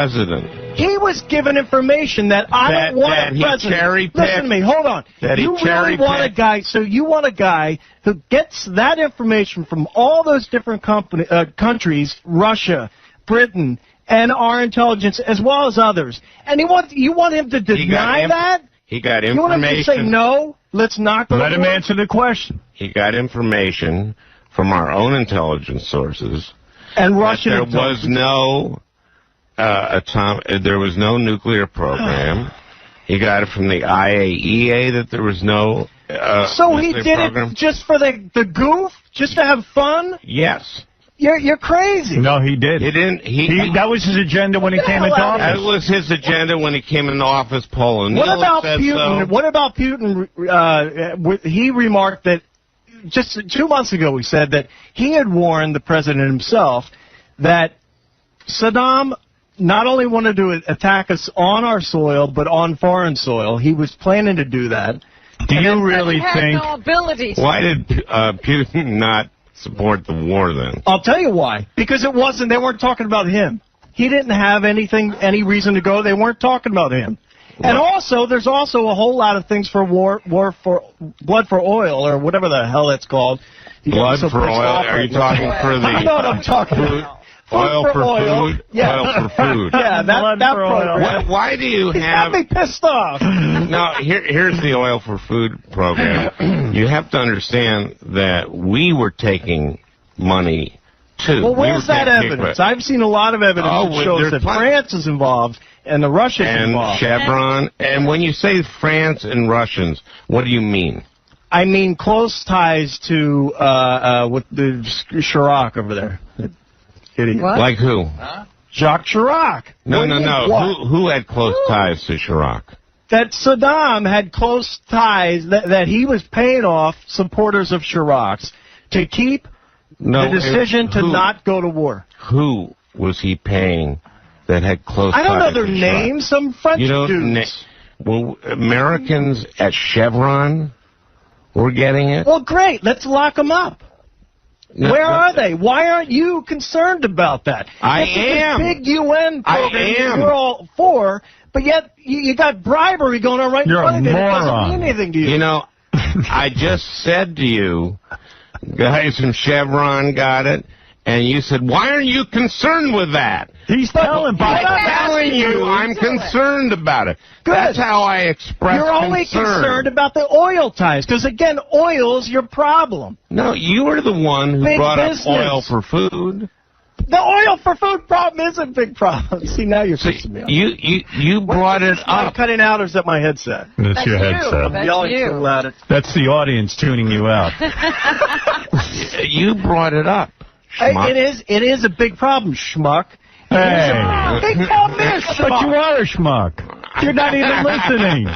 president. He was given information that I don't want a president. Listen to me, hold on. You really want a guy, so you want a guy who gets that information from all those different countries, Russia, Britain, and our intelligence, as well as others. And you want him to deny that? He got information. You want him to say, no, let's not go to war? Let him answer the question. He got information from our own intelligence sources. And Russian intelligence. There was no nuclear program. He got it from the IAEA that there was no so he did program. It just for the goof? Just to have fun? Yes. You're crazy. No, he did. He didn't. That was his agenda when he came into office. That was his agenda when he came into office, Paul. What about Putin? What about Putin? He remarked that just 2 months ago he said that he had warned the president himself that Saddam not only wanted to attack us on our soil, but on foreign soil. He was planning to do that. Do you really think... No ability. Why did Putin not support the war then? I'll tell you why. Because it wasn't, they weren't talking about him. He didn't have any reason to go. They weren't talking about him. Right. And also, there's also a whole lot of things for blood for oil, or whatever the hell it's called. Blood for oil? Are you talking for the... I know what I'm talking about. Oil for food? Yeah. Oil for food. Yeah, that program. Why do you have... Got me pissed off. No, here's the Oil for Food program. You have to understand that we were taking money, too. Well, where's that evidence? I've seen a lot of evidence that shows that France is involved and the Russians involved. And Chevron. And when you say France and Russians, what do you mean? I mean close ties to with the Chirac over there. Idiot. What? Like who? Jacques Chirac. No. Who had close ties to Chirac? That Saddam had close ties, that he was paying off supporters of Chirac's to keep the decision to not go to war. Who was he paying that had close ties to Chirac? I don't know their names. Some French dudes. Well, Americans at Chevron were getting it? Well, great. Let's lock them up. Where are they? Why aren't you concerned about that? I am. This big UN program I am. You're all for, but yet you got bribery going on right in front of you. It doesn't mean anything to you. You know, I just said to you, guys from Chevron got it, and you said, why aren't you concerned with that? He's telling you I'm concerned about it. Good. That's how I express You're only concerned about the oil ties, because, again, oil is your problem. No, you were the one who brought up oil for food. The oil for food problem is a big problem. See, now you're pissing me off. You brought it up. Am I cutting out, or is that my headset? That's your headset. That's the audience tuning you out. You brought it up. It is a big problem, schmuck. Hey. They call me a schmuck. But you are a schmuck. You're not even listening.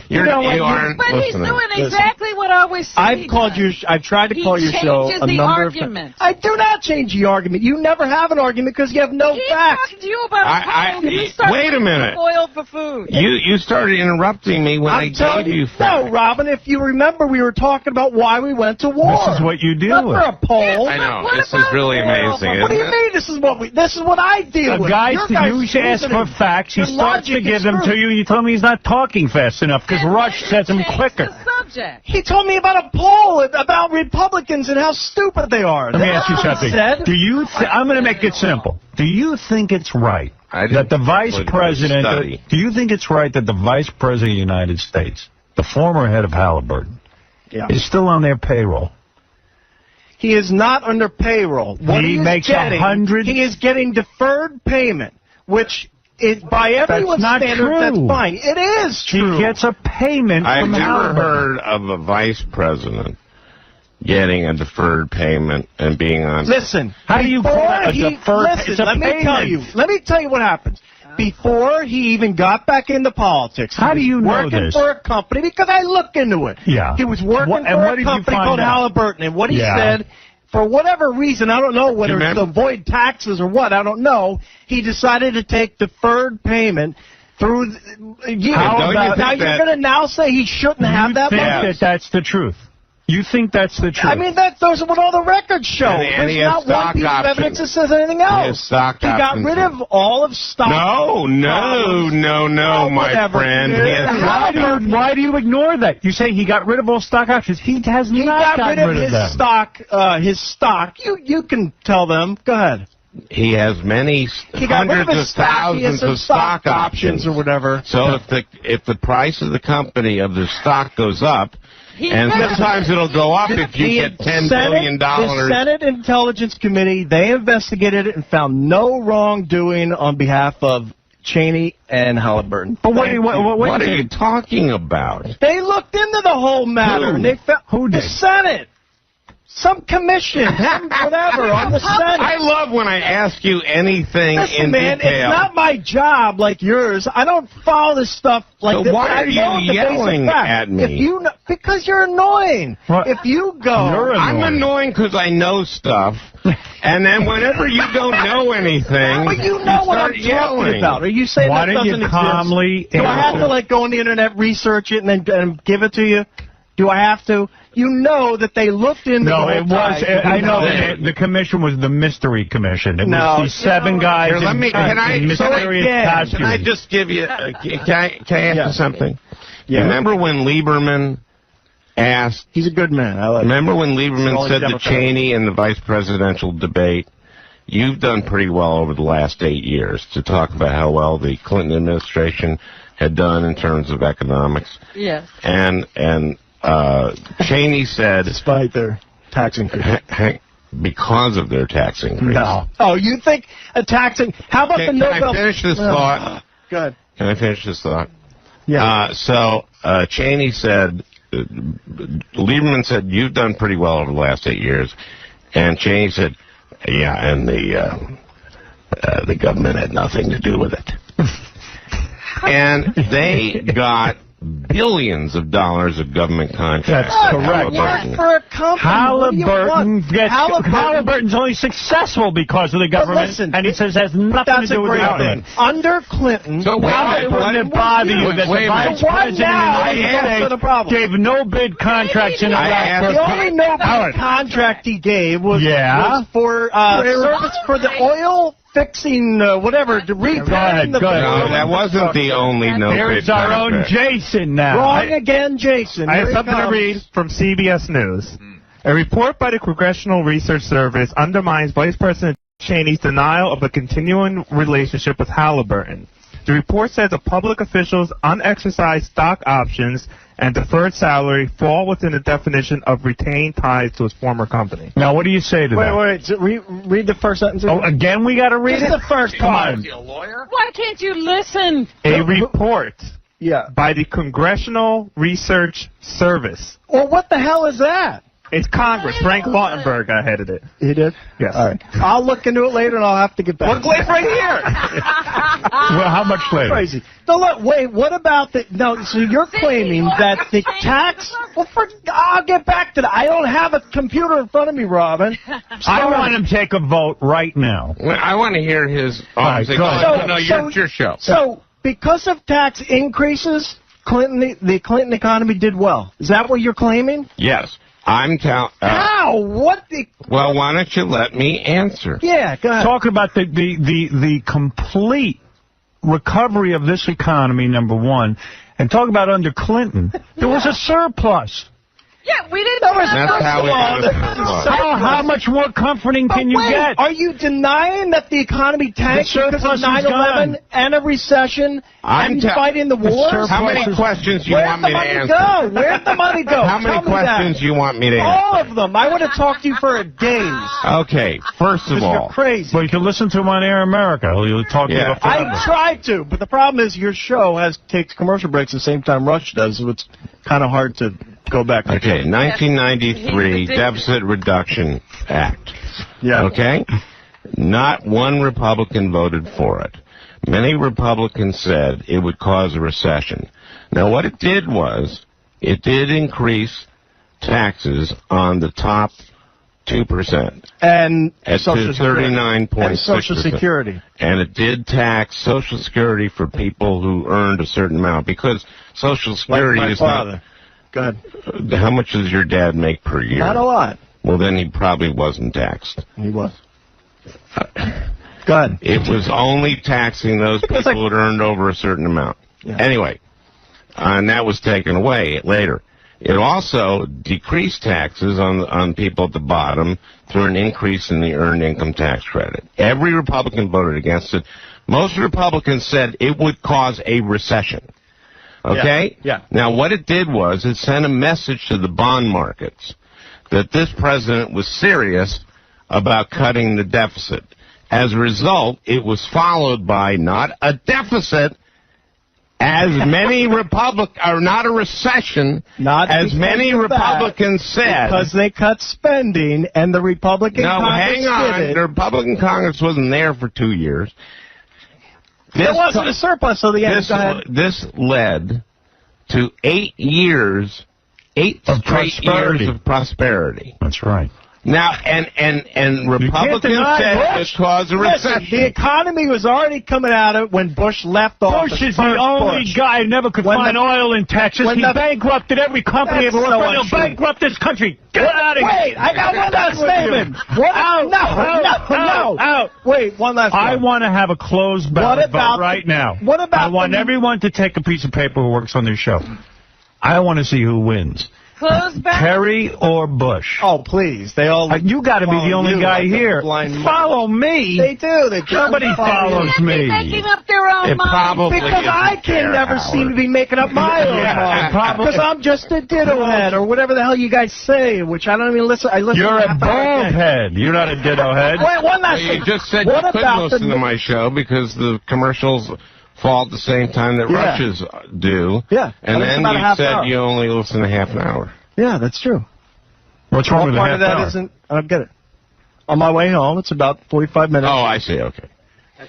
You aren't But he's doing exactly what I always say. I've tried to call your show a number of times. I do not change the argument. You never have an argument because you have no facts. He's talking to you about wait a minute. Oil for food. You started interrupting me when I gave you facts. No, Robin, if you remember, we were talking about why we went to war. This is what you do. Not for a poll. I know. This is really amazing. What do you mean this is what I deal with? You ask for facts. He starts to give them to you. You told me he's not talking fast enough because Rush says him quicker. He told me about a poll about Republicans and how stupid they are. Let me ask you something. I'm going to make it simple. Do you think it's right that the vice president? Do you think it's right that the vice president of the United States, the former head of Halliburton, is still on their payroll? He is not under payroll. He makes $100. He is getting deferred payment, which is, by everyone's standard, that's fine. It is true. He gets a payment from Halliburton. I've never heard of a vice president getting a deferred payment and being on... Listen, how do you call it a deferred payment? Listen, let me tell you what happens. Before he even got back into politics, how do you know working for a company, because I looked into it. Yeah. He was working for a company called Halliburton, and what he said, for whatever reason, I don't know whether it's to avoid taxes or what, I don't know, he decided to take deferred payment through years. Now you're going to say he shouldn't have that money? That's the truth. You think that's the truth? I mean, those are what all the records show. There's not one piece of evidence that says anything else. He got rid of all of stock. No, my friend. Why do you ignore that? You say he got rid of all stock options. He has not gotten rid of them. His stock. You can tell them. Go ahead. He has many hundreds of thousands of stock options or whatever. So if the price of the company of the stock goes up, and sometimes it'll go up if you get $10 billion. The Senate Intelligence Committee, they investigated it and found no wrongdoing on behalf of Cheney and Halliburton. But what are you talking about? They looked into the whole matter. And they found the Senate. Some commission, whatever, on the Senate. I love when I ask you anything in detail. It's not my job like yours. I don't follow this stuff like this. So why are you yelling at me? Because you're annoying. What? If you go... I'm annoying because I know stuff. And then whenever you don't know anything, but you know what I'm talking about. Are you saying that doesn't exist? Do I have to go on the internet, research it, and then give it to you? Do I have to? You know that they looked into I know the commission was the Mystery Commission. It was these 7 guys in mysterious costumes. Can I just give you... can I ask you something? Yeah. Remember when Lieberman asked... He's a good man. I like remember when Lieberman said to Cheney in the vice presidential debate, you've done pretty well over the last 8 years, to talk about how well the Clinton administration had done in terms of economics. Yes. And Cheney said... Despite their tax increase. Because of their tax increase. No. Oh, you think a taxing... How about the Nobel... Can I finish this thought? Go ahead. Can I finish this thought? Yeah. So Cheney said... Lieberman said, you've done pretty well over the last 8 years. And Cheney said, yeah, and the government had nothing to do with it. And they got billions of dollars of government contracts. That's correct. For a company, Halliburton's only successful because of the government, and he says it has nothing to do with the government. Under Clinton, so why wouldn't it bother you that the vice president gave no bid contracts in Iraq? The only no bid contract he gave was for service for the oil fixing, whatever, to repairing the... No, that wasn't the only no-bid Here's our own Jason now. Wrong again, Jason. I have something to read from CBS News. A report by the Congressional Research Service undermines Vice President Cheney's denial of a continuing relationship with Halliburton. The report says a public official's unexercised stock options and deferred salary fall within the definition of retained ties to his former company. Now, what do you say to that? Wait. Read the first sentence. Oh, again we got to read it? Just the first part. Is he a lawyer? Why can't you listen? A report by the Congressional Research Service. Well, what the hell is that? It's Congress. Frank Lautenberg headed it. He did? Yes. All right. I'll look into it later, and I'll have to get back. Look right here. Well, how much later? Crazy. No, look, wait, what about the... No, so you're claiming that the tax... Well, I'll get back to that. I don't have a computer in front of me, Robin. I want him to take a vote right now. Well, I want to hear his... it's your show. So, because of tax increases, the Clinton economy did well. Is that what you're claiming? Yes. I'm telling... How? What the... Well, why don't you let me answer? Yeah, go ahead. Talk about the complete recovery of this economy, number one, and talk about under Clinton, there was a surplus. Yeah, we didn't... That's how we got a surplus. How much more comforting can you get? Are you denying that the economy tanked because of 9/11 and a recession and fighting the wars? How many questions do you want me to answer? Where'd the money go? How many questions do you want me to answer? All of them. I would have talked to you for days. Okay, first of all... You're crazy. Well, you can listen to him on Air America. He'll talk to you forever. I tried to, but the problem is your show takes commercial breaks at the same time Rush does, so it's kind of hard to go back. Okay, 1993 Deficit Reduction Act. Yeah. Okay? Not one Republican voted for it. Many Republicans said it would cause a recession. Now, what it did was, it did increase taxes on the top 2%. And Social Security. 39.6%. And Social Security. And it did tax Social Security for people who earned a certain amount, because Social Security is not... Go ahead. How much does your dad make per year? Not a lot. Well, then he probably wasn't taxed. He was. Go ahead. It was only taxing those people who had earned over a certain amount. Yeah. Anyway, and that was taken away later. It also decreased taxes on people at the bottom through an increase in the earned income tax credit. Every Republican voted against it. Most Republicans said it would cause a recession. Okay? Yeah. Now, what it did was it sent a message to the bond markets that this president was serious about cutting the deficit. As a result, it was followed by not a deficit, as many not a recession, as many Republicans said. Because they cut spending, and the Republican Congress hang on. did it. The Republican Congress wasn't there for 2 years. There wasn't a surplus, so the end. This led to 8 years, 8 straight years of prosperity. That's right. Now, and Republicans said it caused a recession. The economy was already coming out of it when Bush left office. Bush is the only guy who never could find oil in Texas. He bankrupted every company ever worked for. He'll bankrupt this country. Get out of here. Wait, I got one last statement. No. Wait, one last I want to have a closed ballot vote right now. What about I want everyone to take a piece of paper who works on this show. I want to see who wins. Perry or Bush? Oh, please. They all. You got to be the only guy here. Follow me. They do. Nobody follows me. Making up their own mind. Because I can never seem to be making up my own mind. Because I'm just a ditto head or whatever the hell you guys say, which I don't even listen. You're a bald head. You're not a ditto head. Wait, one last thing. You just said you couldn't listen to my show because the commercials fall at the same time that Rush's do. Yeah. And then you said you only listen to half an hour. Yeah, that's true. What's wrong with part of that isn't? I don't get it. On my way home, it's about 45 minutes. Oh, I see. Okay.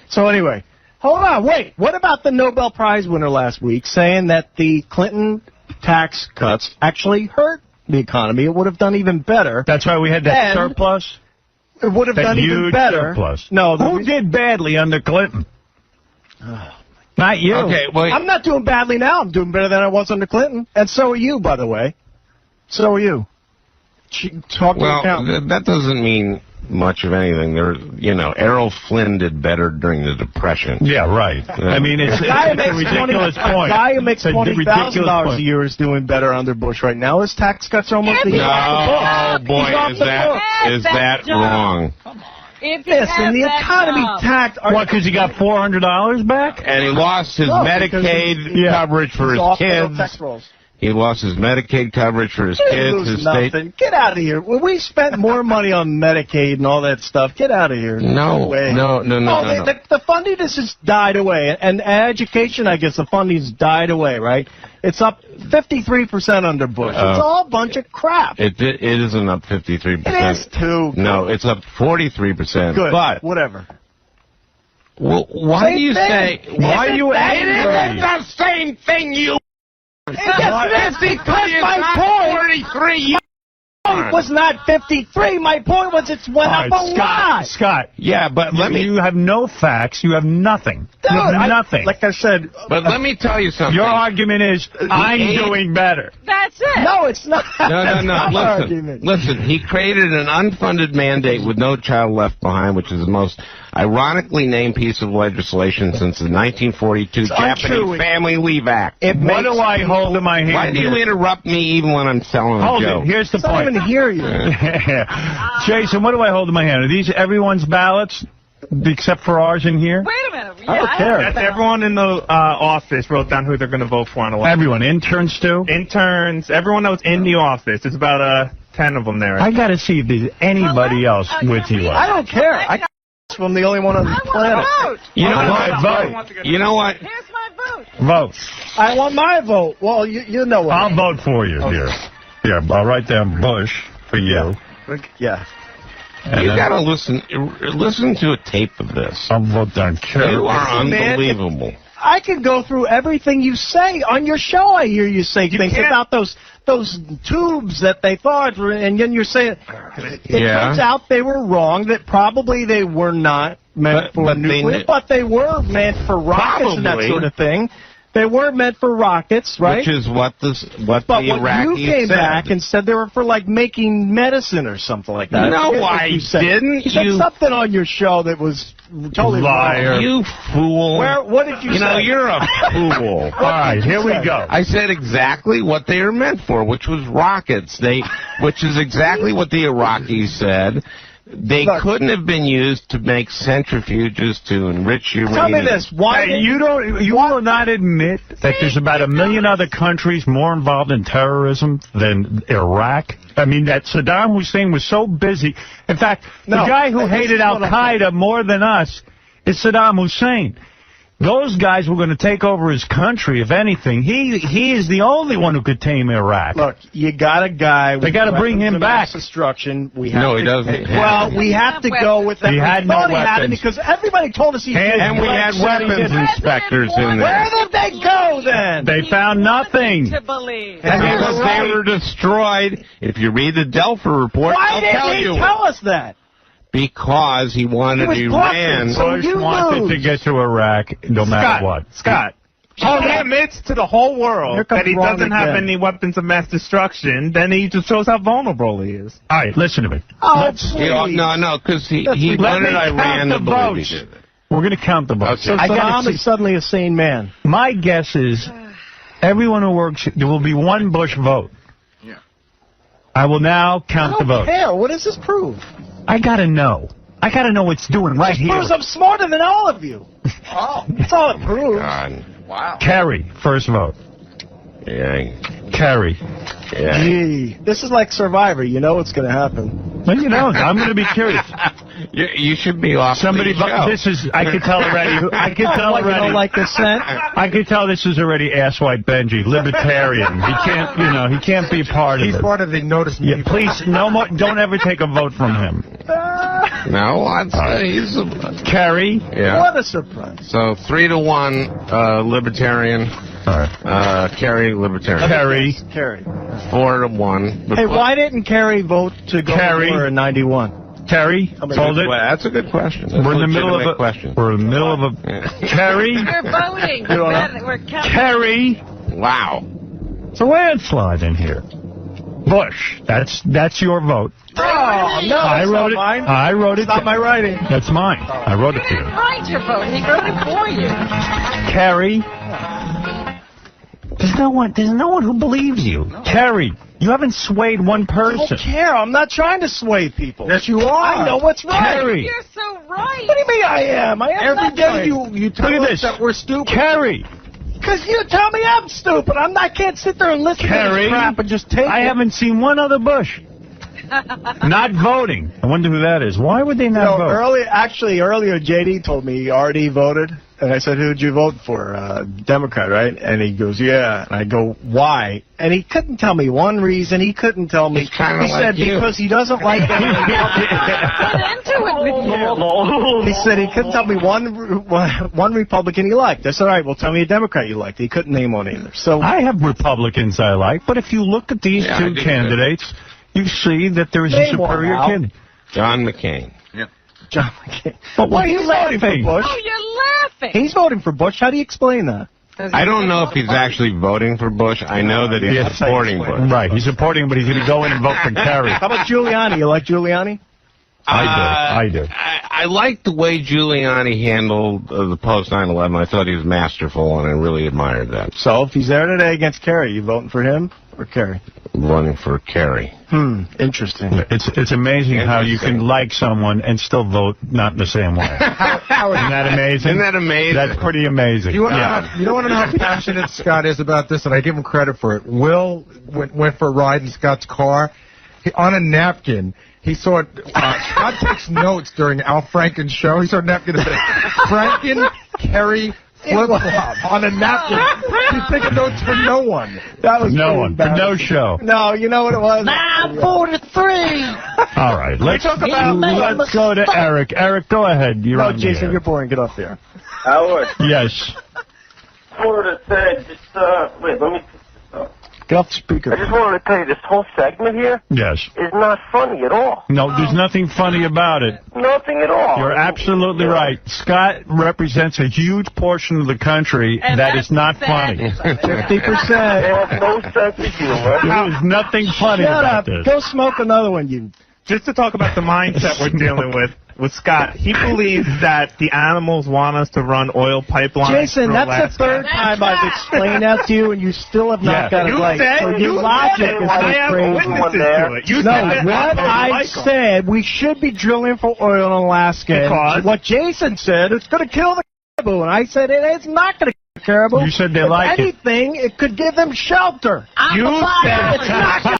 So anyway, hold on. Wait. What about the Nobel Prize winner last week saying that the Clinton tax cuts actually hurt the economy? It would have done even better. That's why we had that surplus? It would have done even better. Surplus. No. Who did badly under Clinton? Not you. Okay, well, I'm not doing badly now. I'm doing better than I was under Clinton. And so are you, by the way. So are you. That doesn't mean much of anything. Errol Flynn did better during the Depression. Yeah, right. I mean, it's a ridiculous point. A guy who makes $20,000 a year is doing better under Bush right now. His tax cuts are almost Oh, boy, is that wrong. Listen, the economy taxed. What, because he got $400 back? And he lost his Medicaid coverage for his kids. He lost his Medicaid coverage for his kids, his state. Get out of here. Well, we spent more money on Medicaid and all that stuff. Get out of here. No. The funding has just died away. And education, I guess, the funding's died away, right? It's up 53% under Bush. It's all a bunch of crap. It isn't up 53%. It is, too. No, it's up 43%. Good. But whatever. Well, why do you say... Why are you angry? It isn't the same thing, you... It's because my point was not 53. My point was it went up a lot. Scott. Yeah, but You have no facts. You have nothing. Dude, you have nothing. Like I said. But let me tell you something. Your argument is, I'm doing better. That's it. No, it's not. No. Listen, he created an unfunded mandate with No Child Left Behind, which is the most ironically named piece of legislation since the 1942 Japanese Family Leave Act. What do I hold in my hand? Why do you interrupt me even when I'm telling a joke? Here's the point. I don't even hear you. Jason, what do I hold in my hand? Are these everyone's ballots, except for ours in here? Wait a minute. I don't care. That's everyone in the office wrote down who they're going to vote for on election. Everyone. Interns, too? Interns. Everyone that was in the office. There's about 10 of them there. I got to see if there's anybody else with you. I don't care. I'm the only one on the planet. You know what? Vote. You know what? Here's my vote. Vote. I want my vote. Well, you know what. I'll vote for you, dear. Here, I'll write down Bush for you. Yeah. You gotta listen to a tape of this. I'll vote down Kerry. You are unbelievable. I can go through everything you say on your show. I hear you say things about those tubes that they thought, and then you're saying it turns out they were wrong. That probably they were not meant for nuclear, but they were meant for rockets and that sort of thing. They were meant for rockets, right? Which is what the Iraqis said. You came back and said they were for, like, making medicine or something like that. No, I didn't. You said something on your show that was totally liar. wrong. You fool. What did you say? You know, you're a fool. All right, here we go. I said exactly what they were meant for, which was rockets. Which is exactly what the Iraqis said. They couldn't have been used to make centrifuges to enrich uranium. Tell me this: why you will not admit that there's about 1 million other countries more involved in terrorism than Iraq? I mean, that Saddam Hussein was so busy. In fact, the guy who hated Al-Qaeda more than us is Saddam Hussein. Those guys were going to take over his country, if anything. He is the only one who could tame Iraq. Look, you got a guy. They got to bring him back. Destruction. He doesn't. Well, we have to go with that. He had no weapons because everybody told us he did. And we had weapons inspectors in there. Where did they go then? They found nothing. To believe. And because they were destroyed. If you read the Delphi report, why didn't he tell us that? Because he wanted Iran. Bush wanted to get to Iraq no matter what. Scott. He admits to the whole world that he doesn't have any weapons of mass destruction, then he just shows how vulnerable he is. All right, listen to me. Oh, no, because he wanted Iran to believe he did it. We're going to count the votes. So Saddam is suddenly a sane man. My guess is everyone who works, there will be one Bush vote. Yeah. I will now count the votes. I don't care. What does this prove? I got to know. I got to know what it's doing right here. Proves I'm smarter than all of you. That's all it proves. God. Wow. Kerry, first vote. Yeah. Kerry. Yeah. Gee, this is like Survivor. You know what's going to happen. Well, you know, I'm going to be curious. You should be off. Somebody, this is. I could tell already. I could tell already. You don't like the scent? I could tell this is already asswhite Benji, libertarian. He can't, he can't be part of it. He's part of the notice me. Yeah, please, no more. Don't ever take a vote from him. No, I'd say he's Kerry. Yeah. What a surprise. So 3-1, libertarian. All right. Kerry, libertarian. Kerry. 4-1. Hey, why didn't Kerry vote to go for in 91? Kerry, hold it. That's a good question. We're in the middle of a question. We're in the middle of a Kerry. We're voting. We're counting. Kerry. Wow. It's a landslide in here. Bush. That's your vote. Oh, no, I wrote it. Mine. I wrote it. It's not my writing. That's mine. I wrote it to you. Write your vote. He wrote it for you. Kerry. There's no one who believes you. Kerry, you haven't swayed one person. I don't care. I'm not trying to sway people. Yes, you are. I know what's right. Kerry. You're so right. What do you mean I am? I am Every day you tell Look at us this. that we're stupid. Kerry. Because you tell me I'm stupid. I can't sit there and listen to this crap and just take it. I haven't seen one other Bush. Not voting. I wonder who that is. Why would they not vote? Earlier, JD told me Artie voted, and I said, who'd you vote for? Democrat, right? And he goes, yeah. And I go, why? And he couldn't tell me one reason. He couldn't tell me. He's kind of he like said you. because he doesn't like Get into it with you. He said he couldn't tell me one Republican he liked. I said, all right, well, tell me a Democrat you liked. He couldn't name one either. So I have Republicans I like, but if you look at these two candidates, you see that there is a superior candidate. John McCain. Yep. John McCain. But why are He's you voting for laughing? Bush. Oh, you're laughing. He's voting for Bush. How do you explain that? I don't know if he's actually voting for Bush. I know that he's supporting Bush. Right, he's supporting, but he's going to go in and vote for Kerry. How about Giuliani? You like Giuliani? I do. I like the way Giuliani handled the post 9/11. I thought he was masterful, and I really admired that. So if he's there today against Kerry, you voting for him or Kerry? Running for Kerry. Interesting. It's amazing how you can like someone and still vote not in the same way. Isn't that amazing? Isn't that amazing? That's pretty amazing. You don't want to know how passionate Scott is about this, and I give him credit for it. Will went for a ride in Scott's car. On a napkin, he saw Scott takes notes during Al Franken's show. He saw a napkin that said, Franken, Kerry, flip-flop on a napkin. He's taking notes for no one. That was no one. For no show. No, you know what it was? 943. All right. Let's go to Eric. Eric, go ahead. You're on Jason, the air. you're boring. Get off there. Howard, Yes. I wanted to say, just, wait, let me pick this up. Get off the speaker. I just wanted to tell you, this whole segment here is not funny at all. No, there's nothing funny about it. Nothing at all. You're absolutely right. Scott represents a huge portion of the country that is not funny. 50%. They have no sense of humor. There's nothing funny about this. Go smoke another one, you. Just to talk about the mindset we're dealing with Scott, he believes that the animals want us to run oil pipelines. Jason, that's the third time I've explained that to you, and you still have not got it right. So your logic is so crazy. What I said, we should be drilling for oil in Alaska. Because what Jason said, it's going to kill the caribou, and I said it's not going to kill the caribou. You said they like it. If anything, it could give them shelter. You said it's not going to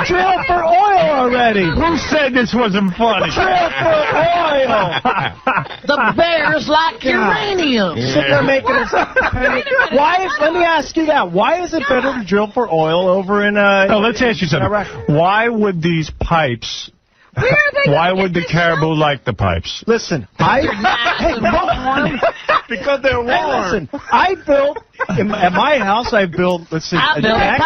drill for oil already. Who said this wasn't funny? Drill for oil. The bears like uranium. Sitting there making us. Let me ask you that. Why is it better to drill for oil over in let's ask you something. Why would these pipes... Why would the caribou like the pipes? Listen, because they're warm. Hey, listen, I built at my house. I built. Let's see, a deck.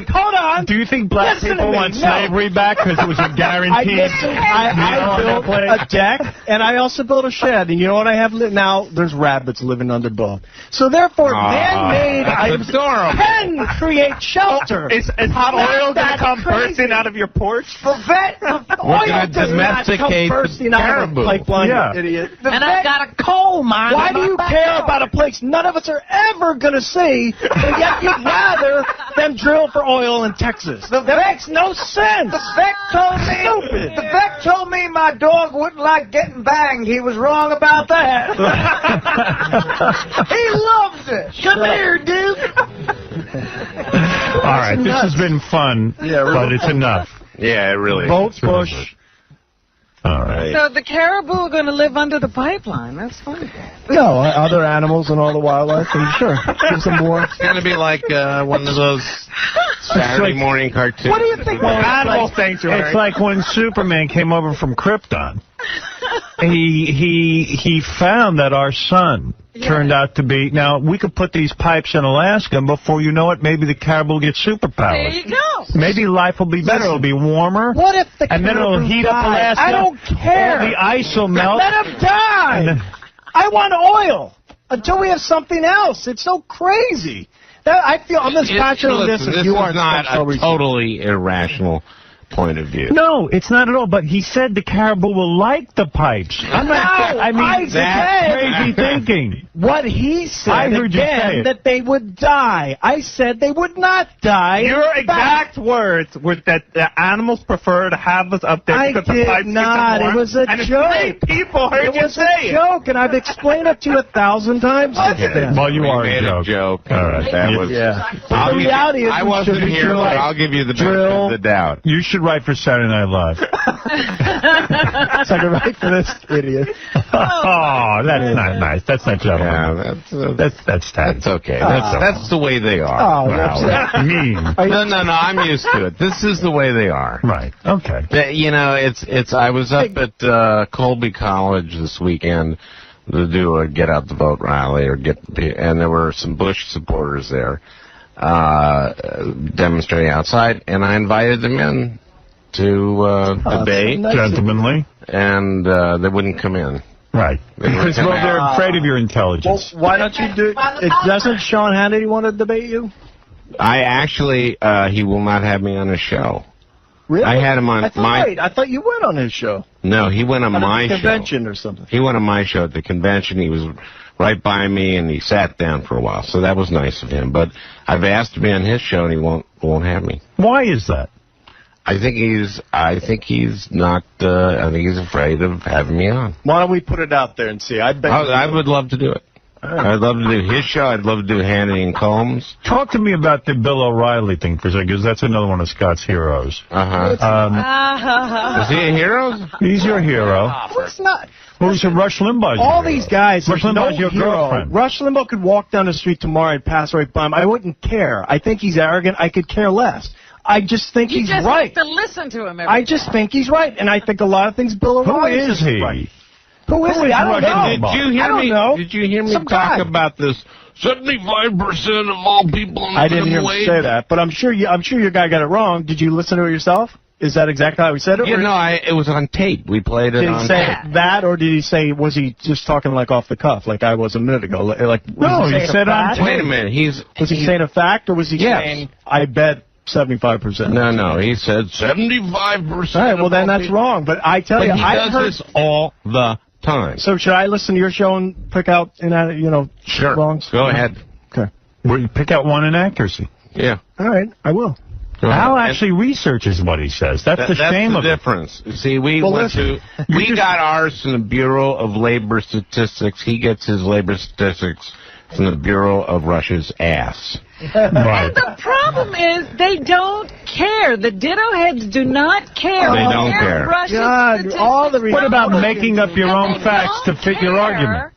Hold on. Do you think black people want slavery back because it was a guarantee? I built a deck, and I also built a shed. And you know what I have now? There's rabbits living under both. So therefore, man-made items can create shelter. Is hot oil going to come bursting out of your porch? Oil does not come bursting out of the pipeline, idiot. And I've got a coal mine. Why do you care about a place none of us are ever going to see, and yet you'd rather them drill for oil in Texas? That makes no sense. The vet told me my dog wouldn't like getting banged. He was wrong about that. He loves it. Come here, Duke. All right, this has been fun, but it's enough. Yeah, it really. Vote Bush. All right. So the caribou are going to live under the pipeline. That's funny. No, other animals and all the wildlife, and sure, give some more. It's going to be like one of those Saturday morning cartoons. What do you think? Animal sanctuary. It's like when Superman came over from Krypton. He found that our sun turned out to be... Now, we could put these pipes in Alaska, and before you know it, maybe the caribou will get superpowers. There you go. Maybe life will be better. It'll be warmer. What if the and then it'll heat up Alaska. I don't care. All the ice will melt. Let them die. I want oil until we have something else. It's so crazy. I feel I'm as passionate on this as you are. This is not a totally irrational point of view. No, it's not at all. But he said the caribou will like the pipes. I'm not. I mean, that's crazy thinking. What he said I heard you say that they would die. I said they would not die. Your exact words were that the animals prefer to have us up there because the pipes not. It was a joke. 3 people heard you say it. It was a joke, and I've explained it to you 1,000 times. Well, you are a joke. All right, that was. The reality is, I wasn't here, but I'll give you the benefit of the doubt. You should write for Saturday Night Live. So I can write for this idiot. Oh, that's not nice. That's not gentlemanly. Yeah, that's okay. That's the way they are. Oh, wow. Mean. No, I'm used to it. This is the way they are. Right. Okay. You know, it's. I was up at '𝗏𝗿𝗍 College this weekend to do a Get Out the Vote rally, and there were some Bush supporters there demonstrating outside, and I invited them in to debate. Gentlemanly. And they wouldn't come in. Right. Because they're afraid of your intelligence. Well, why don't you do it? Doesn't Sean Hannity want to debate you? I actually, he will not have me on his show. Really? I had him on I thought you went on his show. No, he went on my show. Convention or something. He went on my show at the convention. He was right by me, and he sat down for a while. So that was nice of him. But I've asked to be on his show, and he won't have me. Why is that? I think he's not. I think he's afraid of having me on. Why don't we put it out there and see? I would love to do it. I'd love to do his show. I'd love to do Hannity and Combs. Talk to me about the Bill O'Reilly thing for a second, because that's another one of Scott's heroes. Is he a hero? He's your hero. It's not. Well, he's a Rush Limbaugh's all hero. These guys. Rush Limbaugh's your girlfriend. Rush Limbaugh could walk down the street tomorrow and pass right by him. I wouldn't care. I think he's arrogant. I could care less. I just think he's right. You just have to listen to him. I just think he's right, and I think a lot of things Bill O'Reilly Who is he? Right. Who is he? I don't know. Did you hear me talk about this? 75% of all people in the I didn't hear him say that, but I'm sure your guy got it wrong. Did you listen to it yourself? Is that exactly how he said it? Yeah, no, it was on tape. We played it on tape. Did he say that, or did he say, was he just talking like off the cuff, like I was a minute ago? No, he said on tape. Wait a minute. Was he saying a fact, or was he saying, I bet 75%? No, he said 75%. All right, well, then that's wrong. But I tell you, I heard this all the time. So should I listen to your show and pick out, sure. wrongs? Go ahead. Okay. Pick out one inaccuracy. Yeah. All right, I will. Al actually researches what he says. That's the shame of it. That's the difference. See, we got ours from the Bureau of Labor Statistics. He gets his labor statistics from the Bureau of Russia's ass. Right. And the problem is they don't care. The ditto heads do not care. They don't care. What about making up your own facts to fit your argument?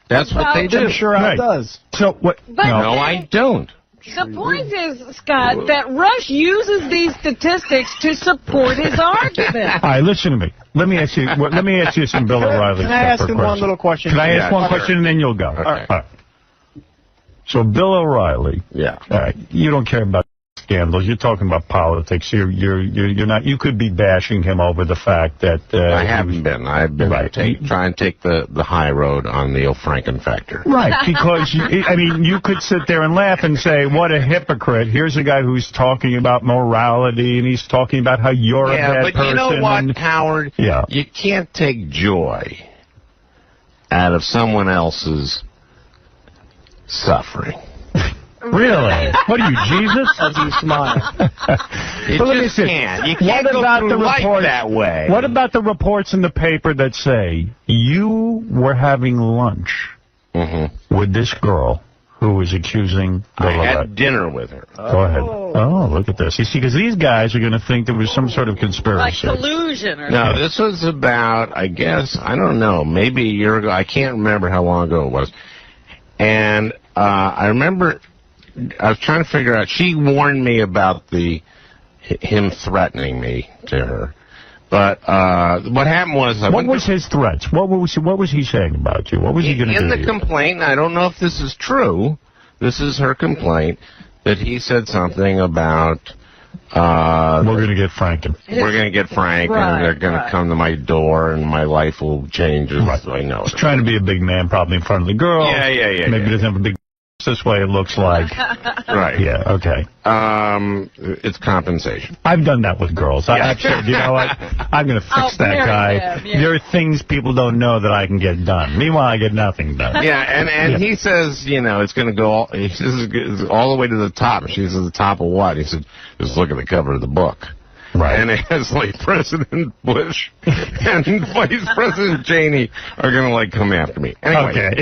That's what they do. I'm sure Al does. So what? No, I don't. The point is, Scott, that Rush uses these statistics to support his argument. All right, listen to me. Let me ask you some Bill O'Reilly. Can I ask him one little question? Can I ask one question and then you'll go? Okay. All right. So Bill O'Reilly. Yeah. All right. You don't care about scandals. You're talking about politics. You're not. You could be bashing him over the fact that I haven't been. I've been trying to take the high road on the old Franken factor. Right, because you could sit there and laugh and say, "What a hypocrite! Here's a guy who's talking about morality and he's talking about how you're a bad person." Yeah, but you know what, Howard? Yeah. You can't take joy out of someone else's suffering. Really? What are you, Jesus? As you smile. You just can't. You can't go through life that way. What about the reports in the paper that say you were having lunch with this girl who was accusing the I had dinner with her. Go ahead. Oh, look at this. You see, because these guys are going to think there was some sort of conspiracy. Like collusion or something. No, this was about, I guess, I don't know, maybe a year ago. I can't remember how long ago it was. And I remember I was trying to figure out, she warned me about him threatening me to her. But what happened was... What was his threats? What was he saying about you? What was he going to do? In the complaint, I don't know if this is true, this is her complaint, that he said something about... we're going to get Franken. We're going to get Franken, and they're going to come to my door, and my life will change. So I know. He's trying to be a big man, probably in front of the girl. Yeah. Maybe he doesn't have a big... This way it looks like. Right. Yeah, okay. It's compensation. I've done that with girls. I've said, you know what? I'm going to fix that guy. There are things people don't know that I can get done. Meanwhile, I get nothing done. Yeah, and he says, it's going to go all the way to the top. She says, the top of what? He said, just look at the cover of the book. Right. And it has, President Bush and Vice President Cheney are going to, come after me. Anyway. Okay.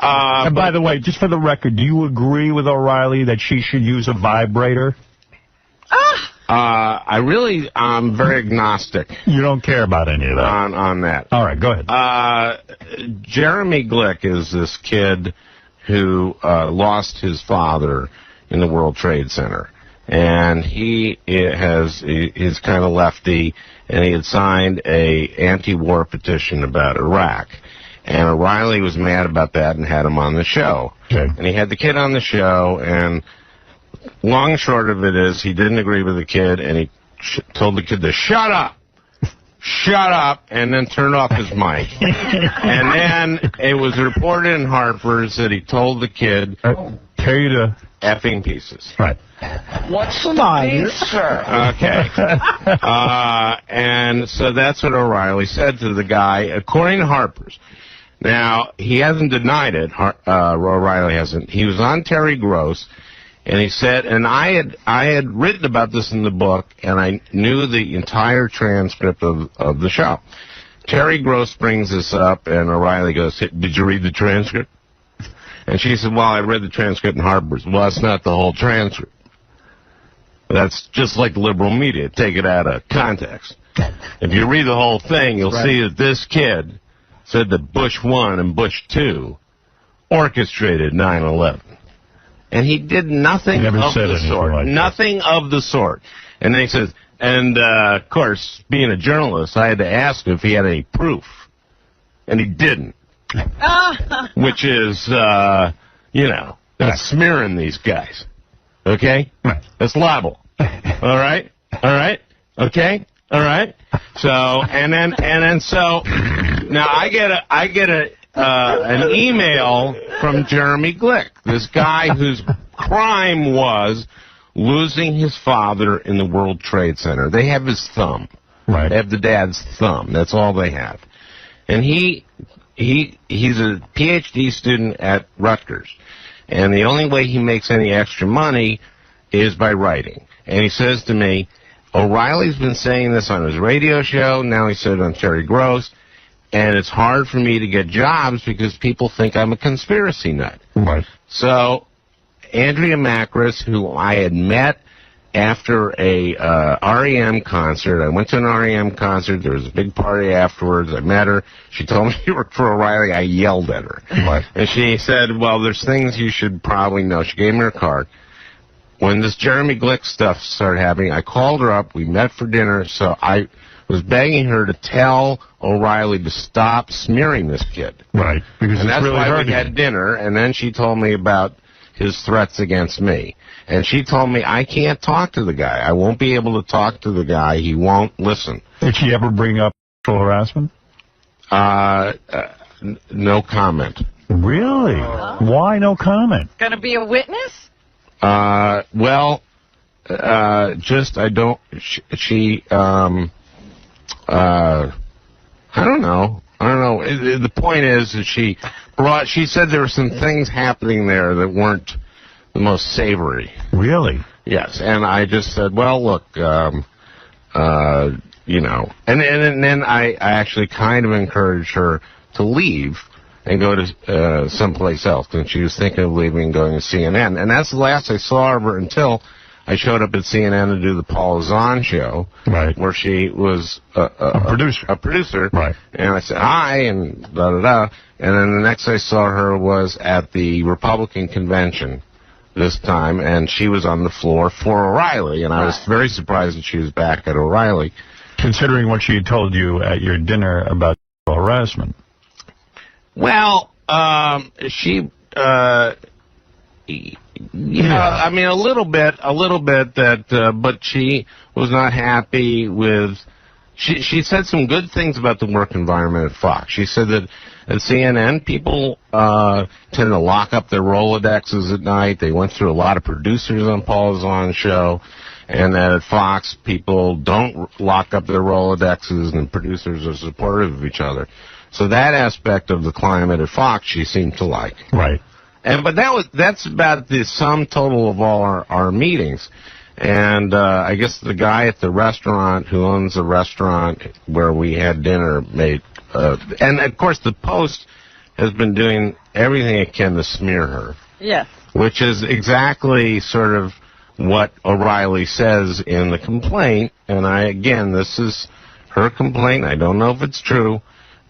And by the way, just for the record, do you agree with O'Reilly that she should use a vibrator? I'm very agnostic. You don't care about any of that? On that. All right, go ahead. Jeremy Glick is this kid who lost his father in the World Trade Center. And he's kind of lefty, and he had signed a anti-war petition about Iraq. And O'Reilly was mad about that and had him on the show. Okay. And he had the kid on the show, and long and short of it is he didn't agree with the kid, and he told the kid to shut up, and then turn off his mic. And then it was reported in Harper's that he told the kid, tear you to effing pieces. Right. What's the matter, sir? Okay. And so that's what O'Reilly said to the guy, according to Harper's. Now, he hasn't denied it. O'Reilly hasn't. He was on Terry Gross, and he said, and I had written about this in the book, and I knew the entire transcript of the show. Terry Gross brings this up, and O'Reilly goes, did you read the transcript? And she said, well, I read the transcript in Harper's. Well, that's not the whole transcript. That's just like liberal media. Take it out of context. If you read the whole thing, you'll see that this kid said that Bush 1 and Bush 2 orchestrated 9/11. And he did nothing of the sort. Nothing of the sort. And then he says, And, of course, being a journalist, I had to ask him if he had any proof. And he didn't. Which is, that's smearing these guys. Okay? That's libel. All right? Okay? All right? So, and then now I get an email from Jeremy Glick, this guy whose crime was losing his father in the World Trade Center. They have his thumb. Right. They have the dad's thumb. That's all they have. And he's a PhD student at Rutgers. And the only way he makes any extra money is by writing. And he says to me, O'Reilly's been saying this on his radio show. Now he said it on Terry Gross. And it's hard for me to get jobs because people think I'm a conspiracy nut. Right. So Andrea Macris, who I had met after a REM concert. I went to an REM concert. There was a big party afterwards. I met her. She told me she worked for O'Reilly. I yelled at her. Right. And she said, well, there's things you should probably know. She gave me her card. When this Jeremy Glick stuff started happening, I called her up. We met for dinner. So I was begging her to tell O'Reilly to stop smearing this kid. Right. Because and that's really why we had dinner. And then she told me about his threats against me. And she told me, I can't talk to the guy. I won't be able to talk to the guy. He won't listen. Did she ever bring up sexual harassment? No comment. Really? Why no comment? Going to be a witness? Well, just, I don't, I don't know. The point is that she said there were some things happening there that weren't the most savory. Really? Yes. And I just said, well, look, and then I actually kind of encouraged her to leave and go to someplace else. And she was thinking of leaving and going to CNN. And that's the last I saw of her until I showed up at CNN to do the Paul Zahn show, right, where she was a producer. Right. And I said, hi, and da-da-da. And then the next I saw her was at the Republican convention this time, and she was on the floor for O'Reilly. And I was very surprised that she was back at O'Reilly. Considering what she had told you at your dinner about harassment. Well, she... I mean, a little bit that, but she was not happy with, she said some good things about the work environment at Fox. She said that at CNN, people tend to lock up their Rolodexes at night. They went through a lot of producers on Paul Zahn's show, and that at Fox, people don't lock up their Rolodexes, and producers are supportive of each other. So that aspect of the climate at Fox, she seemed to like. Right. But that's about the sum total of all our meetings. And I guess the guy at the restaurant who owns the restaurant where we had dinner made... and, of course, the Post has been doing everything it can to smear her. Yes. Which is exactly sort of what O'Reilly says in the complaint. And again, this is her complaint. I don't know if it's true.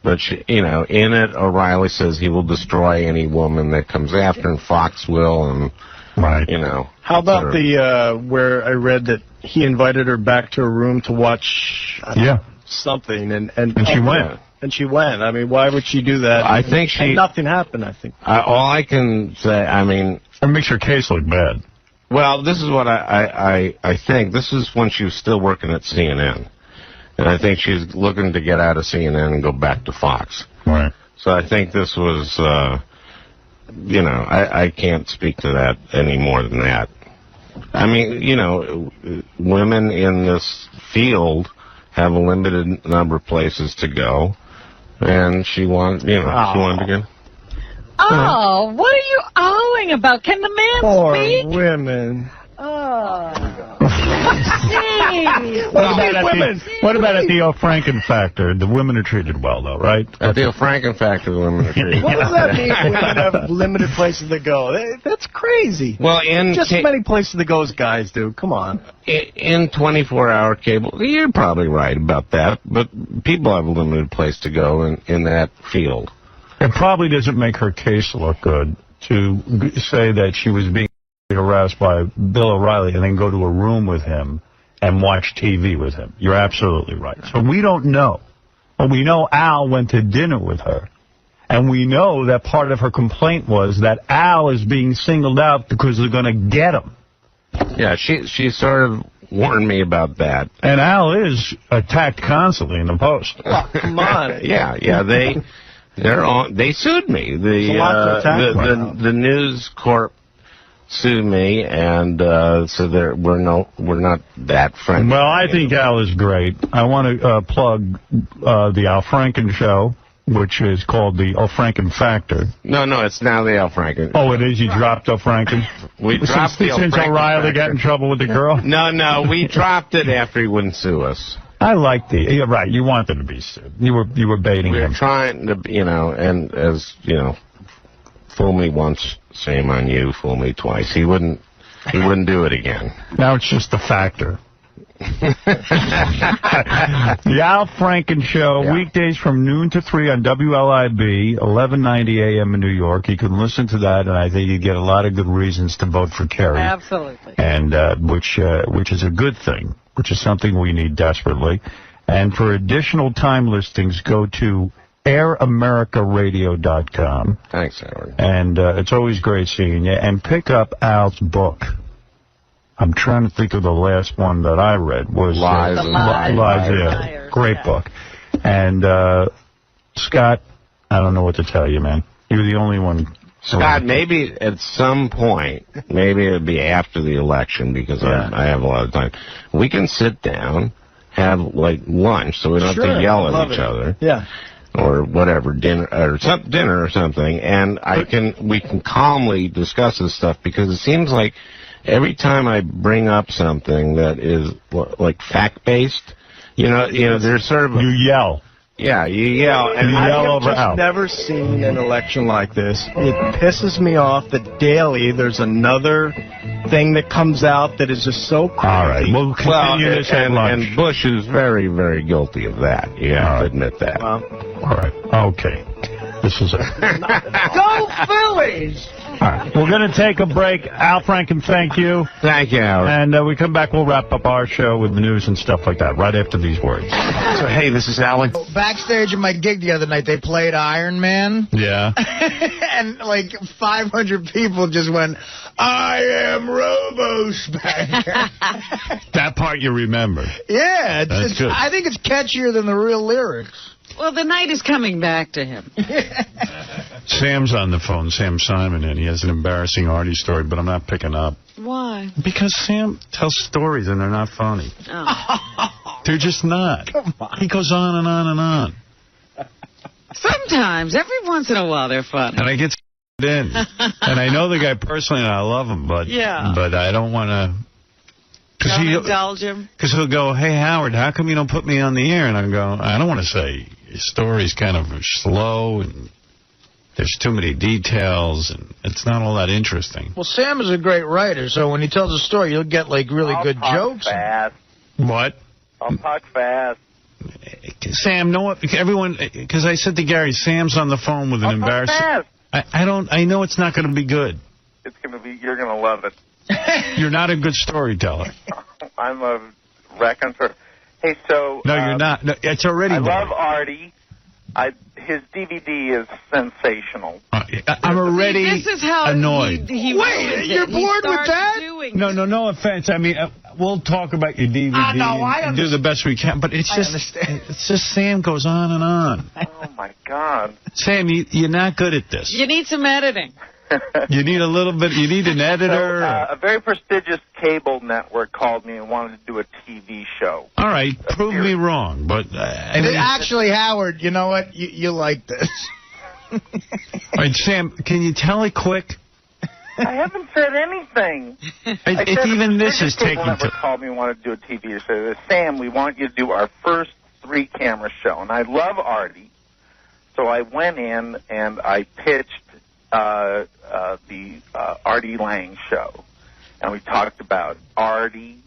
But, in it, O'Reilly says he will destroy any woman that comes after, and Fox will, and, right. How about where I read that he invited her back to her room to watch something, and she went. And she went. I mean, why would she do that? I think and nothing happened, I think. All I can say, I mean... It makes her case look bad. Well, this is what I think. This is when she was still working at CNN. And I think she's looking to get out of CNN and go back to Fox. Right. So I think this was, I can't speak to that any more than that. I mean, women in this field have a limited number of places to go. And she wanted, she wanted to go. Oh, what are you owing about? Can the man Poor speak? Women. Oh. What about at the Franken factor? The women are treated well, though, right? At the Franken factor, the women are treated well. What does that mean? Women have limited places to go. That's crazy. Well, just as many places to go as guys do. Come on. In 24-hour cable, you're probably right about that. But people have a limited place to go in that field. It probably doesn't make her case look good to say that she was being harassed by Bill O'Reilly and then go to a room with him and watch TV with him. You're absolutely right. So we don't know. But we know Al went to dinner with her. And we know that part of her complaint was that Al is being singled out because they're going to get him. Yeah, she sort of warned me about that. And Al is attacked constantly in the Post. Well, come on. Yeah, they sued me. The News Corp sued me, and so we're not that friendly. Well, I think Al is great. I want to plug the Al Franken show, which is called the Al Franken Factor. No, it's now the Al Franken. Oh, it is? You dropped Al Franken? We dropped the Al Franken since O'Reilly got in trouble with the girl? No, we dropped it after he wouldn't sue us. I like you're right, you wanted to be sued. You were baiting him. We were trying to, and as, fool me once, shame on you, fool me twice. He wouldn't do it again. Now it's just a factor. The Al Franken Show, weekdays from noon to 3 on WLIB, 1190 AM in New York. You can listen to that, and I think you get a lot of good reasons to vote for Kerry. Absolutely. And which is a good thing, which is something we need desperately. And for additional time listings, go to AirAmericaRadio.com. Thanks, Howard. And it's always great seeing you. And pick up Al's book. I'm trying to think of the last one that I read. Was Lies. Yeah. Great book. And, Scott, I don't know what to tell you, man. You're the only one. Scott, maybe at some point, maybe it'll be after the election, because I have a lot of time, we can sit down, have, lunch, so we don't have to yell at each other. Yeah. Or whatever, dinner or something, and we can calmly discuss this stuff, because it seems like every time I bring up something that is fact-based, there's sort of you yell. Yeah, you yell. And I've just never seen an election like this. It pisses me off that daily there's another thing that comes out that is just so crazy. All right, we'll continue this at lunch. And Bush is very, very guilty of that. You have to admit that. Well, all right, okay. This is it. Go Phillies! All right, we're going to take a break. Al Franken, thank you. Thank you, Howard. And we come back, we'll wrap up our show with the news and stuff like that right after these words. So, hey, this is Alan. Backstage at my gig the other night, they played Iron Man. Yeah. And 500 people just went, I am Robo-Spanker. That part you remember. Yeah, I think it's catchier than the real lyrics. Well, the night is coming back to him. Sam's on the phone, Sam Simon, and he has an embarrassing Artie story, but I'm not picking up. Why? Because Sam tells stories and they're not funny. Oh. They're just not. Come on. He goes on and on and on. Sometimes, every once in a while, they're funny. And I get in. And I know the guy personally, and I love him, but I don't want to... Indulge him? Because he'll go, hey, Howard, how come you don't put me on the air? And I go, I don't want to say his story's kind of slow and there's too many details and it's not all that interesting. Well, Sam is a great writer, so when he tells a story, you'll get, really good jokes. Fast. What? I'll talk fast. Sam, everyone, because I said to Gary, Sam's on the phone with an embarrassing... I know it's not going to be good. It's going to be, you're going to love it. You're not a good storyteller. I'm a raconteur. Hey, so... No, you're not. No, it's already... I love Artie. His DVD is sensational. I'm already annoyed. Wait, you're bored with that? No offense. I mean, we'll talk about your DVD and do the best we can, but it's just Sam goes on and on. Oh, my God. Sam, you're not good at this. You need some editing. You need a little bit, you need an editor. So, a very prestigious cable network called me and wanted to do a TV show. All right, prove me wrong, but... Actually, Howard, you know what? You like this. All right, Sam, can you tell it quick? I haven't said anything. Even this is taking... The network called me and wanted to do a TV show. They said, Sam, we want you to do our first 3-camera show. And I love Artie. So I went in and I pitched the Artie Lange show, and we talked about Artie.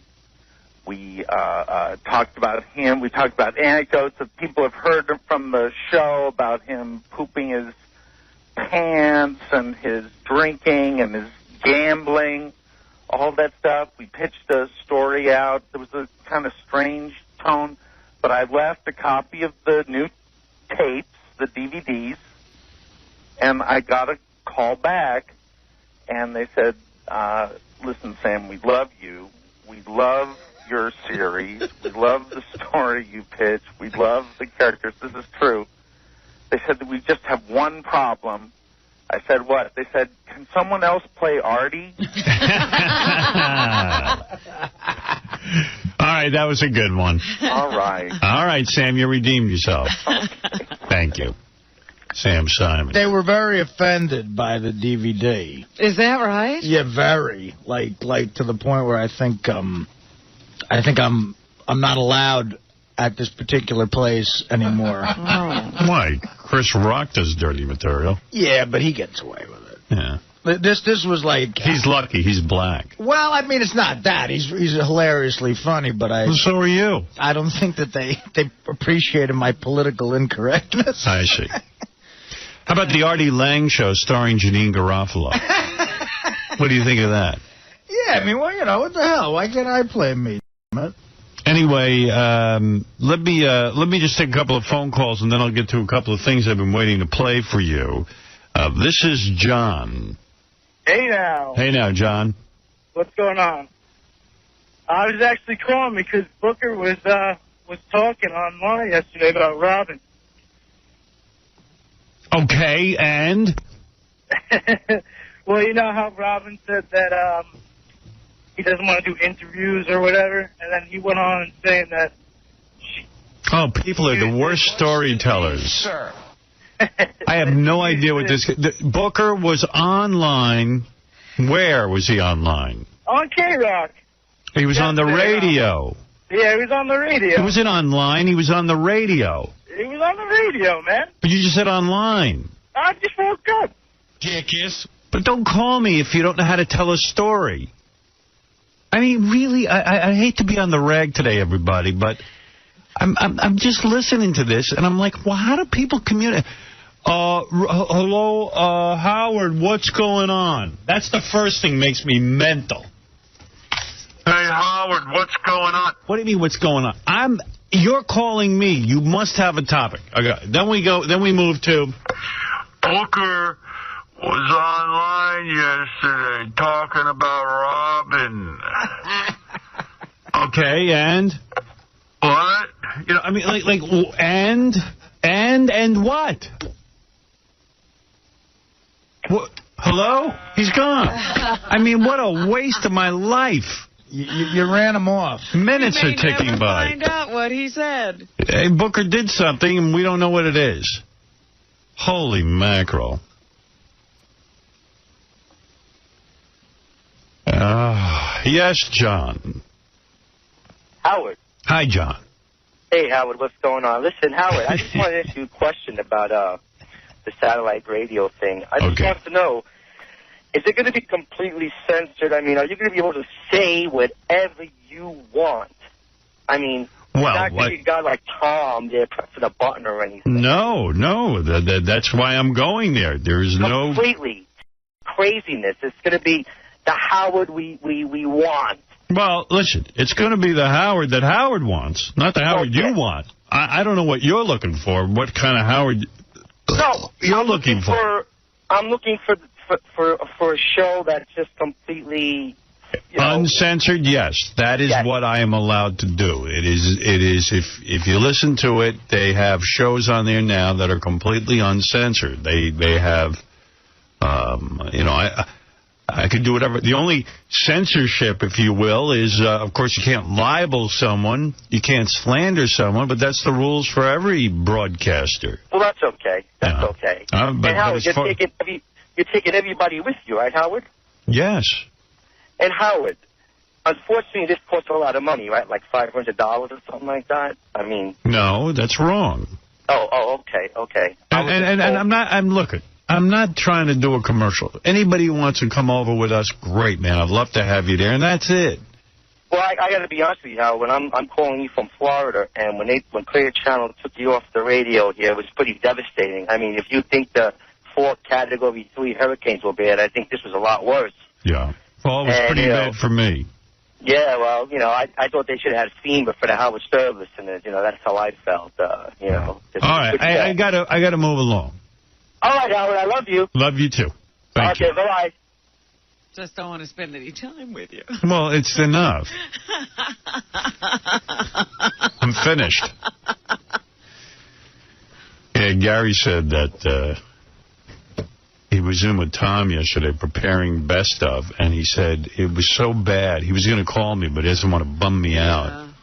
We talked about him. We talked about anecdotes that people have heard from the show about him pooping his pants and his drinking and his gambling, all that stuff. We pitched a story out. There was a kind of strange tone, but I left a copy of the new tapes, the DVDs, and I got a call back, and they said, listen, Sam, we love you. We love your series. We love the story you pitch. We love the characters. This is true. They said that we just have one problem. I said, what? They said, can someone else play Artie? All right, that was a good one. All right. All right, Sam, you redeemed yourself. Okay. Thank you. Sam Simon. They were very offended by the DVD. Is that right? Yeah, very. Like to the point where I think I'm not allowed at this particular place anymore. Why? Chris Rock does dirty material. Yeah, but he gets away with it. Yeah. This was like... He's lucky. He's black. Well, I mean, it's not that. He's hilariously funny, but Well, so are you. I don't think that they appreciated my political incorrectness. I see. How about the Artie Lange show starring Janine Garofalo? What do you think of that? Yeah, I mean, well, you know, what the hell? Why can't I play me? Anyway, let me just take a couple of phone calls, and then I'll get to a couple of things I've been waiting to play for you. This is John. Hey now. Hey now, John. What's going on? I was actually calling because Booker was talking online yesterday about Robin. Okay, and? Well, you know how Robin said that he doesn't want to do interviews or whatever, and then he went on saying that... Oh, people are the worst storytellers. Sure. I have no idea what this... Booker was online. Where was he online? On K-Rock. He was on the radio. Yeah, he was on the radio. He wasn't online. He was on the radio. He was on the radio, man. But you just said online. I just woke up. Jackass. But don't call me if you don't know how to tell a story. I mean, really, I hate to be on the rag today, everybody, but I'm just listening to this, and I'm like, well, how do people communicate? Hello, Howard, what's going on? That's the first thing makes me mental. Hey, Howard, what's going on? What do you mean, what's going on? You're calling me. You must have a topic. Okay. Then we move to Booker was online yesterday talking about Robin. Okay, and? What? You know, I mean, like, and what? What? Hello? He's gone. I mean, what a waste of my life. You ran him off. Minutes are ticking by. Find out what he said. Hey, Booker did something, and we don't know what it is. Holy mackerel. Yes, John. Howard. Hi, John. Hey, Howard, what's going on? Listen, Howard, I just wanted to ask you a question about the satellite radio thing. I just want to know, is it going to be completely censored? I mean, are you going to be able to say whatever you want? I mean, not going to be a guy like Tom there pressing a button or anything. No. That's why I'm going there. There's no... Completely craziness. It's going to be the Howard we want. Well, listen, it's going to be the Howard that Howard wants, not the Howard you want. I don't know what you're looking for, what kind of Howard you're looking for. I'm looking for a show that's just completely... Uncensored, yes. That is what I am allowed to do. It is. If you listen to it, they have shows on there now that are completely uncensored. They have, I could do whatever. The only censorship, if you will, is, of course, you can't libel someone. You can't slander someone, but that's the rules for every broadcaster. Well, that's okay. That's okay. And Howard, you're taking everybody with you, right, Howard? Yes. And Howard, unfortunately, this costs a lot of money, right? Like $500 or something like that. I mean... No, that's wrong. Oh, okay. I'm not trying to do a commercial. Anybody who wants to come over with us, great, man. I'd love to have you there, and that's it. Well, I got to be honest with you, Howard. When I'm calling you from Florida, and when Clear Channel took you off the radio here, it was pretty devastating. I mean, if you think the 4 Category 3 hurricanes were bad, I think this was a lot worse. Yeah. Well, it was pretty bad for me. Yeah, well, you know, I thought they should have had a theme for the 𝗏𝗏𝗏 listeners. You know, that's how I felt. You know. All right, I gotta move along. All right, Howard, I love you. Love you too. Thank you. Okay, bye-bye. Just don't want to spend any time with you. Well, it's enough. I'm finished. Yeah, Gary said that he was in with Tom yesterday preparing best of, and he said it was so bad. He was going to call me, but he doesn't want to bum me out.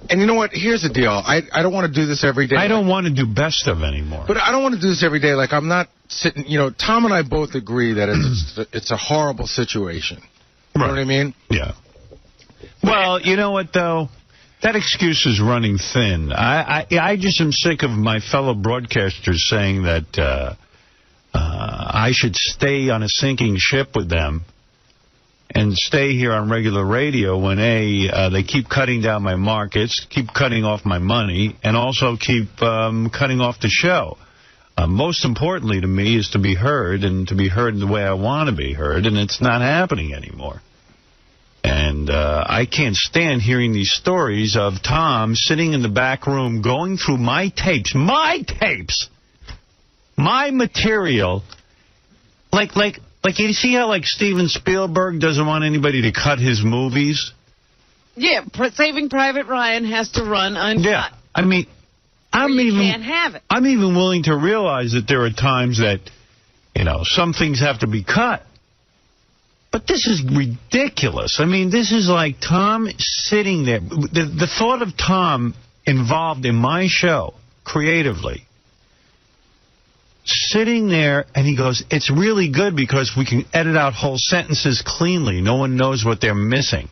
And you know what? Here's the deal. I don't want to do this every day. I don't want to do best of anymore. But I don't want to do this every day. Like, I'm not sitting, you know, Tom and I both agree that it's a horrible situation. You know what I mean? Yeah. Well, you know what, though? That excuse is running thin. I just am sick of my fellow broadcasters saying that I should stay on a sinking ship with them and stay here on regular radio when, they keep cutting down my markets, keep cutting off my money, and also keep cutting off the show. Most importantly to me is to be heard, and to be heard the way I want to be heard, and it's not happening anymore. And I can't stand hearing these stories of Tom sitting in the back room going through my tapes, my material, like you see how like Steven Spielberg doesn't want anybody to cut his movies? Yeah, Saving Private Ryan has to run uncut. Yeah, I mean, can't have it. I'm even willing to realize that there are times that, you know, some things have to be cut. But this is ridiculous. I mean, this is like Tom sitting there. The thought of Tom involved in my show, creatively, sitting there, and he goes, it's really good because we can edit out whole sentences cleanly. No one knows what they're missing.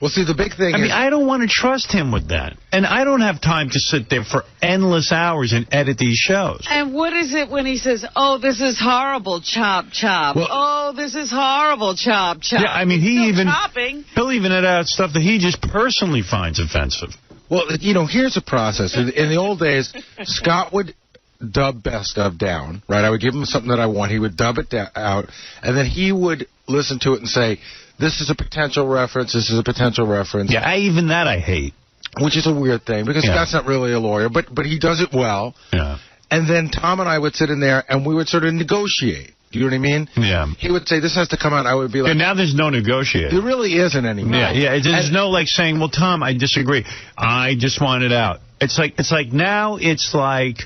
Well, see, the big thing I mean, I don't want to trust him with that. And I don't have time to sit there for endless hours and edit these shows. And what is it when he says, oh, this is horrible, chop, chop. Well, oh, this is horrible, chop, chop. Yeah, I mean, he'll even edit out stuff that he just personally finds offensive. Well, you know, here's the process. In the old days, Scott would dub best of down, right? I would give him something that I want. He would dub it out, and then he would listen to it and say, this is a potential reference, this is a potential reference. Yeah, even that I hate. Which is a weird thing, because Scott's not really a lawyer, but he does it well. Yeah. And then Tom and I would sit in there, and we would sort of negotiate. Do you know what I mean? Yeah. He would say, this has to come out. I would be like... And now there's no negotiating. There really isn't anymore. Yeah. There's no, like, saying, well, Tom, I disagree. I just want it out. It's like now it's like...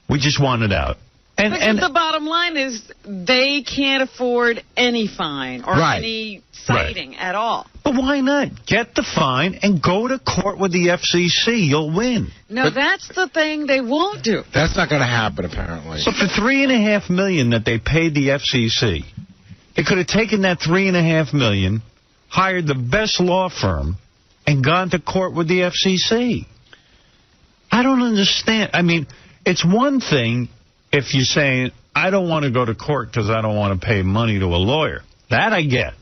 We just want it out. And the bottom line is they can't afford any fine or any citing at all. But why not? Get the fine and go to court with the FCC. You'll win. No, that's the thing they won't do. That's not going to happen, apparently. So for $3.5 million that they paid the FCC, they could have taken that $3.5 million, hired the best law firm, and gone to court with the FCC. I don't understand. I mean... It's one thing if you're saying, I don't want to go to court because I don't want to pay money to a lawyer. That I get.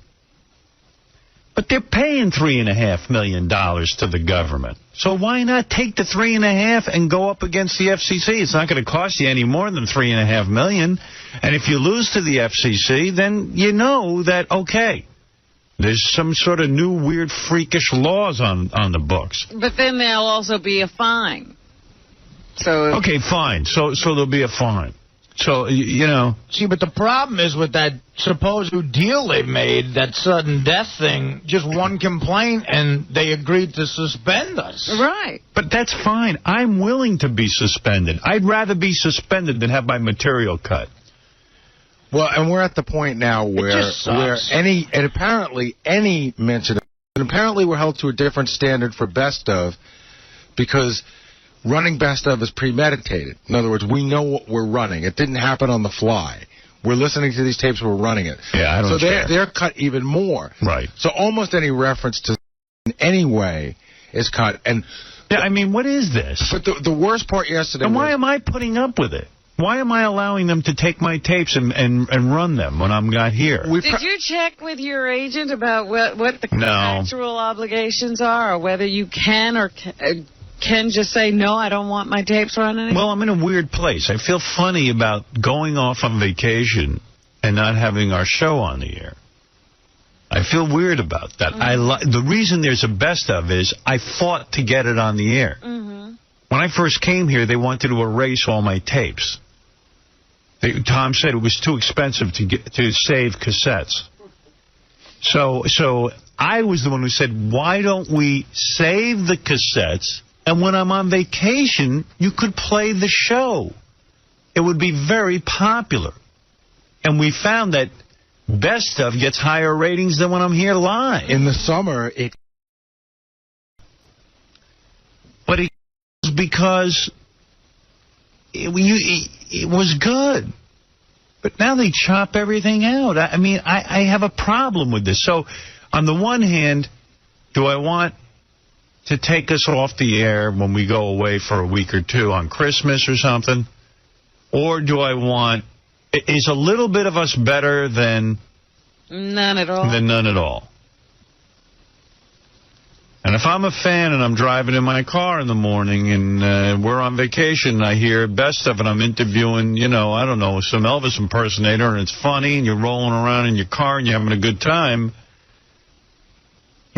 But they're paying $3.5 million to the government. So why not take the $3.5 and go up against the FCC? It's not going to cost you any more than $3.5 million. And if you lose to the FCC, then you know that, okay, there's some sort of new weird freakish laws on the books. But then there'll also be a fine. So okay, fine. So there'll be a fine. So, you know. See, but the problem is with that supposed deal they made, that sudden death thing, just one complaint and they agreed to suspend us. Right. But that's fine. I'm willing to be suspended. I'd rather be suspended than have my material cut. Well, and we're at the point now where apparently any mention, and apparently we're held to a different standard for best of, because running best of is premeditated. In other words, we know what we're running. It didn't happen on the fly. We're listening to these tapes, we're running it. Yeah, I don't care. So they're cut even more. Right. So almost any reference to in any way is cut. And yeah, I mean, what is this? But the worst part yesterday and why am I putting up with it? Why am I allowing them to take my tapes and run them when I'm not here? Did you check with your agent about what the contractual obligations are, or whether you can or can just say, no, I don't want my tapes running? Well, I'm in a weird place. I feel funny about going off on vacation and not having our show on the air. I feel weird about that. The reason there's a best of is I fought to get it on the air. When I first came here, they wanted to erase all my tapes. Tom said it was too expensive to save cassettes. So I was the one who said, why don't we save the cassettes, and when I'm on vacation, you could play the show. It would be very popular. And we found that best of gets higher ratings than when I'm here live. In the summer, But it was because it was good. But now they chop everything out. I mean, I have a problem with this. So, on the one hand, do I want to take us off the air when we go away for a week or two on Christmas or something? Or do I want... Is a little bit of us better than... None at all. Than none at all. And if I'm a fan and I'm driving in my car in the morning and we're on vacation and I hear best of it, I'm interviewing, you know, I don't know, some Elvis impersonator and it's funny and you're rolling around in your car and you're having a good time,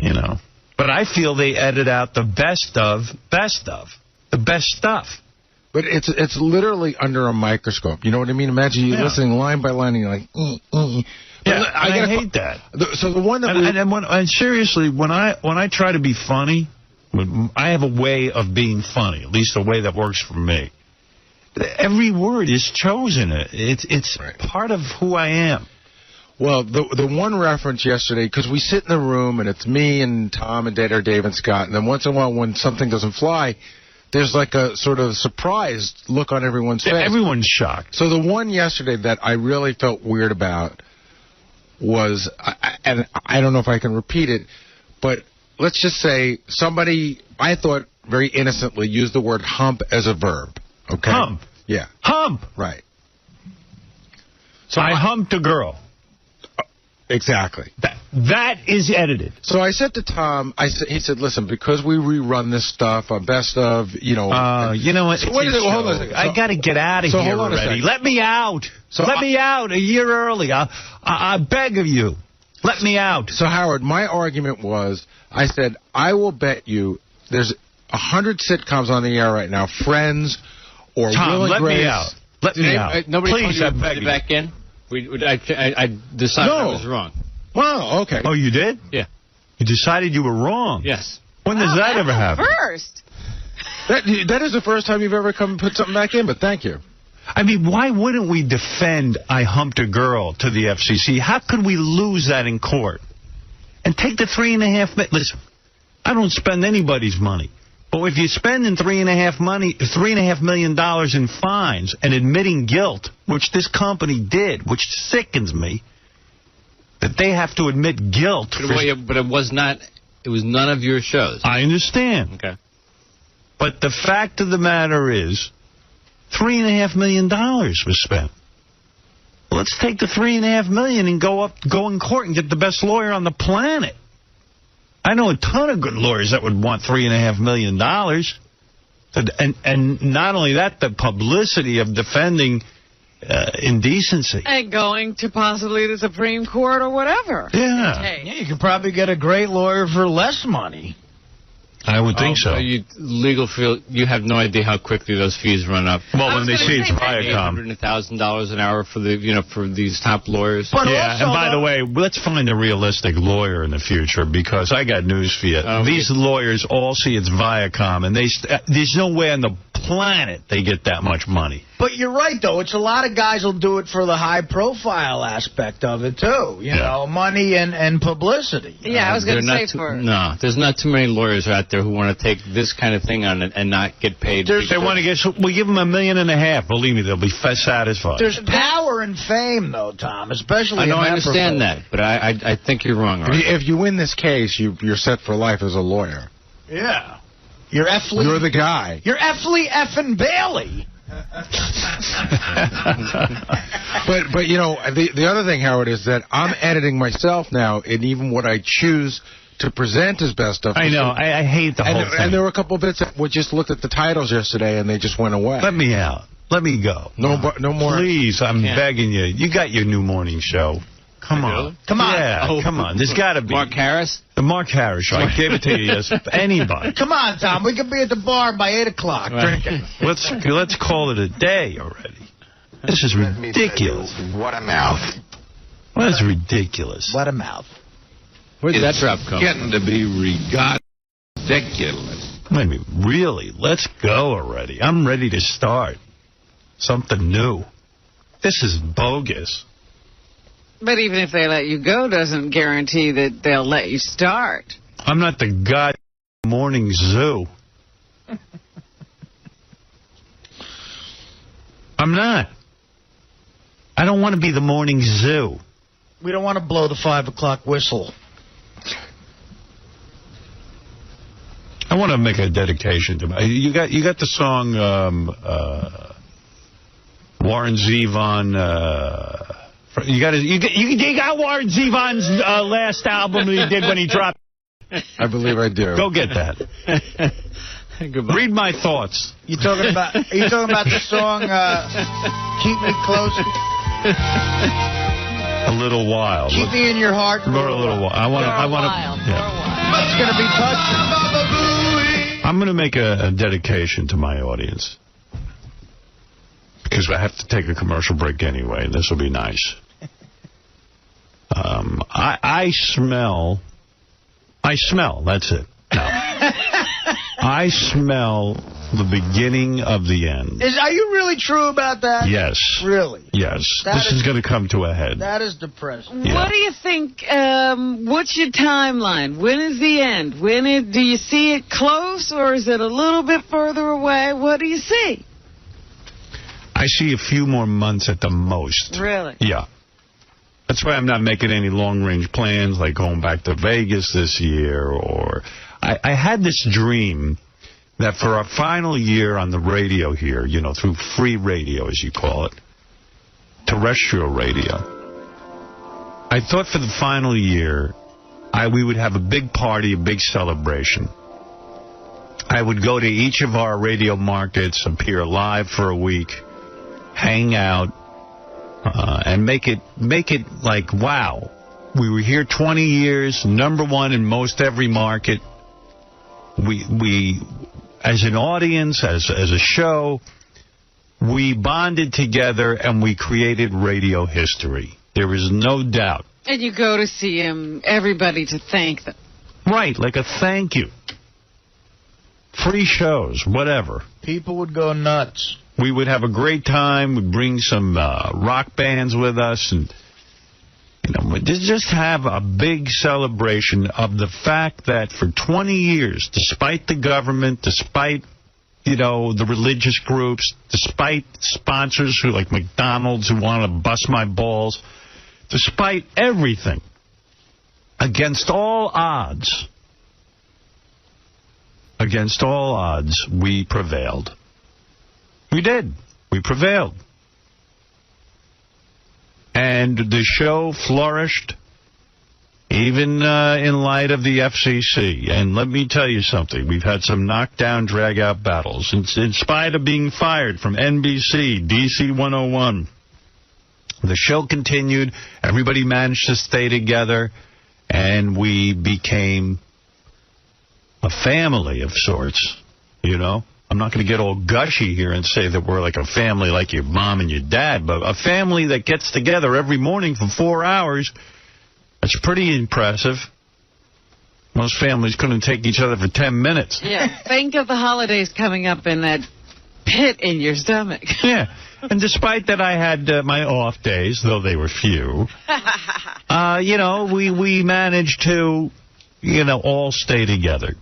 you know. But I feel they edit out the best of, the best stuff. But it's literally under a microscope. You know what I mean? Imagine you listening line by line and you're like, Yeah, I hate that. So the one that and seriously, when I try to be funny, I have a way of being funny, at least a way that works for me. Every word is chosen. It's part of who I am. Well, the one reference yesterday, because we sit in the room and it's me and Tom and Dave and Scott, and then once in a while when something doesn't fly, there's like a sort of surprised look on everyone's face. Everyone's shocked. So the one yesterday that I really felt weird about was, and I don't know if I can repeat it, but let's just say somebody, I thought very innocently, used the word hump as a verb. Okay? Hump. Yeah. Hump. Right. So I humped a girl. Exactly. That is edited. So I said to Tom, he said, listen, because we rerun this stuff on best of, you know. You know what? So hold on a second. I got to get out of here already. Let me out. Let me out a year early. I beg of you. Let me out. So, Howard, my argument was, I said, I will bet you there's 100 sitcoms on the air right now, Friends or Tom, Will and let Grace. me out. Let me out. Nobody Please, told you I to beg put you. it back in? I decided I was wrong. Wow, okay. Oh, you did? Yeah. You decided you were wrong? Yes. When does that ever happen? First. That is the first time you've ever come and put something back in, but thank you. I mean, why wouldn't we defend I humped a girl to the FCC? How could we lose that in court? And take the $3.5 million. Listen, I don't spend anybody's money. But if you're spending $3.5 million in fines and admitting guilt, which this company did, which sickens me, that they have to admit guilt. But it was not. It was none of your shows. I understand. Okay. But the fact of the matter is, $3.5 million was spent. Let's take the $3.5 million and go in court and get the best lawyer on the planet. I know a ton of good lawyers that would want $3.5 million. And not only that, the publicity of defending indecency. And going to possibly the Supreme Court or whatever. Yeah. You could probably get a great lawyer for less money. I would think so. Legal field, you have no idea how quickly those fees run up. Well, when they see it's Viacom. $800,000 an hour for for these top lawyers. But and by the way, let's find a realistic lawyer in the future, because I got news for you. These lawyers all see it's Viacom, and there's no way on the planet they get that much money. But you're right, though. It's a lot of guys will do it for the high-profile aspect of it, too. You know, money and publicity. Yeah, I was going to say No, there's not too many lawyers out there who want to take this kind of thing on and not get paid. They want to get. We give them $1.5 million. Believe me, they'll be satisfied. There's power and fame, though, Tom, especially. I know, I understand that, but I think you're wrong. If you win this case, you're set for life as a lawyer. Yeah. You're the guy. You're effing Bailey. But you know, the other thing, Howard, is that I'm editing myself now, and even what I choose to present as best of. I know. I hate the whole thing. And there were a couple of bits that we just looked at the titles yesterday, and they just went away. Let me out. Let me go. No more. Please, I'm begging you. You got your new morning show. Come on. Come on. Yeah, come on. There's got to be. Mark Harris? The Mark Harris show. I gave it to you, yes. Anybody. Come on, Tom. We could be at the bar by 8 o'clock drinking. Let's call it a day already. This is ridiculous. What a mouth. Well, that's ridiculous. What a mouth. Where's that drop come? Getting to be ridiculous. I mean, really, let's go already. I'm ready to start. Something new. This is bogus. But even if they let you go, doesn't guarantee that they'll let you start. I'm not the god morning zoo. I'm not. I don't want to be the morning zoo. We don't want to blow the 5 o'clock whistle. I want to make a dedication to you got the song Warren Zevon. You got Warren Zevon's last album that he did when he dropped. I believe I do. Go get that. Read my thoughts. Are you talking about the song "Keep Me Close"? A little while. Keep me in your heart for a little while. I want to. Yeah. It's gonna be touching. I'm going to make a dedication to my audience. Because I have to take a commercial break anyway, and this will be nice. I smell, that's it. No. I smell the beginning of the end. Are you really true about that? Yes. Really? Yes. This is going to come to a head. That is depressing. Yeah. What do you think, what's your timeline? When is the end? Do you see it close, or is it a little bit further away? What do you see? I see a few more months at the most. Really? Yeah. That's why I'm not making any long-range plans, like going back to Vegas this year, or... I had this dream that for our final year on the radio here, through free radio, as you call it, terrestrial radio, I thought for the final year, we would have a big party, a big celebration. I would go to each of our radio markets, appear live for a week, hang out, and make it like, wow, we were here 20 years, #1 in most every market. We as an audience, as a show, we bonded together and we created radio history. There is no doubt. And you go to see everybody to thank them. Right, like a thank you. Free shows, whatever. People would go nuts. We would have a great time. We'd bring some rock bands with us, and just have a big celebration of the fact that for 20 years, despite the government, despite, the religious groups, despite sponsors who like McDonald's who want to bust my balls, despite everything, against all odds, we prevailed. We did. We prevailed. And the show flourished, even in light of the FCC. And let me tell you something. We've had some knockdown, drag-out battles. In spite of being fired from NBC, DC 101, the show continued. Everybody managed to stay together. And we became a family of sorts, I'm not going to get all gushy here and say that we're like a family like your mom and your dad, but a family that gets together every morning for 4 hours, that's pretty impressive. Most families couldn't take each other for 10 minutes. Yeah, think of the holidays coming up in that pit in your stomach. Yeah, and despite that I had my off days, though they were few, we managed to, all stay together.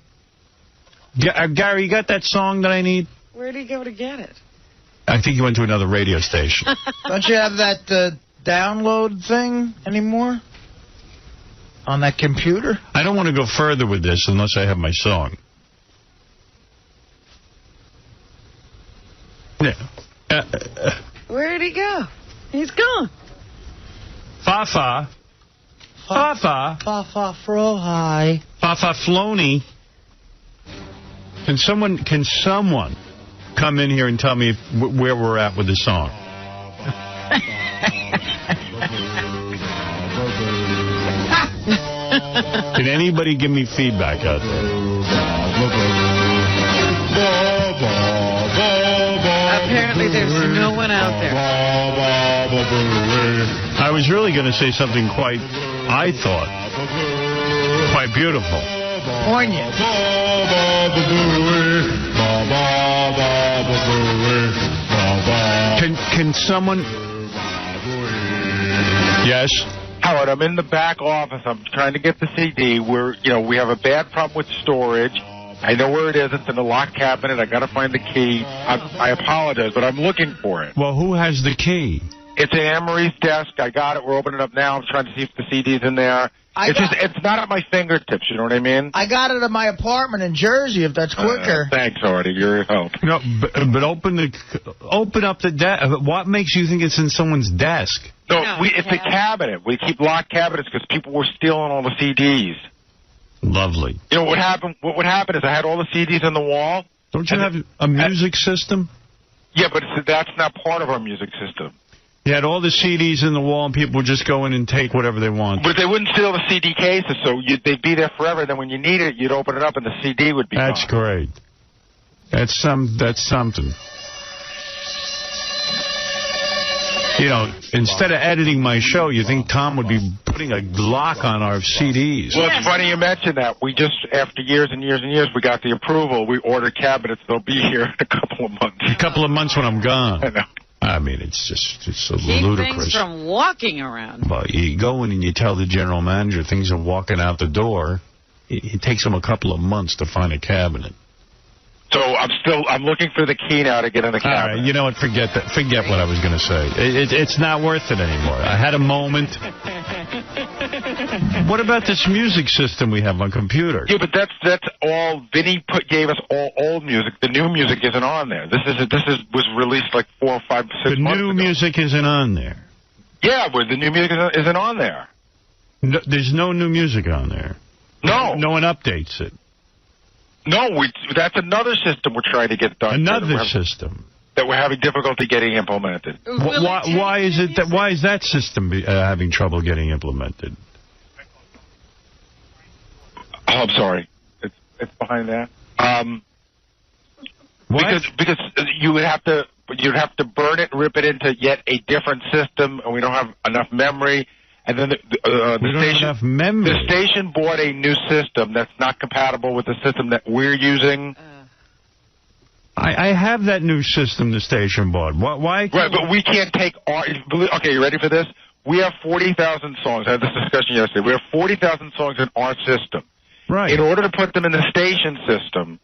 Gary, you got that song that I need? Where'd he go to get it? I think he went to another radio station. Don't you have that download thing anymore? On that computer? I don't want to go further with this unless I have my song. Yeah. Where'd he go? He's gone. Fa-fa. Fa-fa. Fa-fa fro-hi. Fa-fa flony. Can someone come in here and tell me where we're at with the song? Can anybody give me feedback out there? Apparently there's no one out there. I was really going to say something quite, I thought, quite beautiful. Poignant. Can someone... Yes? Howard, I'm in the back office. I'm trying to get the CD. We have a bad problem with storage. I know where it is. It's in the locked cabinet. I got to find the key. I apologize, but I'm looking for it. Well, who has the key? It's in Anne-Marie's desk. I got it. We're opening it up now. I'm trying to see if the CD's in there. It's not at my fingertips, you know what I mean? I got it at my apartment in Jersey, if that's quicker. Thanks, Artie. Your help. No, but open up the desk. What makes you think it's in someone's desk? No, it's a cabinet. We keep locked cabinets because people were stealing all the CDs. Lovely. You know what happened? What would happen is I had all the CDs on the wall. Don't you have a music system? Yeah, but that's not part of our music system. You had all the CDs in the wall, and people would just go in and take whatever they want. But they wouldn't steal the CD cases, so they'd be there forever. Then when you need it, you'd open it up, and the CD would be gone. That's great. That's something. You know, instead of editing my show, you think Tom would be putting a lock on our CDs. Well, it's funny you mention that. We just, after years and years and years, we got the approval. We ordered cabinets. They'll be here in a couple of months. A couple of months when I'm gone. I know. I mean, it's so Keep ludicrous. things from walking around. Well, you go in and you tell the general manager things are walking out the door. It takes him a couple of months to find a cabinet. So I'm looking for the key now to get in the cabinet. All right, you know what? Forget that. Forget what I was going to say. It's not worth it anymore. I had a moment. What about this music system we have on computer? Yeah, but that's all. Vinny gave us all old music. The new music isn't on there. This was released like 4 or 5, 6 months ago. The new music isn't on there. Yeah, but the new music isn't on there. No, there's no new music on there. No. No one updates it. No, that's another system we're trying to get done. Another system that we're having difficulty getting implemented. Why is that system having trouble getting implemented? Oh, I'm sorry. It's behind that. Because you'd have to burn it and rip it into yet a different system, and we don't have enough memory. And then the station bought a new system that's not compatible with the system that we're using. I have that new system the station bought. Why? Right, but we can't take our... Okay, you ready for this? We have 40,000 songs. I had this discussion yesterday. We have 40,000 songs in our system. Right. In order to put them in the station system,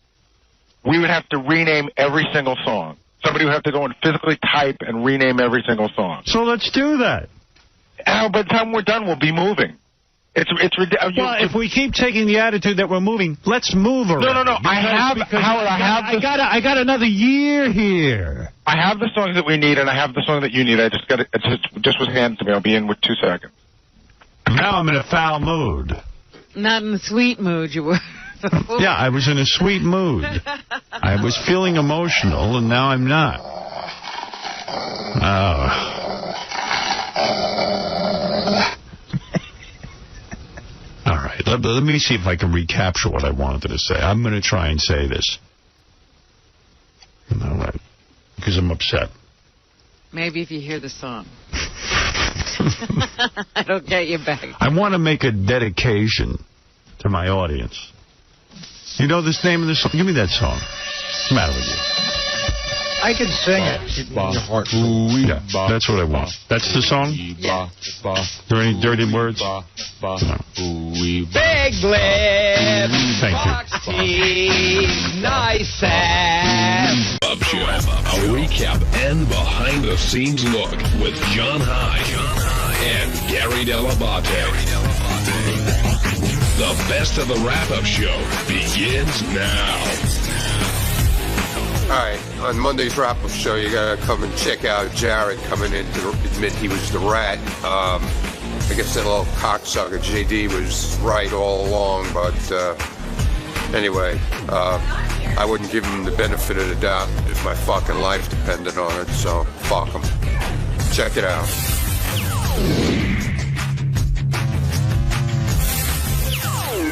we would have to rename every single song. Somebody would have to go and physically type and rename every single song. So let's do that. By the time we're done, we'll be moving. It's ridiculous. Well, if we keep taking the attitude that we're moving, let's move around. No. I got another year here. I have the songs that we need, and I have the song that you need. I just got it. It just was handed to me. I'll be in with 2 seconds. Now I'm in a foul mood. Not in a sweet mood, you were. Yeah, I was in a sweet mood. I was feeling emotional, and now I'm not. Oh. All right, let me see if I can recapture what I wanted to say. I'm going to try and say this. All right, because I'm upset. Maybe if you hear the song. It'll get you back. I want to make a dedication to my audience. You know this name of the song? Give me that song. What's the matter with you? I can sing it. Yeah, that's what I want. That's the song? Yeah. Are there any dirty words? No. Big lips. Thank you. Foxy, nice ass. Up Show, a recap and behind-the-scenes look with John High and Gary Dell'Abate. The best of the wrap-up show begins now. All right, on Monday's wrap-up show, you got to come and check out Jared coming in to admit he was the rat. I guess that little cocksucker JD was right all along, but anyway, I wouldn't give him the benefit of the doubt if my fucking life depended on it, so fuck him. Check it out.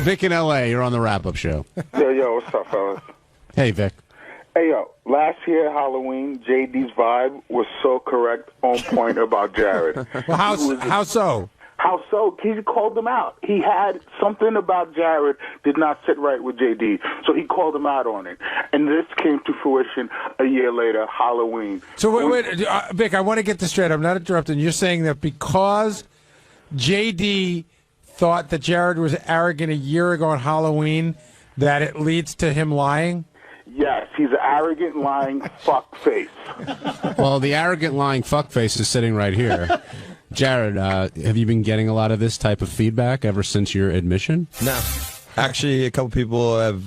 Vic in L.A., you're on the wrap-up show. Yo, what's up, fellas? Hey, Vic. Hey, yo, last year, Halloween, JD's vibe was so correct, on point about Jared. Well, how so? How so? He called him out. He had something about Jared did not sit right with JD, so he called him out on it. And this came to fruition a year later, Halloween. So, wait, Vic, I want to get this straight. I'm not interrupting. You're saying that because JD thought that Jared was arrogant a year ago on Halloween, that it leads to him lying? Yes, he's an arrogant, lying fuckface. Well, the arrogant, lying fuckface is sitting right here. Jared, have you been getting a lot of this type of feedback ever since your admission? No. Actually, a couple people have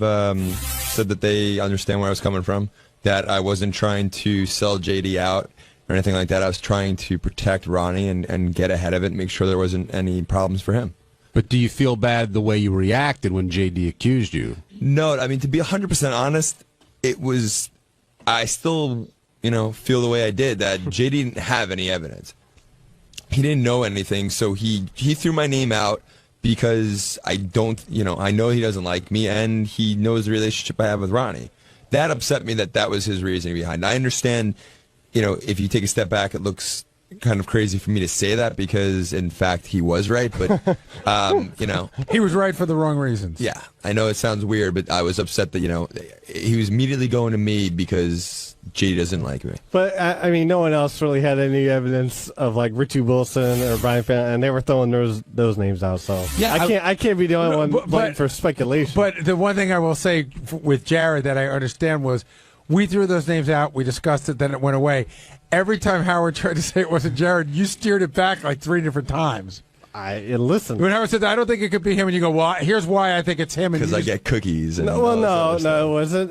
said that they understand where I was coming from, that I wasn't trying to sell JD out or anything like that. I was trying to protect Ronnie and get ahead of it and make sure there wasn't any problems for him. But do you feel bad the way you reacted when JD accused you? No, I mean, to be 100% honest, it was, I still, feel the way I did, that JD didn't have any evidence. He didn't know anything, so he threw my name out because I know he doesn't like me, and he knows the relationship I have with Ronnie. That upset me that was his reasoning behind it. I understand, if you take a step back, it looks kind of crazy for me to say that because, in fact, he was right, but, He was right for the wrong reasons. Yeah, I know it sounds weird, but I was upset that, he was immediately going to me because JD doesn't like me. But, I mean, no one else really had any evidence of, like, Richie Wilson or Brian Fan, and they were throwing those names out, so yeah, I can't be the only one for speculation. But the one thing I will say with Jared that I understand was we threw those names out, we discussed it, then it went away. Every time Howard tried to say it wasn't Jared, you steered it back like 3 different times. Listen. When Howard said, I don't think it could be him, and you go, well, here's why I think it's him. Because I get cookies. And no, it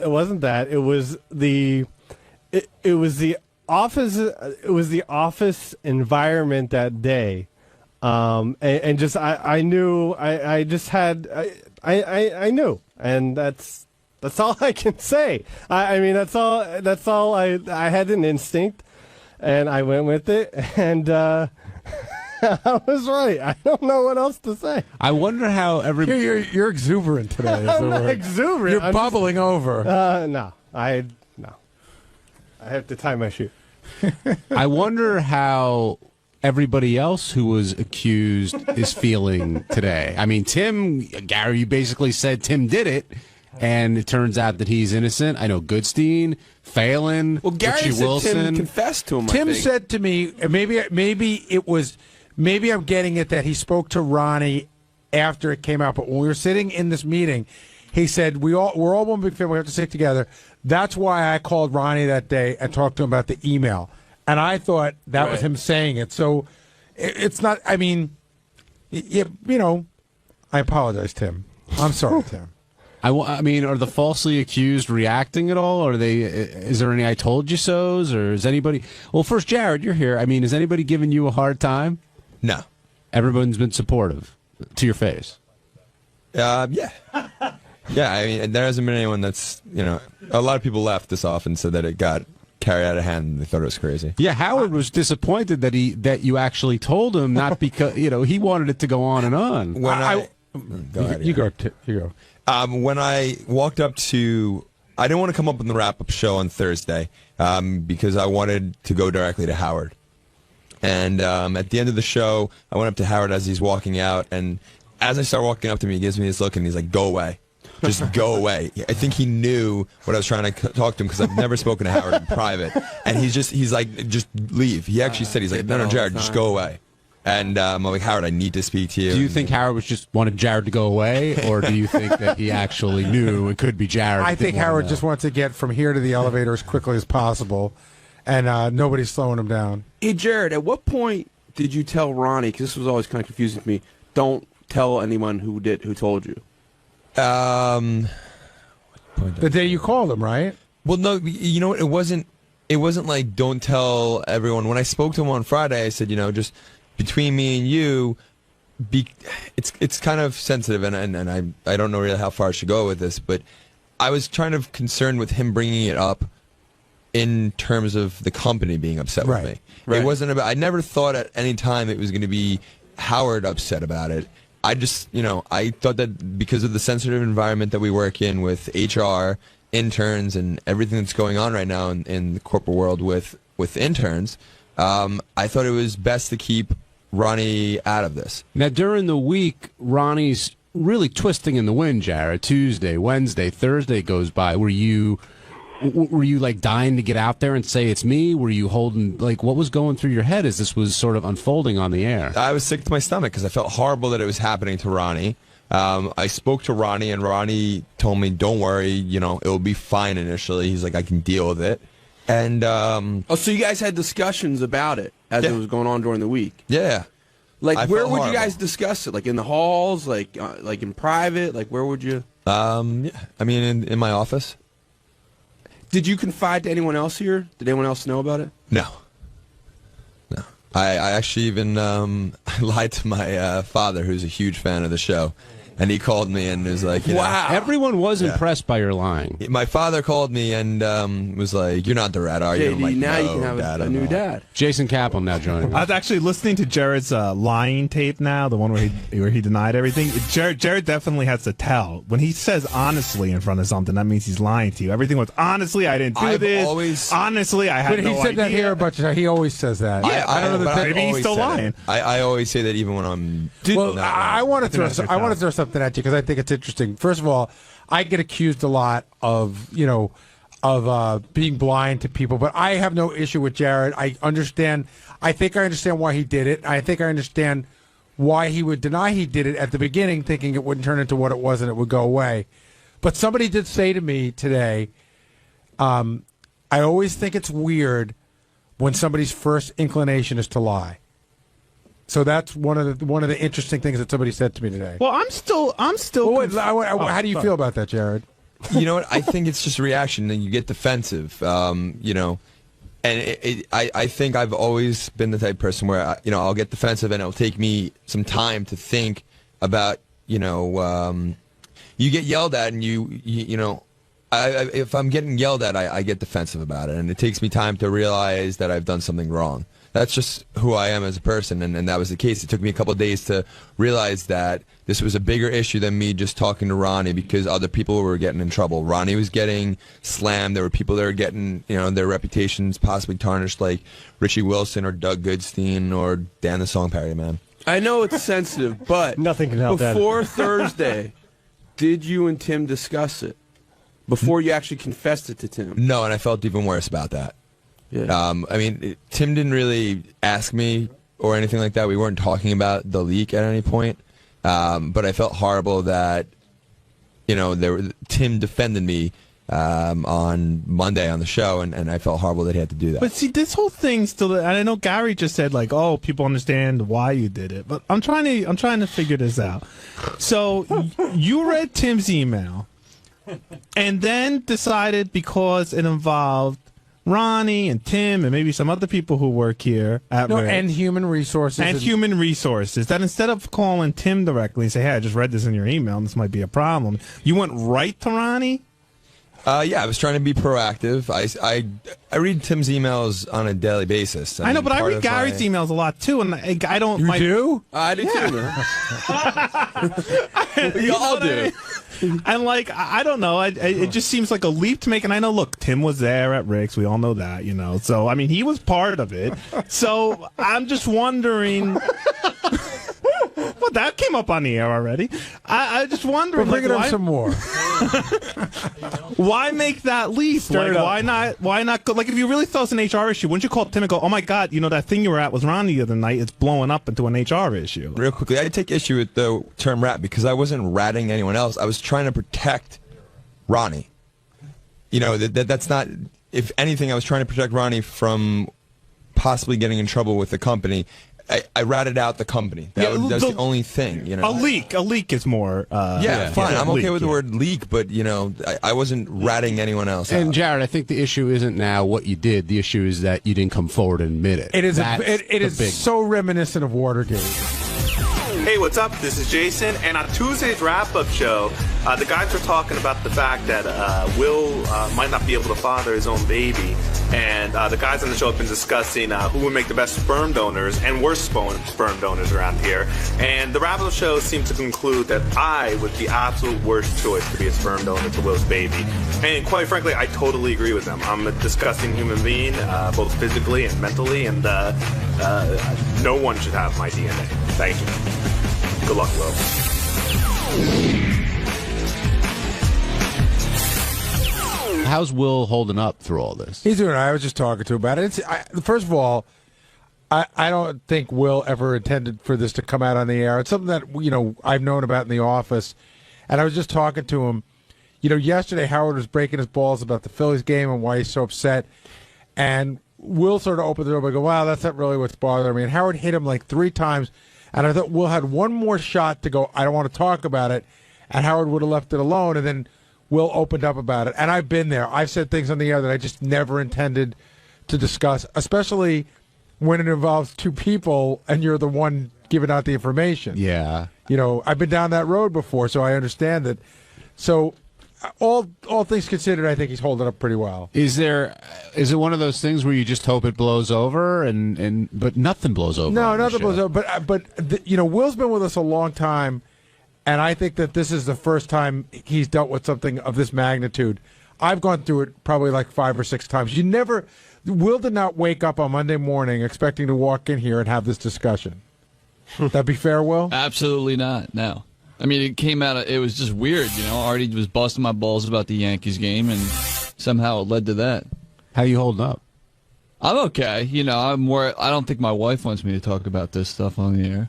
wasn't that. It was the office environment that day, and just I knew I knew, and that's all I can say. I mean that's all I had an instinct. And I went with it, and I was right. I don't know what else to say. I wonder how You're exuberant today. I'm not exuberant. You're bubbling over. No. I have to tie my shoe. I wonder how everybody else who was accused is feeling today. I mean, Gary, you basically said Tim did it. And it turns out that he's innocent. I know Goodstein, Phelan, Gary Richie Wilson. Tim confessed to him. Tim said to me, maybe I'm getting it that he spoke to Ronnie after it came out. But when we were sitting in this meeting, he said we're all one big family. We have to stick together. That's why I called Ronnie that day and talked to him about the email. And I thought that was him saying it. So it's not. I mean, I apologize, Tim. I'm sorry, Tim. I mean, are the falsely accused reacting at all? Are they? Is there any "I told you so"s, or is anybody? Well, first, Jared, you're here. I mean, is anybody giving you a hard time? No. Everyone's been supportive to your face. Yeah. Yeah. I mean, there hasn't been anyone that's a lot of people left this off and said that it got carried out of hand and they thought it was crazy. Yeah, Howard was disappointed that you actually told him, not because he wanted it to go on and on. Go ahead. You go. When I walked up I didn't want to come up on the wrap-up show on Thursday because I wanted to go directly to Howard. And at the end of the show, I went up to Howard as he's walking out, and as I start walking up to him, he gives me this look, and he's like, "Go away. Just go away." I think he knew what I was trying to talk to him because I've never spoken to Howard in private. And he's like, "Just leave." He actually said, he's like, "No, Jared, just go away." And I'm like, "Howard, I need to speak to you." Do you think Howard wanted Jared to go away, or do you think that he actually knew it could be Jared? I think Howard just wants to get from here to the elevator as quickly as possible, and nobody's slowing him down. Hey, Jared, at what point did you tell Ronnie, because this was always kind of confusing to me, don't tell anyone who told you? The day you called him, right? Well, no, you know what? It wasn't like don't tell everyone. When I spoke to him on Friday, I said, just between me and you, it's kind of sensitive, and I don't know really how far I should go with this, but I was kind of concerned with him bringing it up in terms of the company being upset with me. Right. It wasn't about. I never thought at any time it was going to be Howard upset about it. I just, I thought that because of the sensitive environment that we work in with HR, interns, and everything that's going on right now in the corporate world with interns, I thought it was best to keep Ronnie out of this. Now, during the week, Ronnie's really twisting in the wind, Jared. Tuesday, Wednesday, Thursday goes by. Were you like dying to get out there and say it's me? Were you holding, like, what was going through your head as this was sort of unfolding on the air? I was sick to my stomach because I felt horrible that it was happening to Ronnie. I spoke to Ronnie, and Ronnie told me, don't worry, it'll be fine initially. He's like, I can deal with it. And so you guys had discussions about it as it was going on during the week? Yeah. Like, where would you guys discuss it? Like, in the halls? Like in private? Like, where would you? Yeah. I mean, in my office. Did you confide to anyone else here? Did anyone else know about it? No. I actually even lied to my father, who's a huge fan of the show. And he called me and was like, wow. Everyone was impressed by your lying. My father called me and was like, you're not the rat, are you? JD, I'm like, now no, you can have Dad, a new dad. Jason Kaplan now joining us. I was actually listening to Jared's lying tape now, the one where he denied everything. Jared definitely has to tell. When he says honestly in front of something, that means he's lying to you. Everything was honestly, I didn't do this. Honestly, I had no idea. But he said that here, but he always says that. Yeah, I don't know. Maybe he's still lying. I always say that even when I'm... I want to throw something at you because I think it's interesting. First of all, I get accused a lot of, being blind to people, but I have no issue with Jared. I think I understand why he did it. I think I understand why he would deny he did it at the beginning, thinking it wouldn't turn into what it was and it would go away. But somebody did say to me today, I always think it's weird when somebody's first inclination is to lie. So that's one of the interesting things that somebody said to me today. Well, I'm still. How do you feel about that, Jared? You know what? I think it's just a reaction, and you get defensive. And I think I've always been the type of person where I'll get defensive, and it'll take me some time to think about. You get yelled at, and if I'm getting yelled at, I get defensive about it, and it takes me time to realize that I've done something wrong. That's just who I am as a person, and that was the case. It took me a couple of days to realize that this was a bigger issue than me just talking to Ronnie, because other people were getting in trouble. Ronnie was getting slammed. There were people that were getting, their reputations possibly tarnished, like Richie Wilson or Doug Goodstein or Dan the Song Parody Man. I know it's sensitive, but nothing can help before Thursday, did you and Tim discuss it? Before you actually confessed it to Tim? No, and I felt even worse about that. Yeah. Tim didn't really ask me or anything like that. We weren't talking about the leak at any point. But I felt horrible that, Tim defended me on Monday on the show, and I felt horrible that he had to do that. But see, this whole thing still, and I know Gary just said like, oh, people understand why you did it, but I'm trying to figure this out. So you read Tim's email, and then decided because it involved Ronnie and Tim and maybe some other people who work here at Rick, and human resources. That instead of calling Tim directly and say, hey, I just read this in your email and this might be a problem, you went right to Ronnie? Yeah, I was trying to be proactive. I read Tim's emails on a daily basis. I know, but I read Gary's emails a lot too, and I don't. You do? I do too. We all do. And I don't know. It just seems like a leap to make. And I know, look, Tim was there at Rick's. We all know that, So I mean, he was part of it. So I'm just wondering. Well, that came up on the air already. I just wonder. Bring it up some more. Why make that leap? Why not go? Like, if you really thought it was an HR issue, wouldn't you call Tim and go, oh my God, that thing you were at was Ronnie the other night. It's blowing up into an HR issue. Real quickly, I take issue with the term rat because I wasn't ratting anyone else. I was trying to protect Ronnie. That's not. If anything, I was trying to protect Ronnie from possibly getting in trouble with the company. I ratted out the company. That's the only thing, A leak is more. Fine. I'm okay with the word leak, but I wasn't ratting anyone else out. And Jared, I think the issue isn't now what you did. The issue is that you didn't come forward and admit it. It is. It is so reminiscent of Watergate. Hey, what's up? This is Jason, and on Tuesday's wrap-up show, the guys were talking about the fact that Will might not be able to father his own baby. And the guys on the show have been discussing who would make the best sperm donors and worst sperm donors around here. And the wrap-up show seemed to conclude that I was the absolute worst choice to be a sperm donor to Will's baby. And quite frankly, I totally agree with them. I'm a disgusting human being, both physically and mentally, and no one should have my DNA. Thank you. Good luck, Will. How's Will holding up through all this? He's doing all right. I was just talking to him about it. First of all, I don't think Will ever intended for this to come out on the air. It's something that, I've known about in the office. And I was just talking to him. Yesterday Howard was breaking his balls about the Phillies game and why he's so upset. And Will sort of opened the door and go, wow, that's not really what's bothering me. And Howard hit him like 3 times. And I thought Will had one more shot to go, I don't want to talk about it. And Howard would have left it alone. And then Will opened up about it. And I've been there. I've said things on the air that I just never intended to discuss, especially when it involves 2 people and you're the one giving out the information. Yeah. I've been down that road before, so I understand it. So all things considered, I think he's holding up pretty well. Is it one of those things where you just hope it blows over but nothing blows over? No, nothing blows over. But Will's been with us a long time. And I think that this is the first time he's dealt with something of this magnitude. I've gone through it probably like 5 or 6 times. Will did not wake up on Monday morning expecting to walk in here and have this discussion. That be fair, Will? Absolutely not, no. I mean, it came out, it was just weird, Artie was busting my balls about the Yankees game, and somehow it led to that. How you holding up? I'm okay. I don't think my wife wants me to talk about this stuff on the air.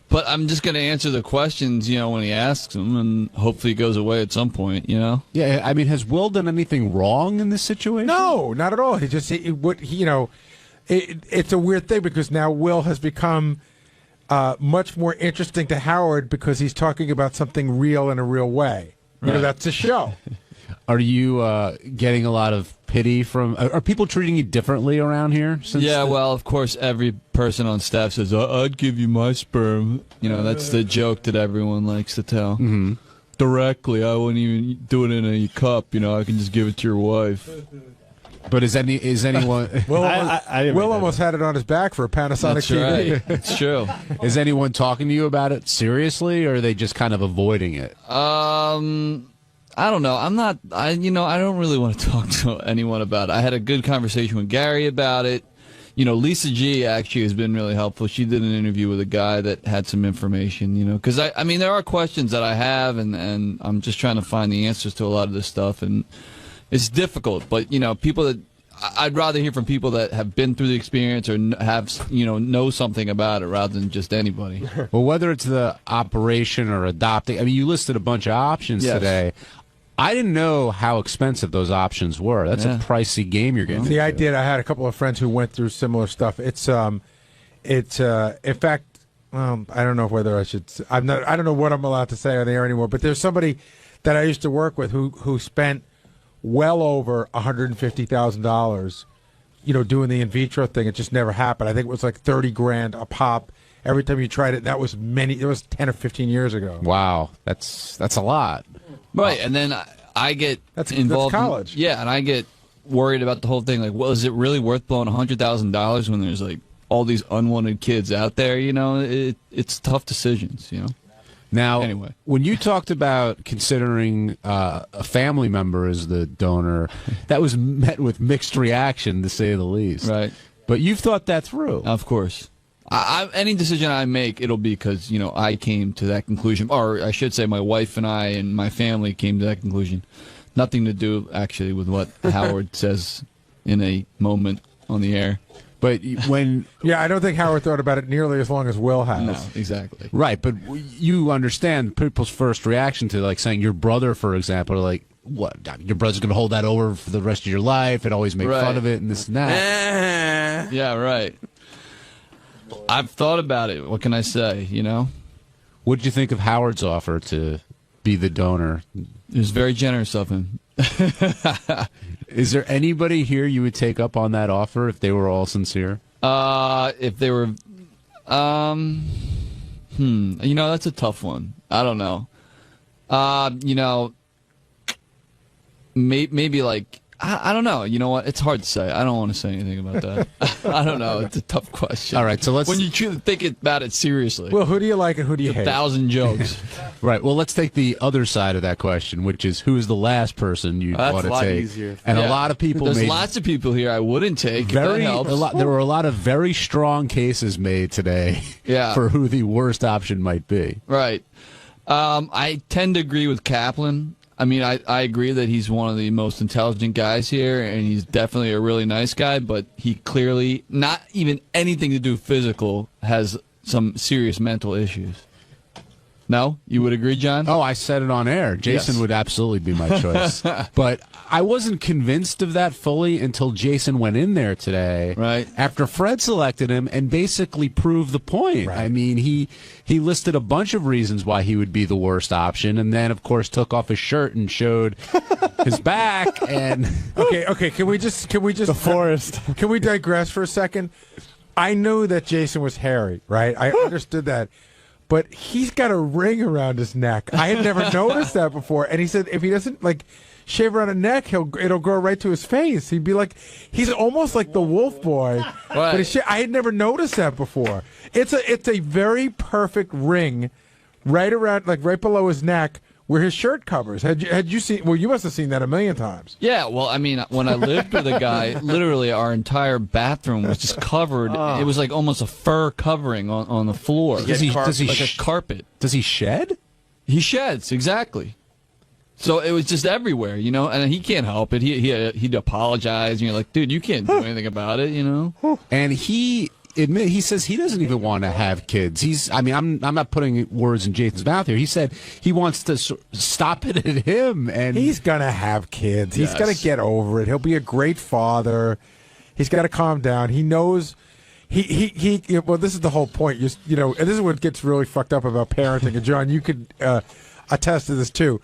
But I'm just going to answer the questions, when he asks them, and hopefully it goes away at some point, Yeah, I mean, has Will done anything wrong in this situation? No, not at all. It's a weird thing because now Will has become much more interesting to Howard because he's talking about something real in a real way. Right. That's a show. Are you getting a lot of pity from... Are people treating you differently around here? Well, of course, every person on staff says, I'd give you my sperm. That's the joke that everyone likes to tell. Mm-hmm. Directly, I wouldn't even do it in a cup. I can just give it to your wife. But is anyone... Will almost had it on his back for a Panasonic TV. Right. It's true. Is anyone talking to you about it seriously, or are they just kind of avoiding it? I don't know. I don't really want to talk to anyone about it. I had a good conversation with Gary about it. Lisa G actually has been really helpful. She did an interview with a guy that had some information, because I mean, there are questions that I have, and I'm just trying to find the answers to a lot of this stuff, and it's difficult. But, people that I'd rather hear from people that have been through the experience or have, know something about it rather than just anybody. Well, whether it's the operation or adopting, I mean, you listed a bunch of options today. I didn't know how expensive those options were. That's a pricey game you're getting. See, I did. I had a couple of friends who went through similar stuff. In fact, I don't know whether I should. I don't know what I'm allowed to say on the air anymore. But there's somebody that I used to work with who spent well over $150,000, doing the in vitro thing. It just never happened. I think it was like $30,000 a pop every time you tried it. That was it was 10 or 15 years ago. Wow, that's a lot. Right, and then I get involved. That's college. And I get worried about the whole thing. Like, well, is it really worth blowing $100,000 when there's like all these unwanted kids out there? It's tough decisions. Now, anyway, when you talked about considering a family member as the donor, that was met with mixed reaction, to say the least. Right. But you've thought that through. Of course. Any decision I make, it'll be because, I came to that conclusion. Or I should say my wife and I and my family came to that conclusion. Nothing to do, actually, with what Howard says in a moment on the air. But when... Yeah, I don't think Howard thought about it nearly as long as Will has. No, exactly. Right, but you understand people's first reaction to, like, saying your brother, for example, like, what, your brother's going to hold that over for the rest of your life and always make fun of it and this and that. Yeah, right. I've thought about it. What can I say, What did you think of Howard's offer to be the donor? It was very generous of him. Is there anybody here you would take up on that offer if they were all sincere? If they were, that's a tough one. I don't know. Maybe like I don't know. You know what? It's hard to say. I don't want to say anything about that. I don't know. It's a tough question. All right, so let's... When you think about it seriously. Well, who do you like and who do you hate? 1,000 jokes. Right, well, let's take the other side of that question, which is who is the last person you'd want to take? That's a lot easier. And a lot of people There's made... lots of people here I wouldn't take, if that helps. There were a lot of very strong cases made today for who the worst option might be. Right. I tend to agree with Kaplan. I mean, I agree that he's one of the most intelligent guys here, and he's definitely a really nice guy, but he clearly, not even anything to do physical, has some serious mental issues. No? You would agree, John? Oh, I said it on air. Jason would absolutely be my choice. But I wasn't convinced of that fully until Jason went in there today. Right. After Fred selected him and basically proved the point. Right. I mean, he listed a bunch of reasons why he would be the worst option, and then, of course, took off his shirt and showed his back. And okay. Can we just the forest? Can we digress for a second? I knew that Jason was hairy, right? I understood that. But he's got a ring around his neck. I had never noticed that before. And he said if he doesn't shave around the neck, it'll grow right to his face. He'd be like, he's almost like the Wolf Boy. But I had never noticed that before. It's a very perfect ring, right around, right below his neck, where his shirt covers. Had you seen? Well, you must have seen that a million times. Yeah, well, I mean, when I lived with a guy, literally our entire bathroom was just covered. It was like almost a fur covering on the floor. Does he like a carpet. Does he shed? He sheds, exactly. So it was just everywhere, you know, and he can't help it. He'd apologize, and you're like, dude, you can't do anything about it, you know. And he says he doesn't even want to have kids. I'm not putting words in Jason's mouth here. He said he wants to stop it at him, and he's gonna have kids. He's gonna get over it. He'll be a great father. He's got to calm down. He knows. Well, this is the whole point. You know, and this is what gets really fucked up about parenting. And John, you could attest to this too.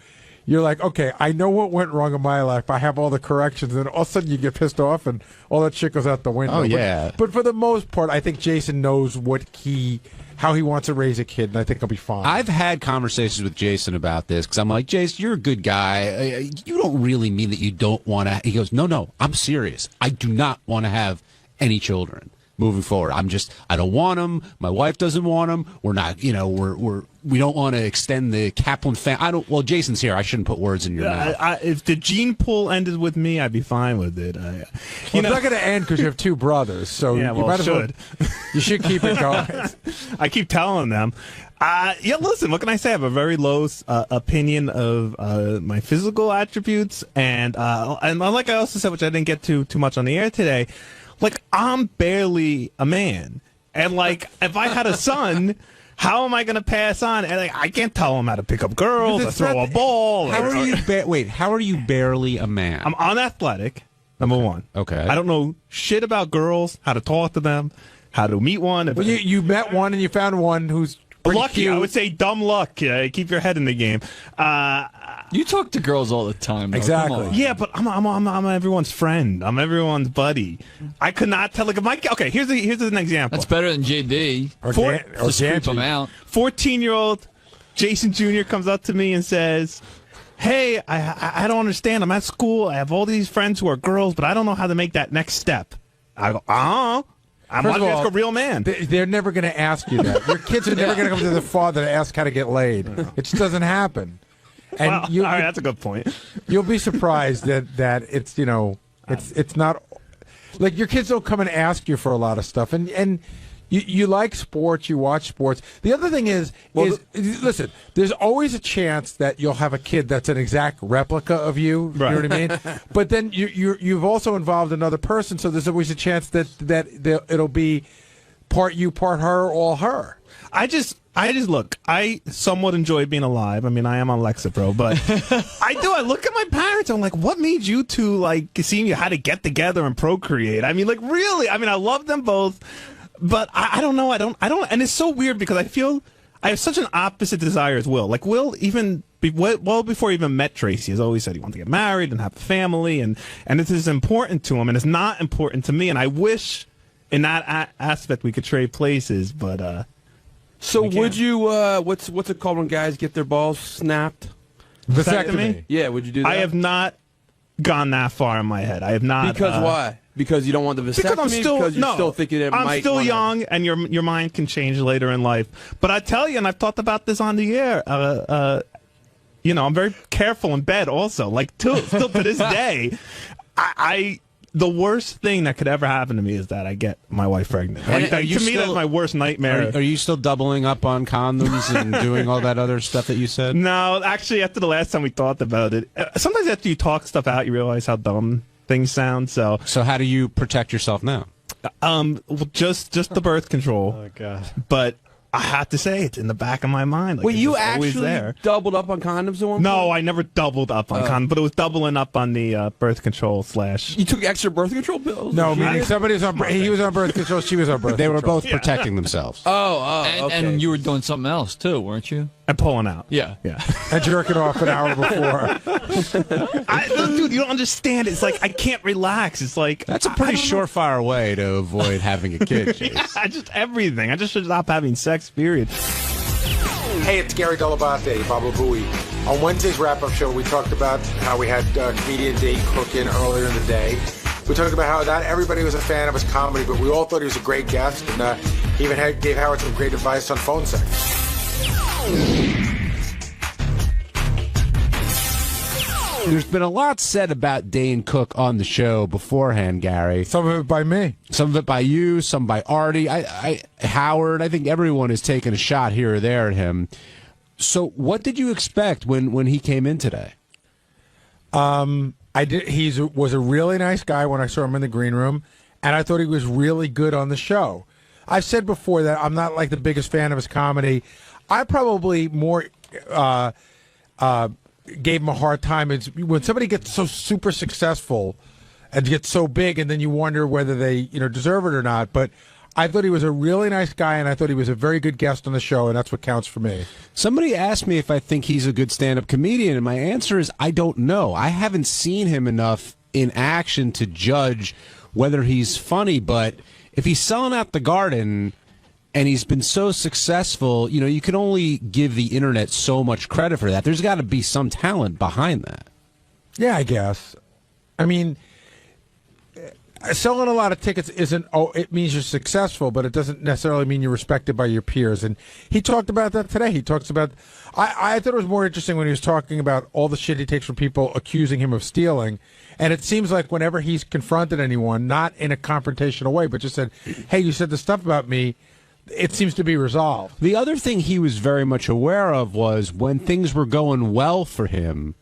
You're like, okay, I know what went wrong in my life. I have all the corrections, and then all of a sudden you get pissed off, and all that shit goes out the window. Oh yeah. But for the most part, I think Jason knows how he wants to raise a kid, and I think he'll be fine. I've had conversations with Jason about this because I'm like, Jason, you're a good guy. You don't really mean that you don't want to. He goes, no, I'm serious. I do not want to have any children moving forward. I don't want them. My wife doesn't want them. We're not, we don't want to extend the Kaplan family. Well, Jason's here. I shouldn't put words in your mouth. If the gene pool ended with me, I'd be fine with it. It's not going to end because you have two brothers, so yeah, you might as well. You should keep it going. I keep telling them. Listen, what can I say? I have a very low opinion of my physical attributes, and like I also said, which I didn't get too much on the air today, like, I'm barely a man. And, like, if I had a son, how am I going to pass on? And I can't tell him how to pick up girls or throw a ball. How are you barely a man? I'm unathletic, number one. Okay. I don't know shit about girls, how to talk to them, how to meet one. Well, you met one and you found one who's lucky. Cute. I would say dumb luck. Keep your head in the game. You talk to girls all the time, though. Exactly. Yeah, but I'm everyone's friend. I'm everyone's buddy. I could not tell. Like, okay, here's an example. That's better than JD. Or creep him out. 14-year-old Jason Jr. comes up to me and says, "Hey, I don't understand. I'm at school. I have all these friends who are girls, but I don't know how to make that next step." I go, I'm First of all, a real man. They're never going to ask you that. Your kids are never going to come to their father to ask how to get laid. It just doesn't happen. And all right, that's a good point. You'll be surprised that it's it's not like your kids don't come and ask you for a lot of stuff, and you like sports, you watch sports. The other thing is listen, there's always a chance that you'll have a kid that's an exact replica of you. Right. You know what I mean? But then you've also involved another person, so there's always a chance that it'll be part you, part her, all her. I just look. I somewhat enjoy being alive. I mean, I am on Lexapro, but I do. I look at my parents. I'm like, what made you two seeing how to get together and procreate? I mean, really. I mean, I love them both, but I don't know. I don't. And it's so weird because I feel I have such an opposite desire as Will. Like Will, even well before he even met Tracy, has always said he wanted to get married and have a family, and this is important to him, and it's not important to me. And I wish in that aspect we could trade places, but. So would you, what's it called when guys get their balls snapped? Vasectomy? Yeah, would you do that? I have not gone that far in my head. I have not. Because why? Because you don't want the vasectomy? Because I'm still because you're still thinking it I'm might still wanna... young, and your mind can change later in life. But I tell you, and I've talked about this on the air. I'm very careful in bed. Also, like still to this day, the worst thing that could ever happen to me is that I get my wife pregnant. Like, to me, that's my worst nightmare. Are you still doubling up on condoms and doing all that other stuff that you said? No, actually, after the last time we thought about it, sometimes after you talk stuff out, you realize how dumb things sound. So how do you protect yourself now? Just the birth control. Oh God! But I have to say, it's in the back of my mind. Like, Wait, you always actually there. doubled up on condoms at one point? No, I never doubled up on condoms, but it was doubling up on the birth control / You took extra birth control pills? No, meaning somebody was on. He was on birth control. She was on birth. They were control. both protecting themselves. Okay. And you were doing something else too, weren't you? And pulling out. Yeah. And jerking off an hour before. Dude, you don't understand. It's like I can't relax. It's like that's a pretty surefire way to avoid having a kid. Yeah, just everything. I just should stop having sex. Period. Hey, it's 𝗫𝗿𝗍𝗿𝗍, Baba Booey. On Wednesday's wrap-up show, we talked about how we had comedian Dane Cook in earlier in the day. We talked about how not everybody was a fan of his comedy, but we all thought he was a great guest, and he even gave Howard some great advice on phone sex. There's been a lot said about Dane Cook on the show beforehand, Gary. Some of it by me. Some of it by you, some by Artie. Howard, I think everyone has taken a shot here or there at him. So what did you expect when he came in today? He was a really nice guy when I saw him in the green room, and I thought he was really good on the show. I've said before that I'm not like the biggest fan of his comedy. I probably more gave him a hard time. It's when somebody gets so super successful and gets so big, and then you wonder whether they deserve it or not. But I thought he was a really nice guy, and I thought he was a very good guest on the show, and that's what counts for me. Somebody asked me if I think he's a good stand-up comedian, and my answer is I don't know. I haven't seen him enough in action to judge whether he's funny, but if he's selling out the Garden and he's been so successful, you can only give the internet so much credit for that. There's got to be some talent behind that. Yeah, I guess. I mean, selling a lot of tickets it means you're successful, but it doesn't necessarily mean you're respected by your peers. And he talked about that today. He talks about, I thought it was more interesting when he was talking about all the shit he takes from people accusing him of stealing. And it seems like whenever he's confronted anyone, not in a confrontational way, but just said, hey, you said this stuff about me, it seems to be resolved. The other thing he was very much aware of was when things were going well for him,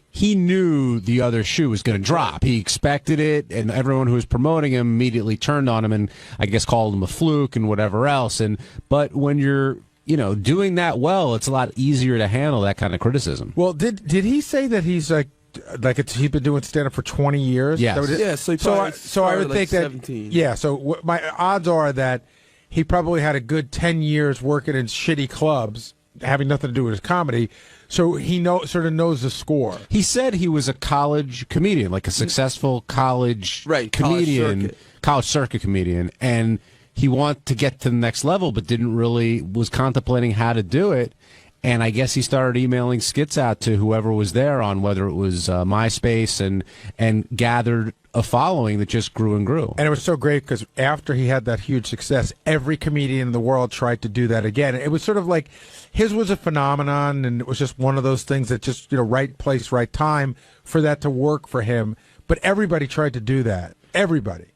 he knew the other shoe was going to drop. He expected it, and everyone who was promoting him immediately turned on him and I guess called him a fluke and whatever else. But when you're doing that well, it's a lot easier to handle that kind of criticism. Well, did he say that he's he's been doing stand-up for 20 years? Yes. Yeah, so I would think 17. that. Yeah, so my odds are that he probably had a good 10 years working in shitty clubs, having nothing to do with his comedy. So he sort of knows the score. He said he was a college comedian, like a successful college comedian, college circuit comedian, and he wanted to get to the next level, but was contemplating how to do it. And I guess he started emailing skits out to whoever was there on whether it was MySpace and gathered a following that just grew and grew. And it was so great because after he had that huge success, every comedian in the world tried to do that again. It was sort of like his was a phenomenon, and it was just one of those things that just, right place, right time for that to work for him. But everybody tried to do that. Everybody.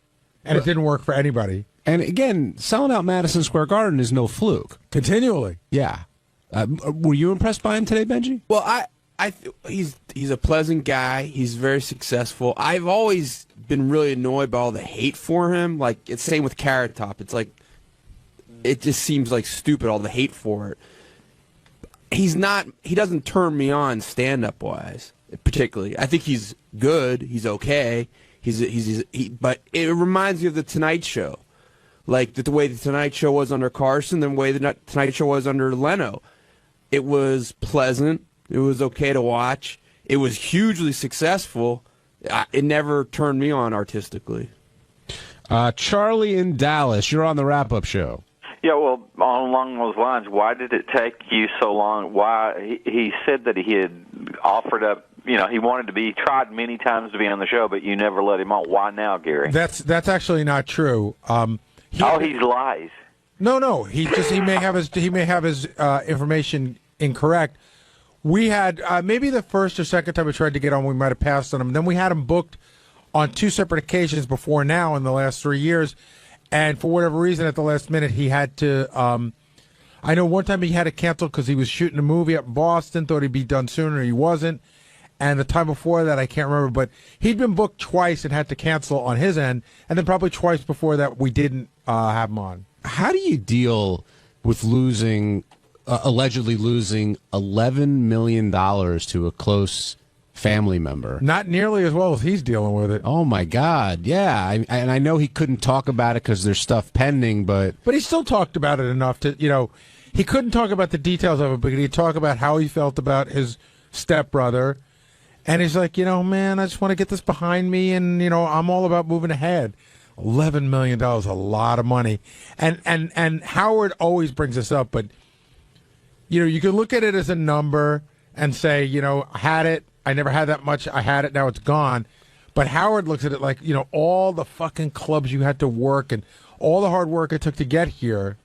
And it didn't work for anybody. And again, selling out Madison Square Garden is no fluke. Continually. Yeah. Were you impressed by him today, Benji? Well, he's a pleasant guy. He's very successful. I've always been really annoyed by all the hate for him. Like, it's same with Carrot Top. It's like, it just seems like stupid, all the hate for it. He doesn't turn me on stand-up wise, particularly. I think he's good. He's okay. But it reminds me of the Tonight Show. Like the way the Tonight Show was under Carson, and the way the Tonight Show was under Leno. It was pleasant. It was okay to watch. It was hugely successful. It never turned me on artistically. Charlie in Dallas, you're on the wrap-up show. Yeah, well, along those lines, why did it take you so long? Why he said that he had offered up he wanted to be, tried many times to be on the show, but you never let him on. Why now, Gary? That's actually not true. He lies. No. He may have his information incorrect. We had maybe the first or second time we tried to get on, we might have passed on him. Then we had him booked on 2 separate occasions before now in the last 3 years, and for whatever reason, at the last minute, he had to. I know one time he had to cancel because he was shooting a movie up in Boston. Thought he'd be done sooner, he wasn't. And the time before that, I can't remember, but he'd been booked twice and had to cancel on his end, and then probably twice before that we didn't have him on. How do you deal with allegedly losing $11 million to a close family member? Not nearly as well as he's dealing with it. Oh, my God. Yeah. And I know he couldn't talk about it because there's stuff pending, but he still talked about it enough to, he couldn't talk about the details of it, but he'd talk about how he felt about his stepbrother. And he's like, man, I just want to get this behind me, and, I'm all about moving ahead. $11 million, a lot of money. And Howard always brings this up, but, you can look at it as a number and say, I had it, I never had that much, I had it, now it's gone. But Howard looks at it like, all the fucking clubs you had to work and all the hard work it took to get here.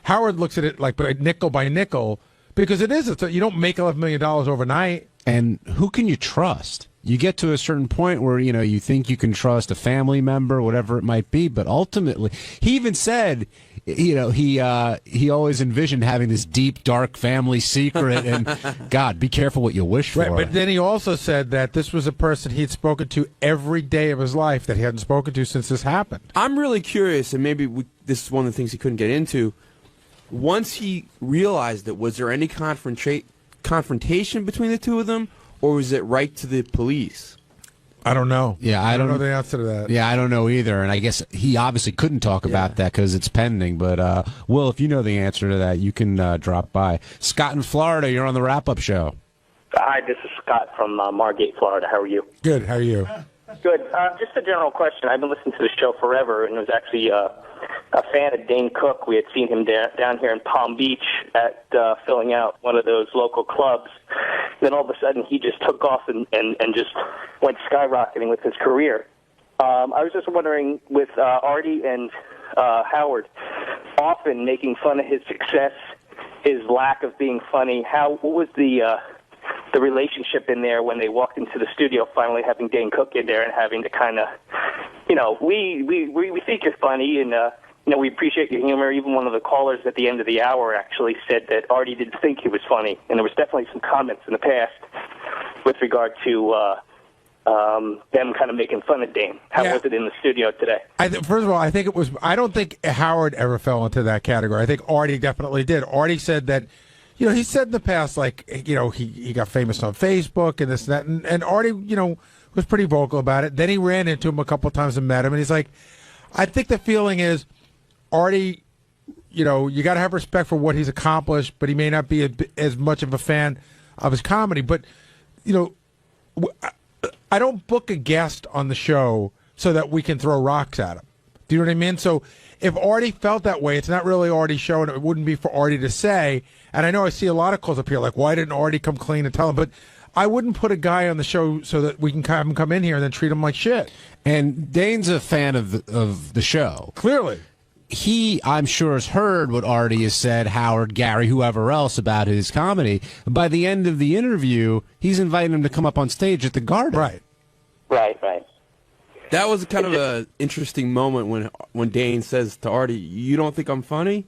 Howard looks at it like nickel by nickel, because it is. You don't make $11 million overnight. And who can you trust? You get to a certain point where, you think you can trust a family member, whatever it might be, but ultimately, he even said, he always envisioned having this deep, dark family secret, and God, be careful what you wish for. Right, but then he also said that this was a person he'd spoken to every day of his life that he hadn't spoken to since this happened. I'm really curious, and maybe this is one of the things he couldn't get into. Once he realized it, was there any confrontation between the two of them, or was it right to the police? I don't know. Yeah, I don't know the answer to that. Yeah, I don't know either, and I guess he obviously couldn't talk about that because it's pending. But Will, if you know the answer to that, you can drop by. Scott in Florida, you're on the wrap-up show. Hi, this is Scott from Margate, Florida. How are you? Good. How are you? Good. Just a general question. I've been listening to the show forever, and was actually a fan of Dane Cook. We had seen him down here in Palm Beach at filling out one of those local clubs. Then all of a sudden, he just took off and just went skyrocketing with his career. I was just wondering, with Artie and Howard often making fun of his success, his lack of being funny, what was the relationship in there when they walked into the studio, finally having Dane Cook in there and having to kind of, we think you're funny, and we appreciate your humor. Even one of the callers at the end of the hour actually said that Artie didn't think he was funny, and there was definitely some comments in the past with regard to them kind of making fun of Dane. How was it in the studio today? First of all, I don't think Howard ever fell into that category. I think Artie definitely did. Artie said that, he said in the past, like, he got famous on Facebook and this and that, and Artie, was pretty vocal about it. Then he ran into him a couple of times and met him, and he's like, I think the feeling is, Artie, you got to have respect for what he's accomplished, but he may not be as much of a fan of his comedy. But, I don't book a guest on the show so that we can throw rocks at him. Do you know what I mean? So if Artie felt that way, it's not really Artie's show, and it wouldn't be for Artie to say. And I know I see a lot of calls up here like, why didn't Artie come clean and tell him? But I wouldn't put a guy on the show so that we can have him come in here and then treat him like shit. And Dane's a fan of the show. Clearly. He, I'm sure, has heard what Artie has said, Howard, Gary, whoever else, about his comedy. By the end of the interview, he's inviting him to come up on stage at the Garden. Right. Right. That was kind of an interesting moment when Dane says to Artie, "You don't think I'm funny?"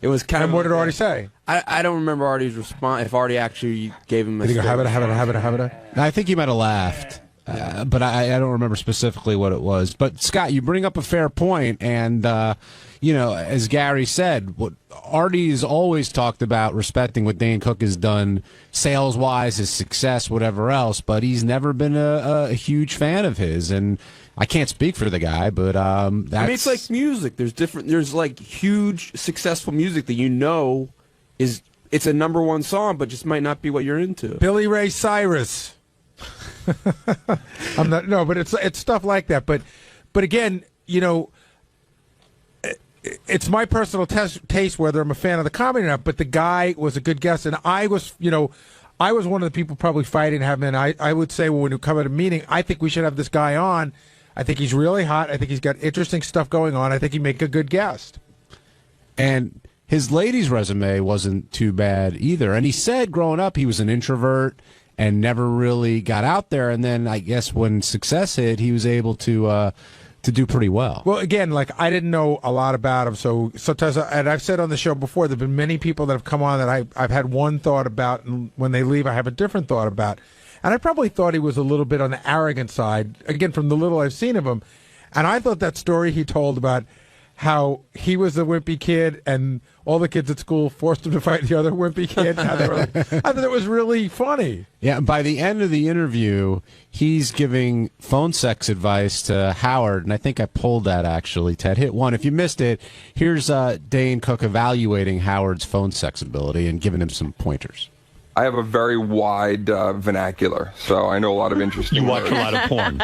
It was kind of. And what did Artie say? I don't remember Artie's response. If Artie actually gave him a. Did he go, have it? I think he might have laughed. But I don't remember specifically what it was. But, Scott, you bring up a fair point, and, as Gary said, what Artie's always talked about respecting what Dane Cook has done sales-wise, his success, whatever else, but he's never been a huge fan of his, and I can't speak for the guy, but that's... I mean, it's like music. There's like huge, successful music that it's a number one song, but just might not be what you're into. Billy Ray Cyrus. But it's stuff like that. But again, it's my personal taste whether I'm a fan of the comedy or not. But the guy was a good guest, and I was, I was one of the people probably fighting him, and I would say, well, when you come at a meeting, I think we should have this guy on. I think he's really hot. I think he's got interesting stuff going on. I think he'd make a good guest. And his ladies' resume wasn't too bad either. And he said growing up he was an introvert and never really got out there. And then I guess when success hit, he was able to do pretty well. Well, again, like I didn't know a lot about him, so sometimes, and I've said on the show before, there've been many people that have come on that I've had one thought about, and when they leave, I have a different thought about. And I probably thought he was a little bit on the arrogant side, again, from the little I've seen of him. And I thought that story he told about how he was the wimpy kid and all the kids at school forced him to fight the other wimpy kid. I thought it was really funny. Yeah, by the end of the interview, he's giving phone sex advice to Howard, and I think I pulled that actually, Ted. Hit 1. If you missed it, here's Dane Cook evaluating Howard's phone sex ability and giving him some pointers. I have a very wide vernacular, so I know a lot of interesting words. You watch a lot of porn.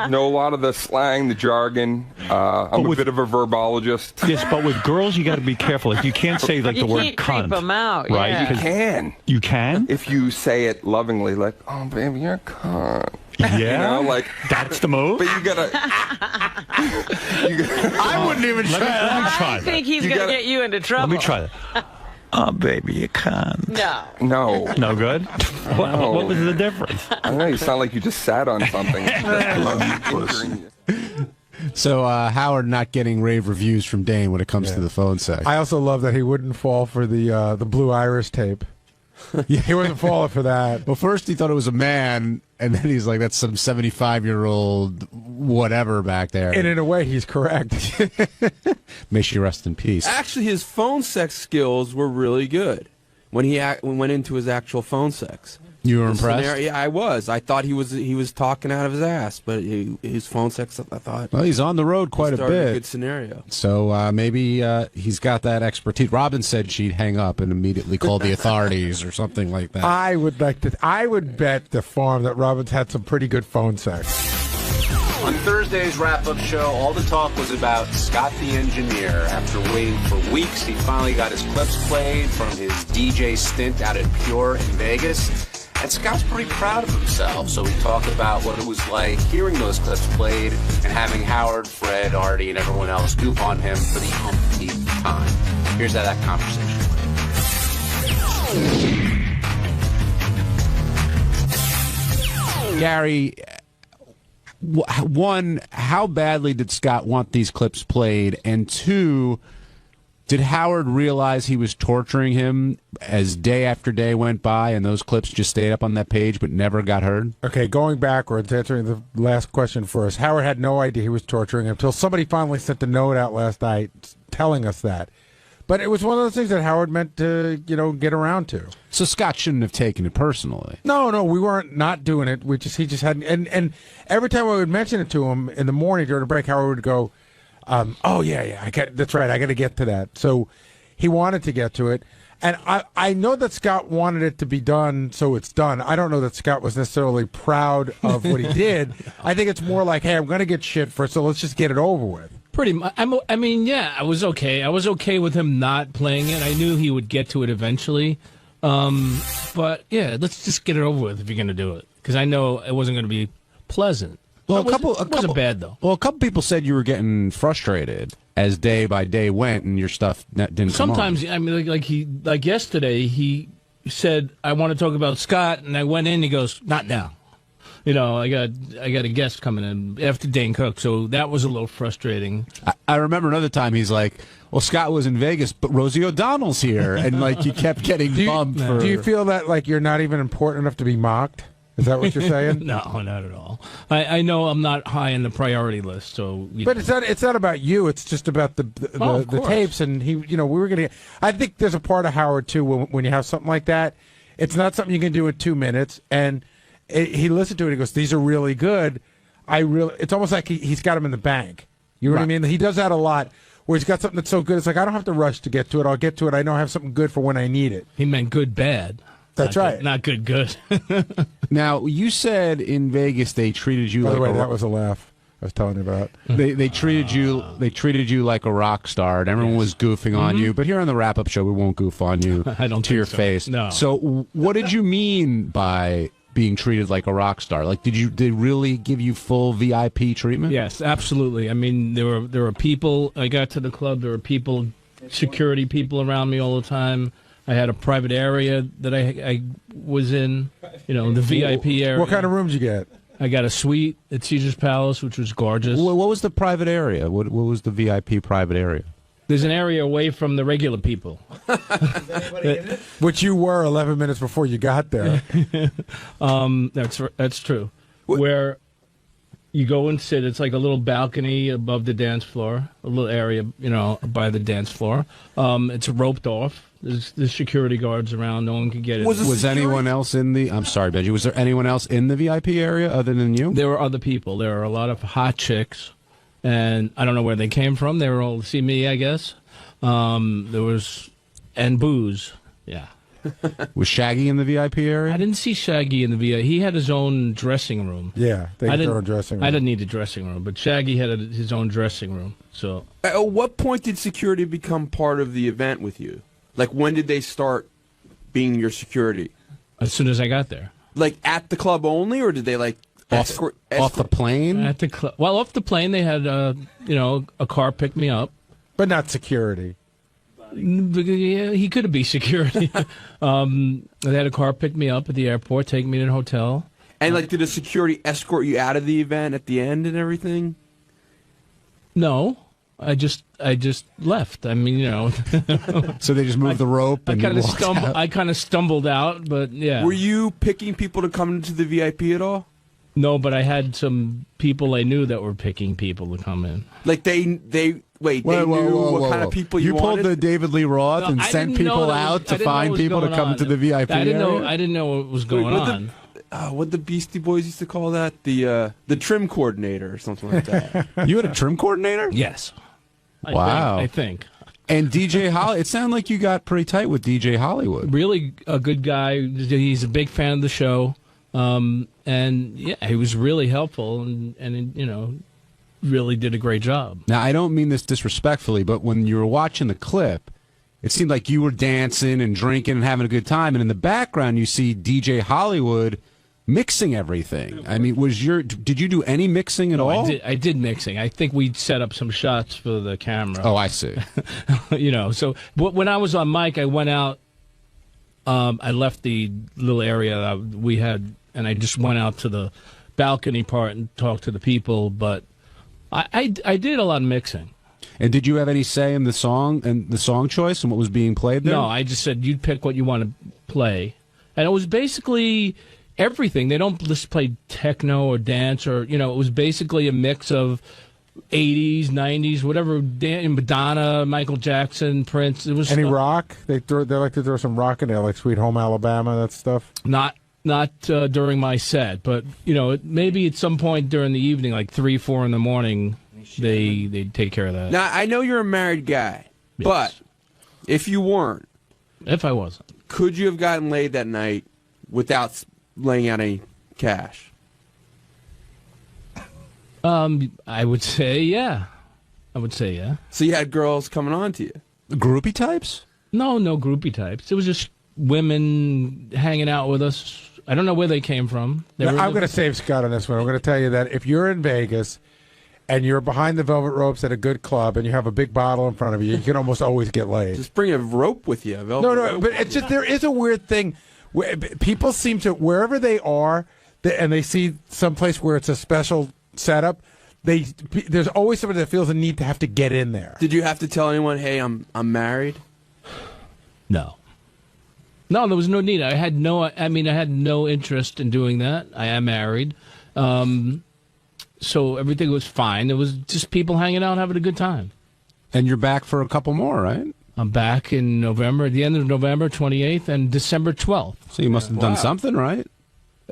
Know a lot of the slang, the jargon. I'm a bit of a verbologist. Yes, but with girls, you got to be careful. Like, you can't say like the word can't cunt. creep them out, right? yeah. You can. You can? If you say it lovingly, like, "Oh, baby, you're a cunt." Yeah, you know, like that's the move. But you gotta. I wouldn't even try. Let me try. I think he's going to get you into trouble. Let me try that. Oh, baby, you can't. No. No. No good? No. What was the difference? I don't know. You sound like you just sat on something. So Howard not getting rave reviews from Dane when it comes to the phone sex. I also love that he wouldn't fall for the Blue Iris tape. Yeah, he wasn't falling for that. Well, first he thought it was a man, and then he's like, that's some 75-year-old whatever back there. And in a way, he's correct. May she rest in peace. Actually, his phone sex skills were really good when he went into his actual phone sex. You were impressed? Yeah, I was. I thought he was talking out of his ass, but his phone sex, I thought. Well, he's on the road quite a bit. A good scenario. So maybe he's got that expertise. Robin said she'd hang up and immediately call the authorities or something like that. I would bet the farm that Robin's had some pretty good phone sex. On Thursday's wrap-up show, all the talk was about Scott the Engineer. After waiting for weeks, he finally got his clips played from his DJ stint out at Pure in Vegas. And Scott's pretty proud of himself, so we talk about what it was like hearing those clips played and having Howard, Fred, Artie, and everyone else goof on him for the umpteenth time. Here's how that conversation went. Gary, one, how badly did Scott want these clips played? And two, did Howard realize he was torturing him as day after day went by and those clips just stayed up on that page but never got heard? Okay, going backwards, answering the last question first. Howard had no idea he was torturing him until somebody finally sent a note out last night telling us that. But it was one of those things that Howard meant to, get around to. So Scott shouldn't have taken it personally. No, we weren't not doing it. He just hadn't. And every time I would mention it to him in the morning during the break, Howard would go, oh, yeah, that's right. I got to get to that. So he wanted to get to it. And I know that Scott wanted it to be done, so it's done. I don't know that Scott was necessarily proud of what he did. I think it's more like, hey, I'm going to get shit first, so let's just get it over with. Pretty much. I mean, yeah, I was okay. I was okay with him not playing it. I knew he would get to it eventually. But, yeah, let's just get it over with if you're going to do it. Because I know it wasn't going to be pleasant. Well, it wasn't bad, though. Well, a couple people said you were getting frustrated as day by day went and your stuff didn't Sometimes, come on. I mean, like yesterday, he said, I want to talk about Scott, and I went in, he goes, not now. I got a guest coming in after Dane Cook, so that was a little frustrating. I remember another time he's like, well, Scott was in Vegas, but Rosie O'Donnell's here, and like you kept getting bumped. Do you feel that like you're not even important enough to be mocked? Is that what you're saying? No, not at all. I know I'm not high in the priority list, so. But it's not about you. It's just about the tapes, and we were gonna. I think there's a part of Howard too when you have something like that. It's not something you can do in 2 minutes, and he listened to it. He goes, "These are really good." It's almost like he's got them in the bank. You know what I mean? He does that a lot. Where he's got something that's so good, it's like I don't have to rush to get to it. I'll get to it. I know I have something good for when I need it. He meant good, bad. That's right. Not good. Now, you said in Vegas they treated you By like the way, a... that was a laugh. I was telling you about. They treated you like a rock star, and everyone was goofing on you. But here on the wrap-up show, we won't goof on you I don't to your think so. face. No. So, what did you mean by being treated like a rock star? Like, did they really give you full VIP treatment? Yes, absolutely. I mean, there were people. I got to the club. There were people, security people around me all the time. I had a private area that I was in. You know, the VIP area. What kind of rooms you get? I got a suite at Caesar's Palace, which was gorgeous. What was the private area? What was the VIP private area? There's an area away from the regular people. Which you were 11 minutes before you got there. That's true. Where you go and sit. It's like a little balcony above the dance floor, a little area, by the dance floor. It's roped off. There's security guards around. No one can get in. Was anyone else in the? I'm sorry, Benji. Was there anyone else in the VIP area other than you? There were other people. There were a lot of hot chicks, and I don't know where they came from. They were all to see me, I guess. There was booze. Yeah. Was Shaggy in the VIP area? I didn't see Shaggy in the VIP. He had his own dressing room. Yeah, they had their own dressing room. I didn't need a dressing room, but Shaggy had his own dressing room. So, at what point did security become part of the event with you? Like, when did they start being your security? As soon as I got there. Like, at the club only, or did they, like, escort off the plane? At the club. Well, off the plane, they had, a car pick me up. But not security. Yeah, he could be security. They had a car pick me up at the airport, take me to the hotel. And, like, did the security escort you out of the event at the end and everything? No. I just left. I mean, So they just moved the rope and I kind of stumbled out, but yeah. Were you picking people to come into the VIP at all? No, but I had some people I knew that were picking people to come in. Like they knew what kind of people you wanted? You pulled the David Lee Roth and sent people out to find people to come to the VIP area? I didn't know what was going on. What the Beastie Boys used to call that? The trim coordinator or something like that. You had a trim coordinator? Yes. Wow. I think. And DJ Holly, it sounded like you got pretty tight with DJ Hollywood. Really a good guy. He's a big fan of the show. And yeah, he was really helpful and really did a great job. Now, I don't mean this disrespectfully, but when you were watching the clip, it seemed like you were dancing and drinking and having a good time, and in the background you see DJ Hollywood mixing everything. I mean, did you do any mixing at all? I did mixing. I think we set up some shots for the camera. Oh, I see. So when I was on mic, I went out. I left the little area that we had, and I just went out to the balcony part and talked to the people. But I did a lot of mixing. And did you have any say in the song and the song choice and what was being played there? No, I just said you pick what you want to play, and it was basically everything. They don't just play techno or dance or it was basically a mix of 80s, 90s, whatever. Madonna, Michael Jackson, Prince. It was any rock. They like to throw some rock in there, like Sweet Home Alabama, that stuff. Not during my set, but maybe at some point during the evening, like 3, 4 in the morning, they take care of that. Now I know you're a married guy, yes. But if you weren't, if I wasn't, could you have gotten laid that night without laying out any cash? I would say yeah. So you had girls coming on to you? Groupie types? No groupie types. It was just women hanging out with us. I don't know where they came from. I'm going to save Scott on this one. I'm going to tell you that if you're in Vegas and you're behind the velvet ropes at a good club and you have a big bottle in front of you, you can almost always get laid. Just bring a rope with you. No, but it's just there is a weird thing. Where people seem to, wherever they are, and they see someplace where it's a special setup, there's always somebody that feels a need to have to get in there. Did you have to tell anyone, hey, I'm married? No, there was no need. I had no interest in doing that. I am married. So everything was fine. It was just people hanging out, having a good time. And you're back for a couple more, right? I'm back in November, at the end of November 28th and December 12th. So you must have done something, right?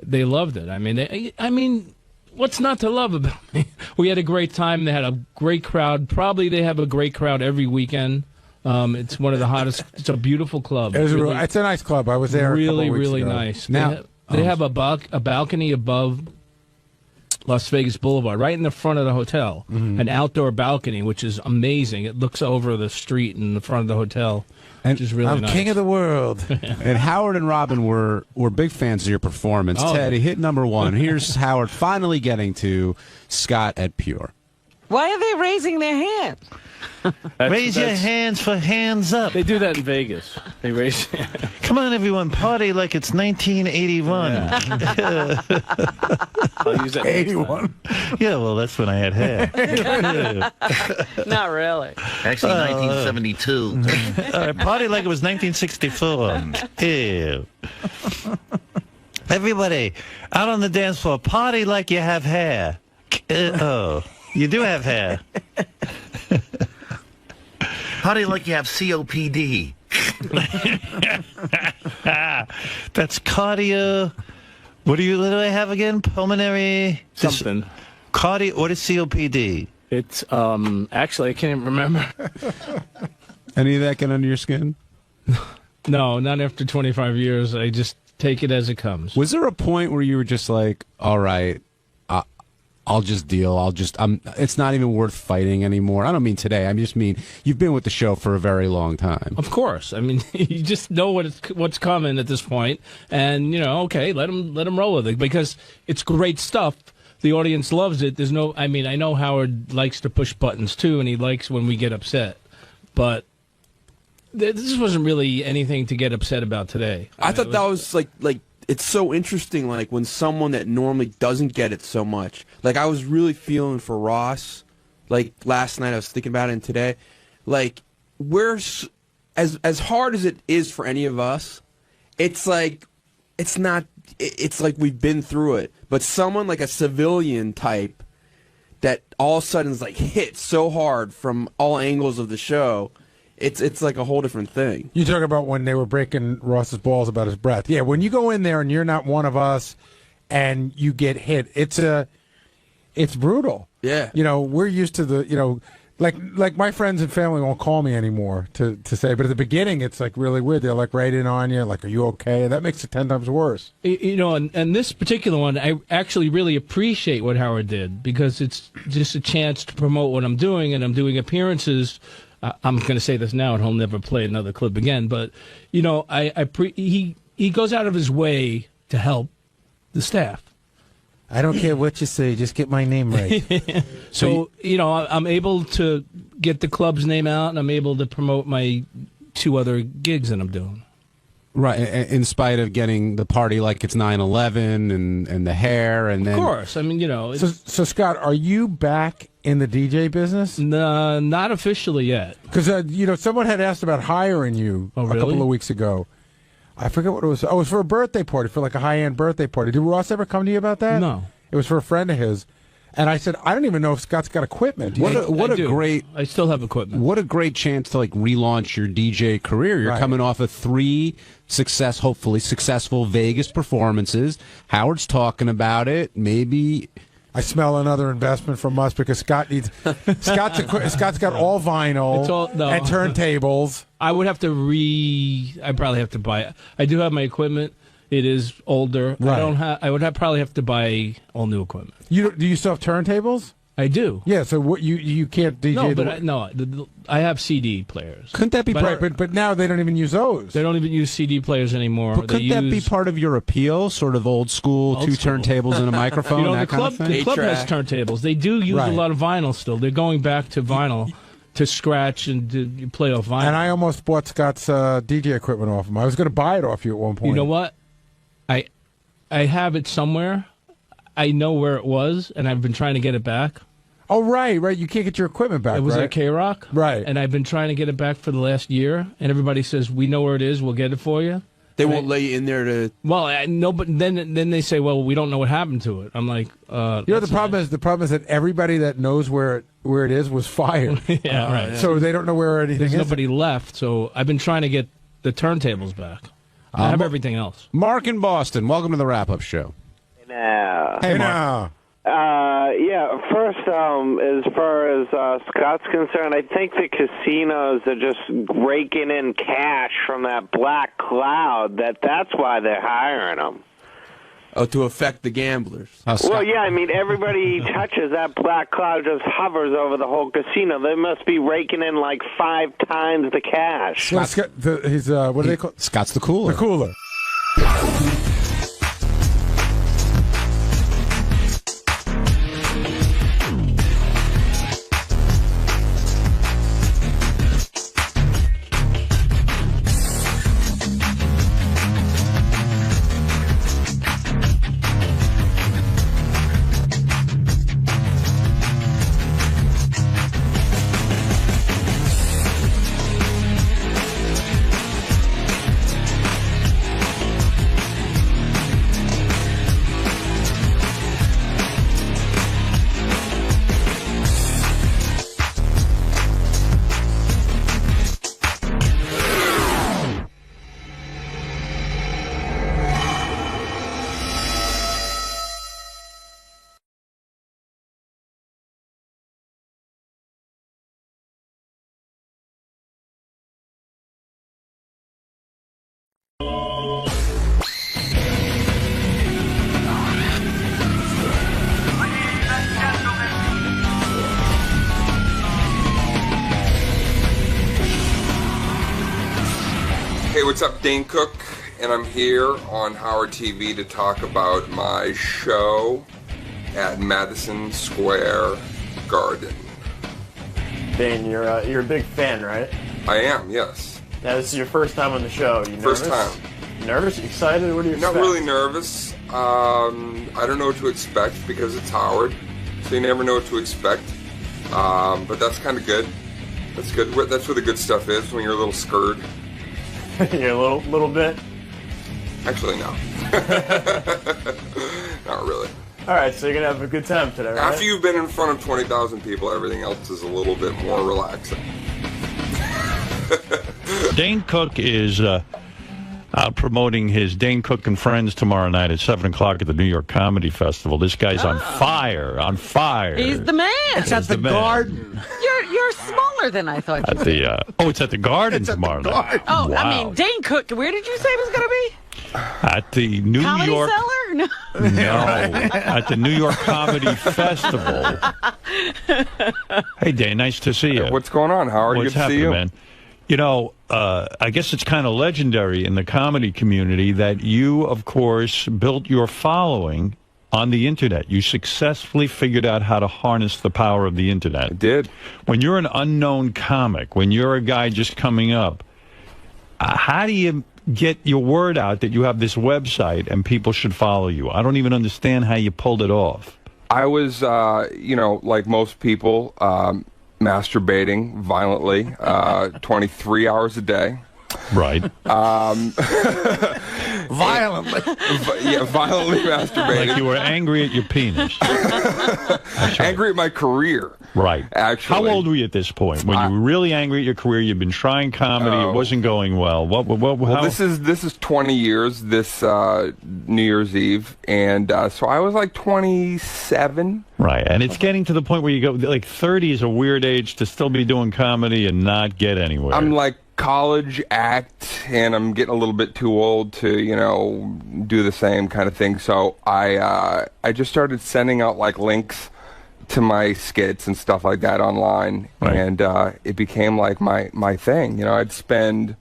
They loved it. I mean, what's not to love about me? We had a great time. They had a great crowd. Probably they have a great crowd every weekend. It's one of the hottest. It's a beautiful club. It's a nice club. I was there. Really, a couple really weeks ago. nice. Now they have a balcony above. Las Vegas Boulevard, right in the front of the hotel. An outdoor balcony, which is amazing. It looks over the street in the front of the hotel, which is really I'm nice. king of the world. And Howard and Robin were big fans of your performance. Oh. Ted, he hit number one. Here's Howard finally getting to Scott at Pure. Why are they raising their hands? Raise your hands for hands up. They do that in Vegas. They raise. Come on, everyone, party like it's 1981. I'll use that. 81. Yeah, well, that's when I had hair. Not really. Actually, 1972. Party like it was 1964. Ew. Everybody, out on the dance floor, party like you have hair. Oh, you do have hair. Party like you have COPD. That's cardio. What do I have again? Pulmonary something. Cardio. What is COPD? It's actually I can't even remember. Any of that get under your skin? No, not after 25 years. I just take it as it comes. Was there a point where you were just like, all right, I'll just deal. It's not even worth fighting anymore. I don't mean today. I just mean you've been with the show for a very long time. Of course. I mean, you just know what's coming at this point, and okay, let them roll with it because it's great stuff. The audience loves it. I know Howard likes to push buttons too, and he likes when we get upset, but this wasn't really anything to get upset about today. I thought that was like it's so interesting, like when someone that normally doesn't get it so much. Like I was really feeling for Ross. Like last night, I was thinking about it, and today, like we're as hard as it is for any of us. It's like it's not. It's like we've been through it. But someone like a civilian type that all of a sudden is like hit so hard from all angles of the show. It's like a whole different thing. You talk about when they were breaking Ross's balls about his breath. Yeah, when you go in there and you're not one of us and you get hit, it's brutal. Yeah. We're used to the, like my friends and family won't call me anymore to say, but at the beginning it's like really weird. They're like right in on you, like, are you okay? And that makes it 10 times worse. And this particular one, I actually really appreciate what Howard did because it's just a chance to promote what I'm doing, and I'm doing appearances. I'm going to say this now, and he'll never play another clip again. But he goes out of his way to help the staff. I don't care what you say, just get my name right. So I'm able to get the club's name out, and I'm able to promote my 2 other gigs that I'm doing. Right, in spite of getting the party like it's 9/11 and the hair, and then of course, I mean So Scott, are you back in the DJ business? No, not officially yet. Because someone had asked about hiring you a couple of weeks ago. I forget what it was. Oh, it was for a birthday party, for like a high-end birthday party. Did Ross ever come to you about that? No. It was for a friend of his. And I said, I don't even know if Scott's got equipment. I still have equipment. What a great chance to relaunch your DJ career. You're coming off of 3 hopefully successful Vegas performances. Howard's talking about it. Probably I smell another investment from us because Scott needs. Scott's got all vinyl and turntables. I would have to I probably have to buy it. I do have my equipment. It is older. Right. I would probably have to buy all new equipment. Do you still have turntables? I do. Yeah. So what you can't DJ? No, I have CD players. Couldn't that be but now they don't even use those. They don't even use CD players anymore. But couldn't that be part of your appeal? Sort of old school, 2 turntables and a microphone, that kind of thing? The club has turntables. They do use a lot of vinyl still. They're going back to vinyl to scratch and to play off vinyl. And I almost bought Scott's DJ equipment off him. I was going to buy it off you at one point. You know what? I have it somewhere. I know where it was, and I've been trying to get it back. Oh, right. You can't get your equipment back, It was right? at K-Rock. Right. And I've been trying to get it back for the last year, and everybody says, we know where it is, we'll get it for you. They won't let you in there to... Well, no, but then they say, well, we don't know what happened to it. I'm like... the problem is that everybody that knows where it is was fired. Yeah, right. So they don't know where anything is. There's nobody left, so I've been trying to get the turntables back. I have everything else. Mark in Boston, welcome to the Wrap-Up Show. Now. Hey, Mark. First, as far as Scott's concerned, I think the casinos are just raking in cash from that black cloud. That's why they're hiring them. to affect the gamblers. Well, yeah, I mean, everybody he touches, that black cloud just hovers over the whole casino. They must be raking in like 5 times the cash. What do they call? Scott's the cooler. The cooler. Hey, what's up? Dane Cook, and I'm here on Howard TV to talk about my show at Madison Square Garden. Dane, you're a big fan, right? I am, yes. Yeah, this is your first time on the show. You nervous? First time. Nervous? Excited? What do you expect? Not really nervous. I don't know what to expect because it's Howard, so you never know what to expect. But that's kind of good. That's good. That's where the good stuff is, when you're a little scared. You're a little bit? Actually, no. Not really. All right, so you're going to have a good time today, right? After you've been in front of 20,000 people, everything else is a little bit more relaxing. Dane Cook is out promoting his Dane Cook and Friends tomorrow night at 7 o'clock at the New York Comedy Festival. This guy's on fire. He's the man. It's at the Garden. You're smaller than I thought you At were. the it's at the Garden tomorrow night. Oh, wow. I mean, Dane Cook, where did you say it was going to be? At the New Comedy York Cellar? No. No, at the New York Comedy Festival. Hey, Dane, nice to see you. What's going on, Howard? What's Good to see happening, you. man? You know, I guess it's kind of legendary in the comedy community that you, of course, built your following on the internet. You successfully figured out how to harness the power of the internet. I did. When you're an unknown comic, when you're a guy just coming up, how do you get your word out that you have this website and people should follow you? I don't even understand how you pulled it off. I was, like most people, masturbating violently 23 hours a day. Right. Violently. Yeah, violently masturbating. Like you were angry at your penis. Angry at my career. Right. Actually. How old were you at this point? When you were really angry at your career, you've been trying comedy, it wasn't going well. Well, this is 20 years this New Year's Eve, and so I was like 27. Right, and it's getting to the point where you go, like 30 is a weird age to still be doing comedy and not get anywhere. I'm like college act, and I'm getting a little bit too old to, do the same kind of thing. So I just started sending out like links to my skits and stuff like that online, right. And it became like my thing. I'd spend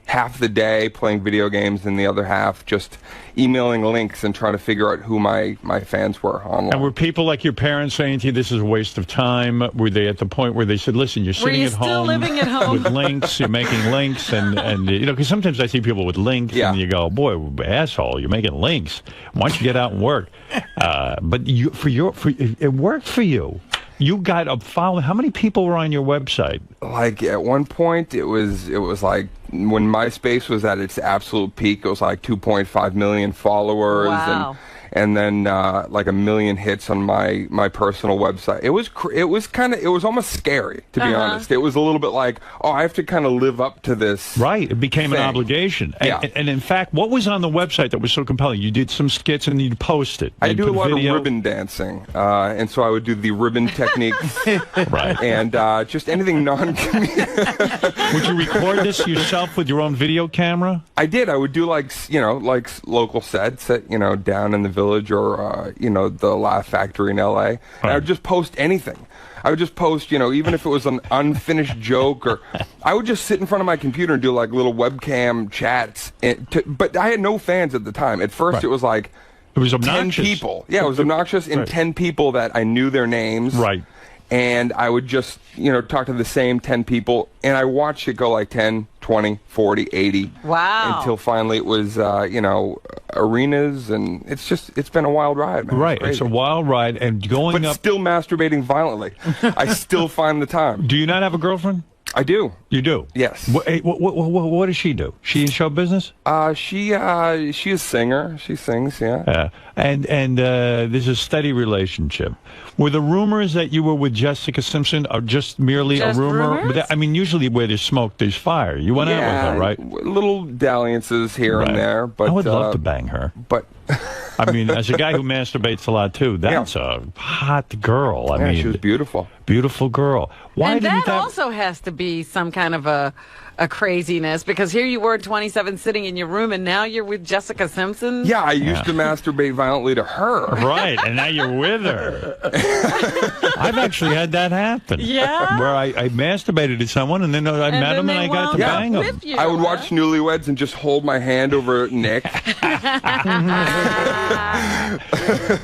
half the day playing video games and the other half just emailing links and trying to figure out who my fans were online. And were people like your parents saying to you, this is a waste of time? Were they at the point where they said, listen, you're sitting at home, still living at home? with links, you're making links, and because sometimes I see people with links, and you go, boy, asshole, you're making links. Why don't you get out and work? But it worked for you. You got a following. How many people were on your website? Like at one point, it was like when MySpace was at its absolute peak. It was like 2.5 million followers, wow. and then like 1 million hits on my personal website. It was almost scary, to be honest. It was a little bit like, oh, I have to kind of live up to this. Right, it became an obligation. Yeah. And in fact, what was on the website that was so compelling? You did some skits and you'd post it. I do a lot video. of ribbon dancing, and so I would do the ribbon techniques, right? And just anything non-comedic. Would you record this yourself with your own video camera? I did. I would do like local sets at down in the village Village or the Laugh Factory in L.A. And I would just post anything. I would just post, even if it was an unfinished joke, or I would just sit in front of my computer and do like little webcam chats. But I had no fans at the time. At first, it was like it was 10 obnoxious. people. Yeah, it was obnoxious, and 10 people that I knew their names. Right. And I would just, talk to the same 10 people, and I watched it go like 10, 20, 40, 80. Wow. Until finally it was, arenas, and it's been a wild ride, man. Right, it's a wild ride, and going but up... still masturbating violently. I still find the time. Do you not have a girlfriend? I do. You do? Yes. What does she do? She in show business? She's a singer. She sings, yeah. And there's a steady relationship. Were the rumors that you were with Jessica Simpson just merely Just a rumor? rumors? But usually where there's smoke, there's fire. You went out with her, right? Little dalliances here and there, but I would love to bang her. But I mean, as a guy who masturbates a lot too, that's a hot girl. I mean, she was beautiful. Beautiful girl. Why and didn't that also has to be some kind of a craziness, because here you were 27 sitting in your room, and now you're with Jessica Simpson. Yeah, I used to masturbate violently to her. Right, and now you're with her. I've actually had that happen. Yeah? Where I masturbated to someone, and then I met him, and I got to bang him. I would watch Newlyweds and just hold my hand over Nick.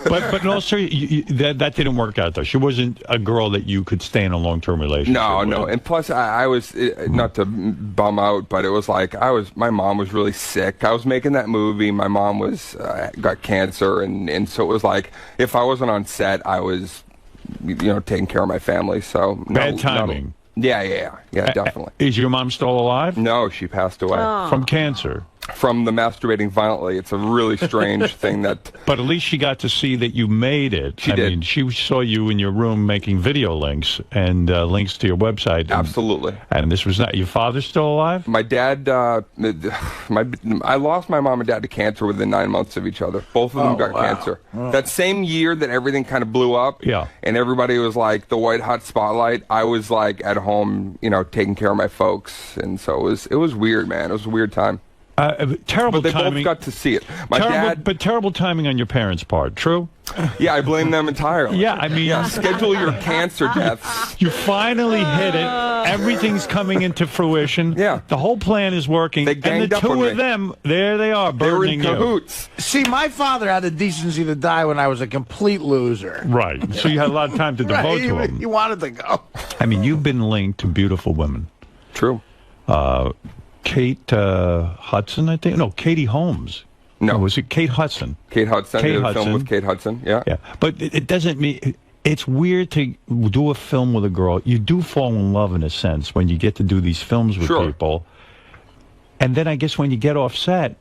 But also, that didn't work out, though. She wasn't a girl that you could stay in a long-term relationship with. No. And plus, I was, not to bum out, but it was like, my mom was really sick. I was making that movie. My mom got cancer, and so it was like, if I wasn't on set, I was, taking care of my family. So bad timing. Yeah, definitely. Is your mom still alive? No, she passed away. From cancer? From the masturbating violently. It's a really strange thing that... But at least she got to see that you made it. She did. I mean, she saw you in your room making video links and links to your website. Absolutely. And this was not... Your father's still alive? My dad... I lost my mom and dad to cancer within 9 months of each other. Both of them got cancer. That same year that everything kind of blew up, and everybody was like the white hot spotlight, I was like at home, taking care of my folks. And so it was weird, man. It was a weird time. Terrible but they timing. both got to see it. But terrible timing on your parents' part. True? Yeah, I blame them entirely. Yeah, I mean... schedule your cancer deaths. You finally hit it. Everything's coming into fruition. Yeah. The whole plan is working. They and ganged the up two on of me. them, there they are, They were burdening in you. cahoots. See, my father had the decency to die when I was a complete loser. Right. So you had a lot of time to devote to him. He wanted to go. I mean, you've been linked to beautiful women. True. Kate Hudson, I think. No, Katie Holmes. No. Was it Kate Hudson? Kate Hudson. Kate did a Hudson. film with Kate Hudson. Yeah. Yeah. But it doesn't mean... It's weird to do a film with a girl. You do fall in love in a sense when you get to do these films with people. And then I guess when you get off set,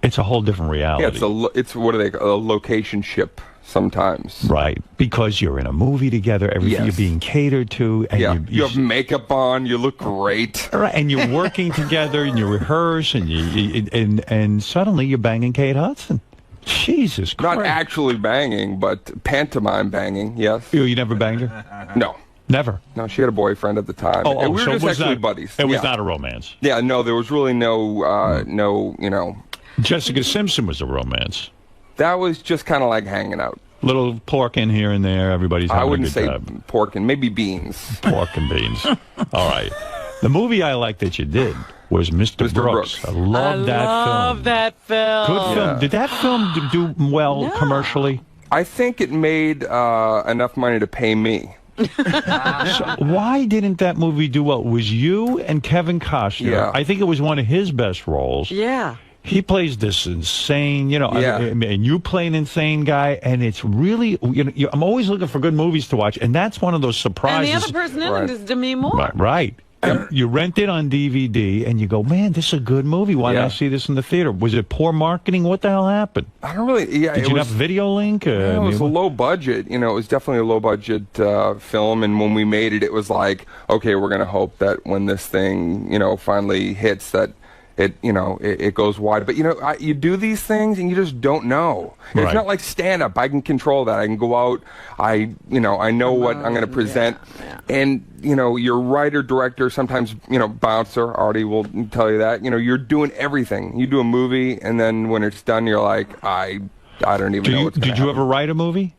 it's a whole different reality. Yeah, it's what are they? A location ship sometimes. Right, because you're in a movie together. Everything you're being catered to. And you have makeup on. You look great. Right, and you're working together, and you rehearse, and and suddenly you're banging Kate Hudson. Jesus Christ! Not actually banging, but pantomime banging. Yes. You never banged her? No. Never. No, she had a boyfriend at the time. And we were so just it was actually not, buddies. It was not a romance. Yeah, no, there was really no, Jessica Simpson was a romance. That was just kind of like hanging out. Little pork in here and there. Everybody's having I wouldn't a say good time. pork and maybe beans. Pork and beans. All right. The movie I liked that you did was Mr. Brooks. I love that film. I love that film. Good film. Did that film do well commercially? I think it made enough money to pay me. So why didn't that movie do well? It was you and Kevin Costner. Yeah. I think it was one of his best roles. Yeah. He plays this insane, and you play an insane guy, and it's really, I'm always looking for good movies to watch, and that's one of those surprises. And the other person in it is Demi Moore. Right. You rent it on DVD, and you go, man, this is a good movie. Why didn't I see this in the theater? Was it poor marketing? What the hell happened? I don't really... Yeah, Did you have Video Link? It was a low budget. It was definitely a low budget film, and when we made it, it was like, okay, we're going to hope that when this thing, finally hits, that it goes wide. But you do these things and you just don't know. Right. It's not like stand up. I can control that. I can go out. I know what I'm going to present. And your writer, director, sometimes bouncer, Artie will tell you that. You're doing everything. You do a movie, and then when it's done, you're like, I I don't even know what's going to happen. Did you ever write a movie?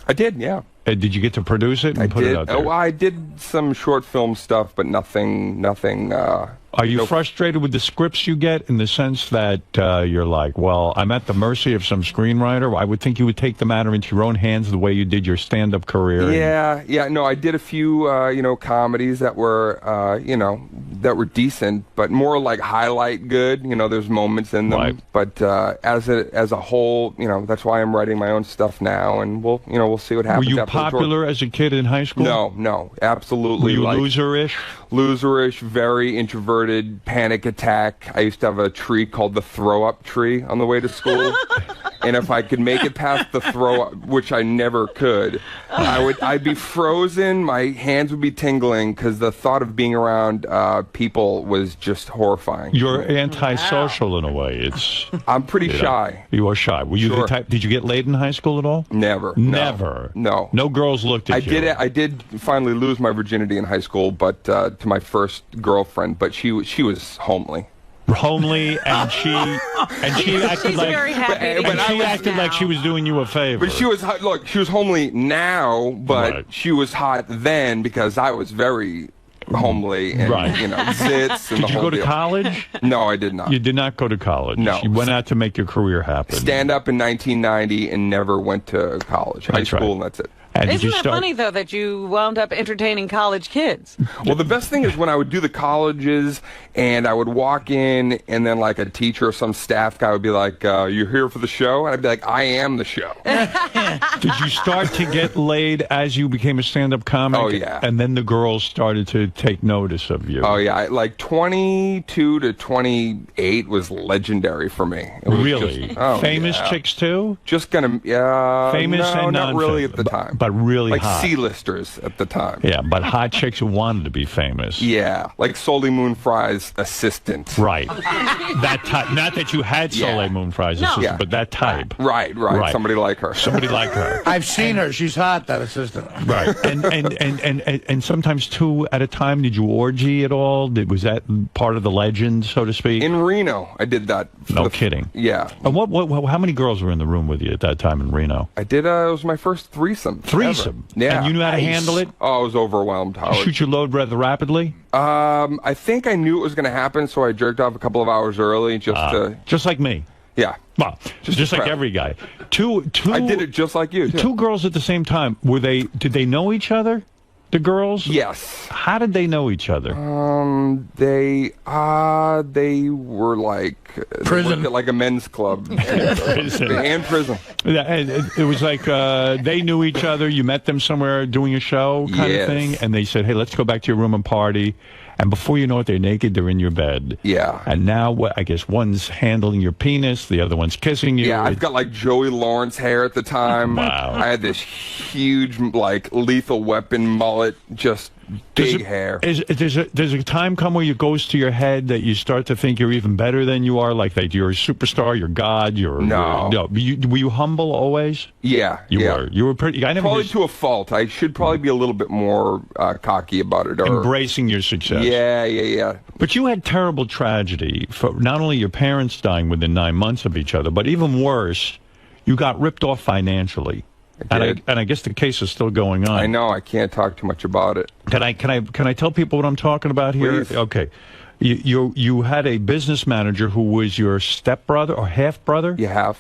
I did, yeah. Did you get to produce it and put it out there? Oh, I did some short film stuff, but nothing. Are you frustrated with the scripts you get in the sense that you're like, well, I'm at the mercy of some screenwriter? I would think you would take the matter into your own hands the way you did your stand-up career. Yeah. No, I did a few, comedies that were, that were decent, but more like highlight good. There's moments in them. Right. But as a whole, that's why I'm writing my own stuff now, and we'll see what happens. Were you popular as a kid in high school? No, absolutely. Were you loser-ish? Loserish, very introverted, panic attack. I used to have a tree called the throw-up tree on the way to school. And if I could make it past the throw-up, which I never could, I'd be frozen, my hands would be tingling, because the thought of being around people was just horrifying. You're antisocial in a way. I'm pretty shy. You are shy. Were you the type? Did you get laid in high school at all? Never. Never? No. No girls looked at you? I did finally lose my virginity in high school, but to my first girlfriend, but she was homely. And she acted like very happy she acted like she was doing you a favor. But she was homely now, but she was hot then because I was very homely and zits and Did you go to college? No, I did not. You did not go to college. No. You went out to make your career happen. Stand up in 1990 and never went to college. High school, and that's it. And Isn't that funny, though, that you wound up entertaining college kids? Well, the best thing is when I would do the colleges and I would walk in and then like a teacher or some staff guy would be like, you're here for the show? And I'd be like, I am the show. Did you start to get laid as you became a stand-up comic? Oh, yeah. And then the girls started to take notice of you? Oh, yeah. Like 22 to 28 was legendary for me. It was really? Famous chicks, too? Just gonna, famous no, and not really at the time. But really like hot. C-listers at the time. Yeah, but hot chicks who wanted to be famous. Yeah, like Soleil Moon Frye's assistant. Right. That type. Not that you had Soleil Moon Frye's assistant, but that type. Right. Somebody like her. Somebody like her. I've seen her. She's hot, that assistant. Right. And sometimes two at a time. Did you orgy at all? Was that part of the legend, so to speak? In Reno, I did that. No kidding. Yeah. And how many girls were in the room with you at that time in Reno? I did. It was my first threesome. Yeah. And you knew how to handle it? Oh, I was overwhelmed. Shoot your load rather rapidly? I think I knew it was going to happen, so I jerked off a couple of hours early just like me. Yeah. Well, just like every guy. I did it just like you. Two girls at the same time. Did they know each other? The girls? Yes. How did they know each other? They were like prison, like a men's club, and prison. It was like they knew each other. You met them somewhere doing a show, kind of thing, and they said, "Hey, let's go back to your room and party." And before you know it, they're naked. They're in your bed. Yeah. And now, I guess one's handling your penis, the other one's kissing you. Yeah, I've got like Joey Lawrence hair at the time. Wow. I had this huge, like, Lethal Weapon mullet, just big hair. Does a time come where it goes to your head that you start to think you're even better than you are? Like you're a superstar, you're God, No. Were you humble always? Yeah. You were pretty... Probably to a fault. I should probably be a little bit more cocky about it. Embracing your success. Yeah. But you had terrible tragedy for not only your parents dying within 9 months of each other, but even worse, you got ripped off financially. And I guess the case is still going on. I know. I can't talk too much about it. Can I tell people what I'm talking about here? Please. Okay. You had a business manager who was your stepbrother or half brother? Yeah,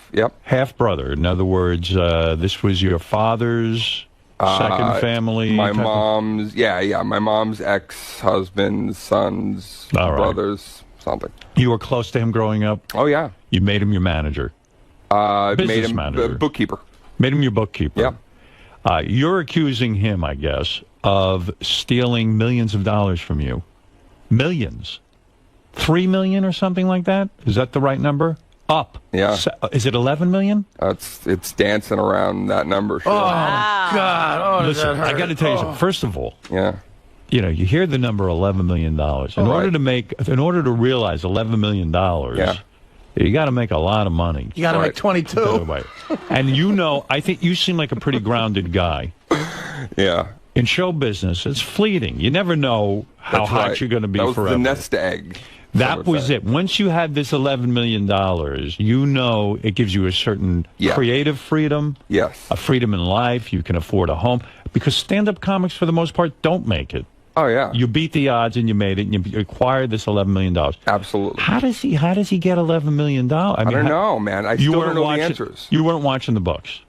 half brother. In other words, this was your father's second family. My mom's my mom's ex-husband's son's brother's something. You were close to him growing up? Oh yeah. You made him your manager. Made him bookkeeper. Made him your bookkeeper. Yeah. You're accusing him, I guess, of stealing millions of dollars from you. Millions. 3 million or something like that? Is that the right number? Up. Yeah. Is it 11 million? It's dancing around that number. Sure. Oh, God. Oh, listen, I got to tell you something. First of all, you hear the number $11 million. In order to realize $11 million, you got to make a lot of money. You got to make 22. And I think you seem like a pretty grounded guy. Yeah. In show business, it's fleeting. You never know how hot you're going to be that was forever. The nest egg. That was it. Once you had this $11 million, you know it gives you a certain creative freedom. Yes. A freedom in life. You can afford a home. Because stand-up comics, for the most part, don't make it. Oh, yeah. You beat the odds and you made it, and you acquired this $11 million. Absolutely. How does he get $11 million? I don't know, man. I still don't know the answers. You weren't watching the books.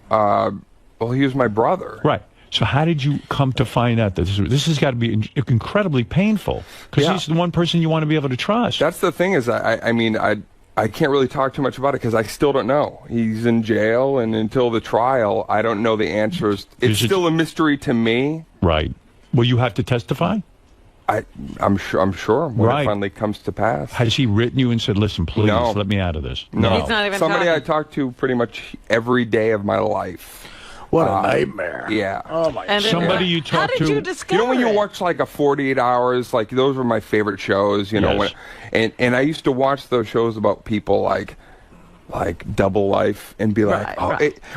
Well, he was my brother. Right. So how did you come to find out that this has got to be incredibly painful? Because he's the one person you want to be able to trust. That's the thing is, I mean, I can't really talk too much about it because I still don't know. He's in jail, and until the trial, I don't know the answers. It's still a mystery to me. Right. Will you have to testify? I'm sure when it finally comes to pass. Has he written you and said, listen, please, let me out of this? No. He's not even Somebody talking. I talk to pretty much every day of my life. What a nightmare. Yeah. Oh, my God. Somebody you talk to. How did you discover You know when you it? watch like a 48 Hours, like those were my favorite shows, you know, and I used to watch those shows about people like Double Life and be like,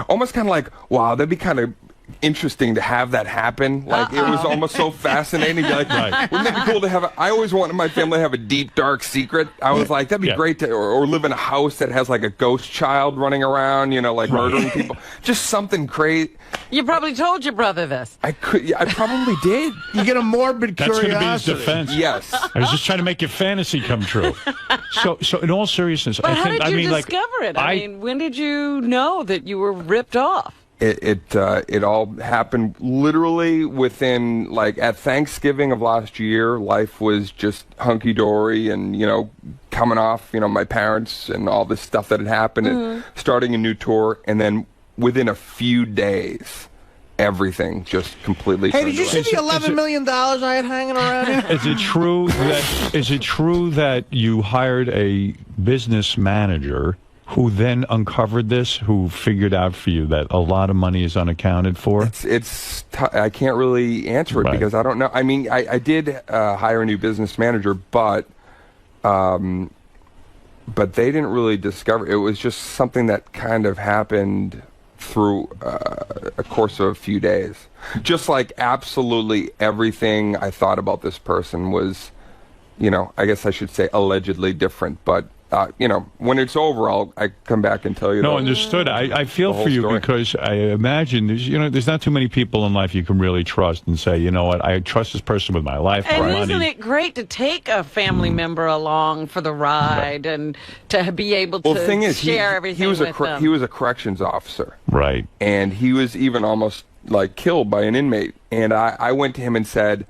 almost kind of like, wow, that'd be kind of interesting to have that happen. Like it was almost so fascinating. Like, wouldn't that be cool to have? I always wanted my family to have a deep, dark secret. I was like, that'd be great to, or live in a house that has like a ghost child running around, you know, like murdering people. Just something crazy. You probably told your brother this. I probably did. You get a morbid curiosity. That's going to be his defense. Yes. I was just trying to make your fantasy come true. So in all seriousness, But how did you like, discover it? I mean, when did you know that you were ripped off? It all happened literally within, like, at Thanksgiving of last year. Life was just hunky-dory and, you know, coming off, you know, my parents and all this stuff that had happened and starting a new tour. And then within a few days, everything just completely Hey, did you see the $11 million I had hanging around here? Is it true that you hired a business manager who then uncovered this, who figured out for you that a lot of money is unaccounted for? I can't really answer it because I don't know. I mean, I did hire a new business manager, but they didn't really discover. It was just something that kind of happened through a course of a few days. Just like absolutely everything I thought about this person was, you know, I guess I should say allegedly different, but you know, when it's over, I come back and tell you. No, understood. I feel for you because I imagine there's not too many people in life you can really trust and say, you know what, I trust this person with my life, and my isn't money. it great to take a family member along for the ride and to be able to thing is, share everything with them? He was a corrections officer, right? And he was even almost like killed by an inmate. And I went to him and said,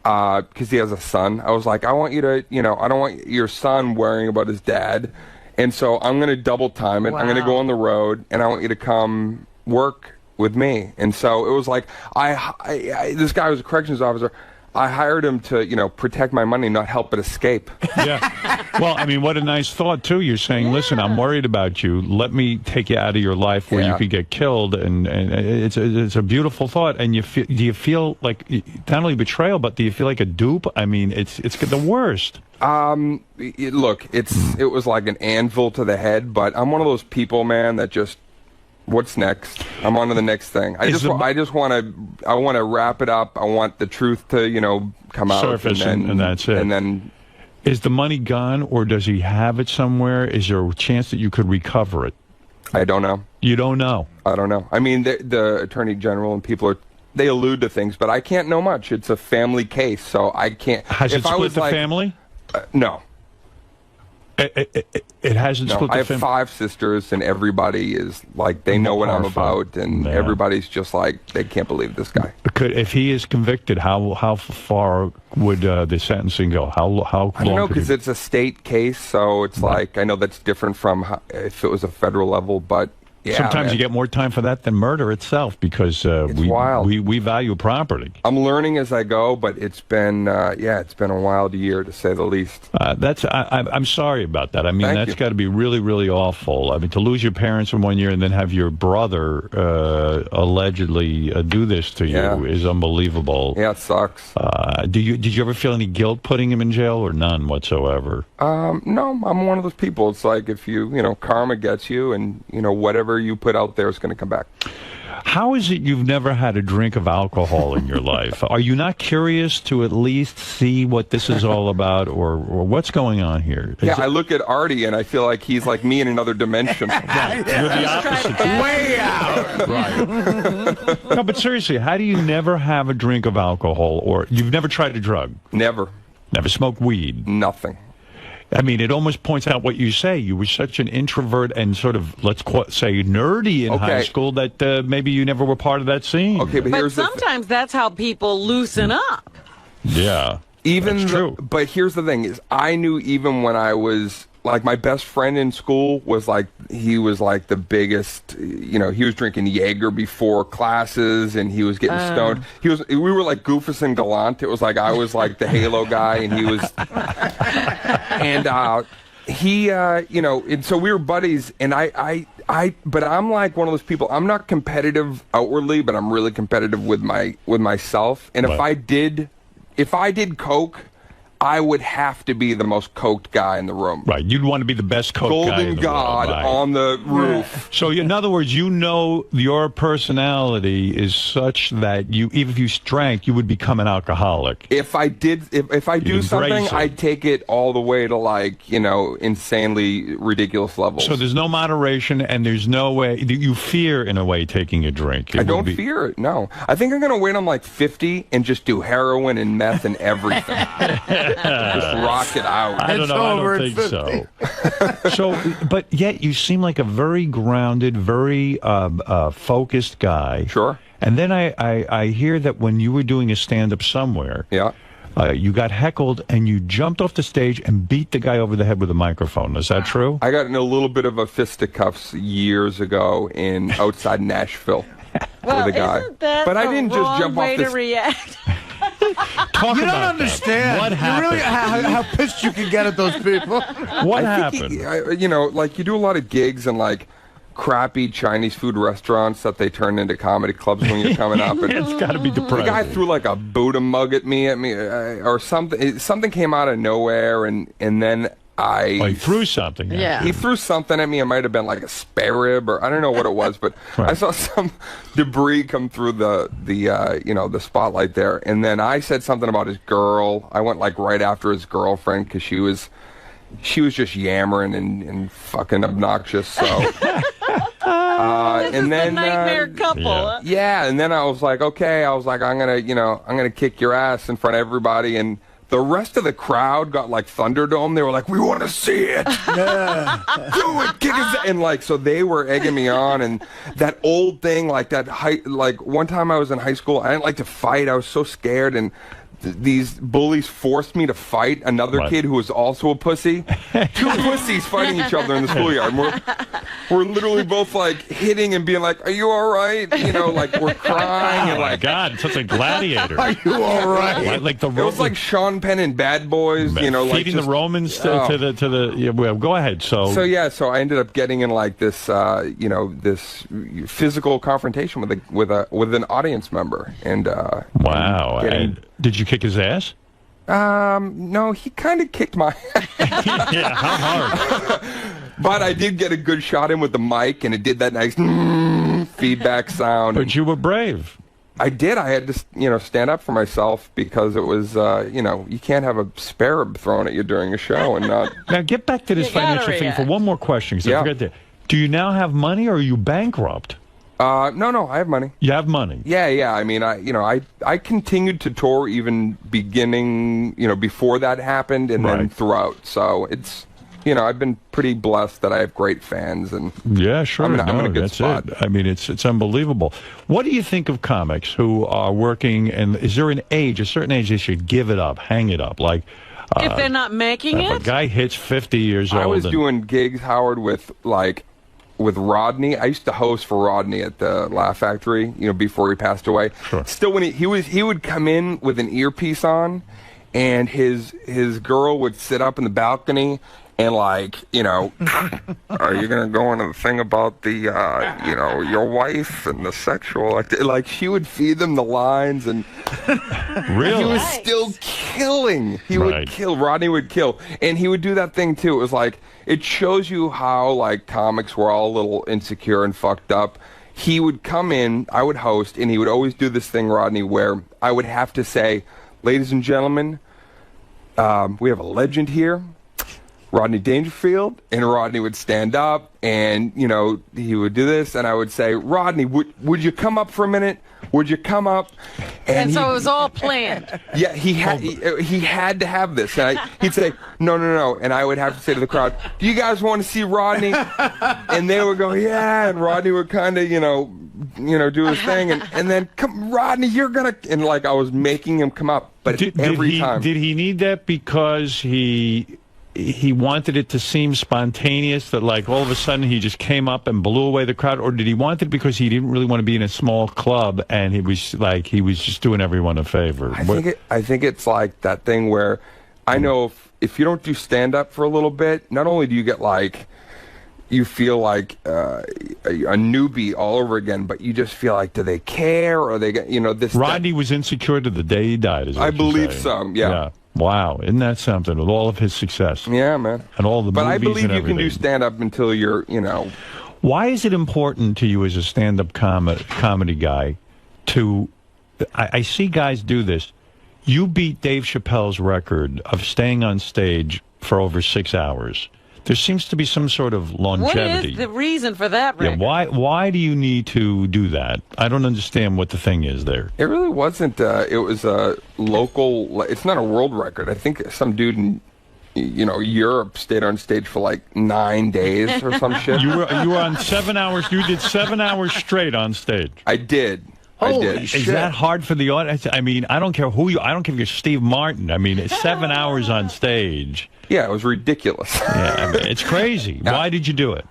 because he has a son, I was like, I want you to, you know, I don't want your son worrying about his dad, and so I'm going to double time it. I'm going to go on the road, and I want you to come work with me. And so it was like, this guy was a corrections officer. I hired him to, you know, protect my money, not help it escape. Yeah. Well, I mean, what a nice thought, too. You're saying, listen, I'm worried about you. Let me take you out of your life where you could get killed. And it's a beautiful thought. And do you feel like not only betrayal, but do you feel like a dupe? I mean, it's the worst. Look, it was like an anvil to the head, but I'm one of those people, man, that just, what's next? I'm on to the next thing. I want to wrap it up. I want the truth to, you know, come out. Surface, and that's it. And then, is the money gone, or does he have it somewhere? Is there a chance that you could recover it? I don't know. You don't know? I don't know. I mean, the Attorney General and people they allude to things, but I can't know much. It's a family case, so I can't. Has it split the family? No. It hasn't split the family? I have 5 sisters, and everybody is like, they know what I'm about, and everybody's just like, they can't believe this guy. If he is convicted, how far would the sentencing go? How long? I don't know, because it's a state case, so it's like, I know that's different from if it was a federal level, but yeah, sometimes you get more time for that than murder itself, because we value property. I'm learning as I go, but it's been it's been a wild year, to say the least. I'm sorry about that. I mean, that's got to be really, really awful. I mean, to lose your parents in 1 year and then have your brother allegedly do this to you is unbelievable. Yeah, it sucks. Did you ever feel any guilt putting him in jail, or none whatsoever? No, I'm one of those people. It's like, if you know, karma gets you, and you know, whatever you put out there is going to come back. How is it you've never had a drink of alcohol in your life? Are you not curious to at least see what this is all about, or what's going on here? I look at Artie and I feel like he's like me in another dimension. Right. You're the opposite. Way out. Right. No, but seriously, how do you never have a drink of alcohol, or you've never tried a drug? Never. Never smoked weed? Nothing. I mean, it almost points out what you say. You were such an introvert and sort of, let's say, nerdy in high school that maybe you never were part of that scene. Okay, but sometimes that's how people loosen up. Yeah. But here's the thing: is I knew even when I was like my best friend in school was like he was like the biggest. You know, he was drinking Jaeger before classes and he was getting stoned. We were like Goofus and Gallant. It was like I was like the Halo guy and he was. And you know, and so we were buddies. And but I'm like one of those people. I'm not competitive outwardly, but I'm really competitive with myself. And if I did coke, I would have to be the most coked guy in the room. Right. You'd want to be the best coked guy in the God room, right. on the roof. So, in other words, you know your personality is such that you, even if you drank, you would become an alcoholic. If I do something, I'd take it all the way to like, you know, insanely ridiculous levels. So there's no moderation and there's no way, you fear in a way taking a drink. I don't fear it, no. I think I'm going to wait on like 50 and just do heroin and meth and everything. Just rock it out. I don't know. I don't think so. But yet you seem like a very grounded, very focused guy. Sure. And then I hear that when you were doing a stand-up somewhere, you got heckled and you jumped off the stage and beat the guy over the head with a microphone. Is that true? I got in a little bit of a fisticuffs years ago outside Nashville with a guy. Isn't that but I didn't just jump way off this. To react? You don't understand. What happened? You really how pissed you can get at those people. What happened? You know, like you do a lot of gigs and like crappy Chinese food restaurants that they turn into comedy clubs when you're coming up. And it's got to be depressing. The guy threw like a Buddha mug at me, or something. Something came out of nowhere, and then he threw something. Yeah. He threw something at me. It might have been like a spare rib, or I don't know what it was, but I saw some debris come through the spotlight there. And then I said something about his girl. I went like right after his girlfriend because she was just yammering and fucking obnoxious. So. And then the nightmare couple. Yeah, and then I was like, okay, I'm gonna kick your ass in front of everybody, and the rest of the crowd got like Thunderdome. They were like, we want to see it. Do it, kick his, and like, so they were egging me on, and that old thing, like one time I was in high school, I didn't like to fight. I was so scared, and these bullies forced me to fight another kid who was also a pussy. Two pussies fighting each other in the schoolyard. We're literally both like hitting and being like, "Are you all right?" You know, like we're crying. Oh my God, it's such a gladiator. Are you all right? Like the it was like Sean Penn and Bad Boys. You know, feeding like the Romans to the. Yeah, well, go ahead. So I ended up getting in like this, this physical confrontation with an audience member, and wow. And did you kick his ass? No, he kind of kicked my ass. Yeah, how hard? But I did get a good shot in with the mic, and it did that nice feedback sound. But you were brave. I did. I had to, stand up for myself because it was, you can't have a spare rib thrown at you during a show and not. Now get back to this financial thing for one more question. I forgot that. Do you now have money, or are you bankrupt? No, I have money. You have money? Yeah. I mean, I continued to tour even beginning, before that happened and then throughout. So it's, I've been pretty blessed that I have great fans and yeah, sure. I'm in a good spot. It. I mean, it's unbelievable. What do you think of comics who are working, and is there a certain age they should give it up, hang it up, like? If they're not making if it? a guy hits 50 years old. I was doing gigs, Howard, with Rodney. I used to host for Rodney at the Laugh Factory, before he passed away. Sure. Still, when he would come in with an earpiece on, and his girl would sit up in the balcony and are you gonna go into the thing about the your wife and the sexual like she would feed them the lines and really he was still killing. Rodney would kill, and he would do that thing too. It was like, it shows you how like comics were all a little insecure and fucked up. he would come in, I would host, and he would always do this thing, Rodney, where I would have to say, ladies and gentlemen, we have a legend here, Rodney Dangerfield, and Rodney would stand up, and, you know, he would do this, and I would say, Rodney, would you come up for a minute? Would you come up? And so it was all planned. Yeah, he had to have this. And he'd say, no. And I would have to say to the crowd, do you guys want to see Rodney? And they would go, yeah. And Rodney would kind of, you know, do his thing. And then, come, Rodney, you're going to... And, like, I was making him come up. But every time... Did he need that because he wanted it to seem spontaneous, that like all of a sudden he just came up and blew away the crowd, or did he want it because he didn't really want to be in a small club and he was just doing everyone a favor? I think it's like that thing where I know if you don't do stand up for a little bit, not only do you get like you feel like a newbie all over again, but you just feel like, do they care, or they get, you know, this. Rodney was insecure to the day he died. I believe so. Yeah. Wow, isn't that something, with all of his success? Yeah, man. And all the movies. But I believe you can do everything. stand-up until you're, you know... Why is it important to you as a stand-up comedy guy to... I see guys do this. You beat Dave Chappelle's record of staying on stage for over 6 hours. There seems to be some sort of longevity. What is the reason for that, Rick? Yeah, why do you need to do that? I don't understand what the thing is there. It really wasn't. It was a local. It's not a world record. I think some dude in, you know, Europe stayed on stage for like 9 days or some shit. You were on 7 hours. You did 7 hours straight on stage. I did. Holy shit. Is that hard for the audience? I mean, I don't care who you. I don't care if you're Steve Martin. I mean, it's 7 hours on stage. Yeah, it was ridiculous. Yeah, I mean, it's crazy. Why did you do it?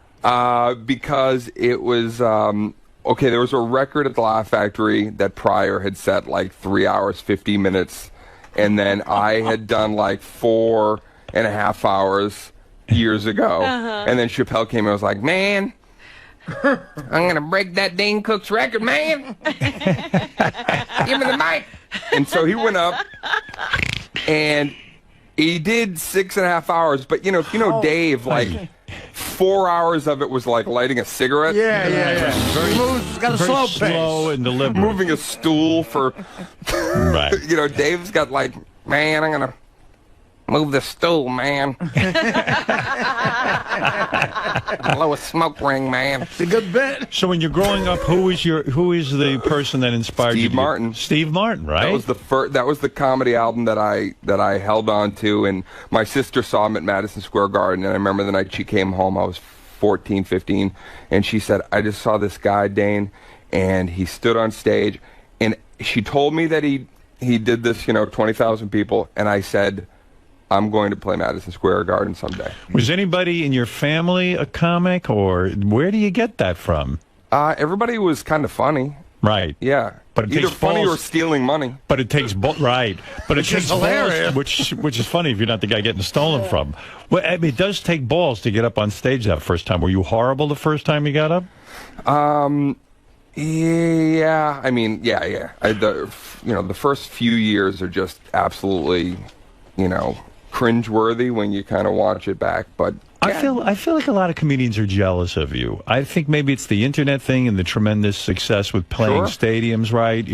Because it was okay. There was a record at the Laugh Factory that Pryor had set like 3 hours 50 minutes, and then I had done like 4.5 hours years ago, and then Chappelle came and was like, "Man, I'm gonna break that Dane Cook's record, man. Give me the mic." And so he went up, and he did 6.5 hours. But you know, if you know Dave, like 4 hours of it was like lighting a cigarette. Yeah. Very smooth. Got a slow pace. Slow and deliberate. Moving a stool for. Right. You know, Dave's got like, man, I'm gonna move the stool, man. Blow a smoke ring, man. It's a good bit. So when you're growing up, who is the person that inspired you? Steve Martin. Steve Martin, right? That was the comedy album that I held on to, and my sister saw him at Madison Square Garden, and I remember the night she came home, I was 14, 15, and she said, I just saw this guy, Dane, and he stood on stage, and she told me that he did this, you know, 20,000 people, and I said, I'm going to play Madison Square Garden someday. Was anybody in your family a comic, or where do you get that from? Everybody was kind of funny. Right. Yeah. But it either takes funny balls, or stealing money. But it takes right. But it takes hilarious. balls, which is funny if you're not the guy getting stolen from. Well, I mean, it does take balls to get up on stage that first time. Were you horrible the first time you got up? Yeah. I mean, yeah. The first few years are just absolutely, you know, cringeworthy when you kind of watch it back, but yeah. I feel like a lot of comedians are jealous of you. I think maybe it's the internet thing and the tremendous success with playing stadiums, right?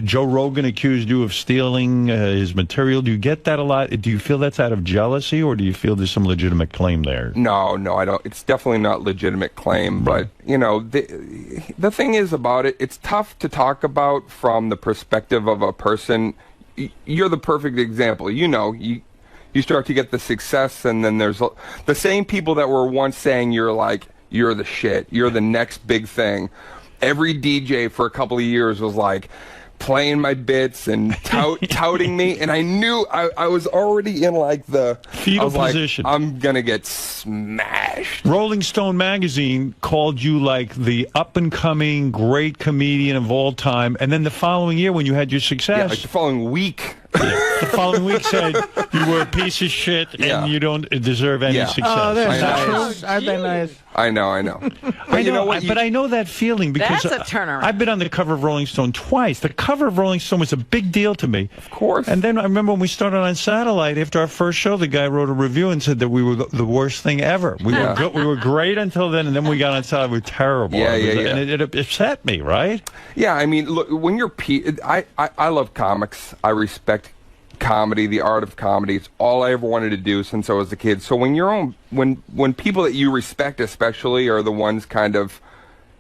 Joe Rogan accused you of stealing his material. Do you get that a lot? Do you feel that's out of jealousy, or do you feel there's some legitimate claim there? No, I don't. It's definitely not legitimate claim, but you know, the thing is about it, it's tough to talk about from the perspective of a person. You're the perfect example. You know, you start to get the success, and then there's the same people that were once saying you're the shit, you're the next big thing. Every DJ for a couple of years was like playing my bits and touting me, and I knew I was already in like the fetal position. Like, I'm gonna get smashed. Rolling Stone magazine called you like the up-and-coming great comedian of all time, and then the following year when you had your success, like the following week, The following week said you were a piece of shit and you don't deserve any success. Oh, that's nice. Aren't they nice? I know. But you know what? But I know that feeling because That's a turnaround. I've been on the cover of Rolling Stone twice. The cover of Rolling Stone was a big deal to me. Of course. And then I remember when we started on Satellite, after our first show, the guy wrote a review and said that we were the worst thing ever. We were good, we were great until then, and then we got on Satellite, we were terrible. And it upset me, right? Yeah, I mean, look, when you're I love comics. I respect comedy, the art of comedy. It's all I ever wanted to do since I was a kid. So when when people that you respect especially are the ones kind of,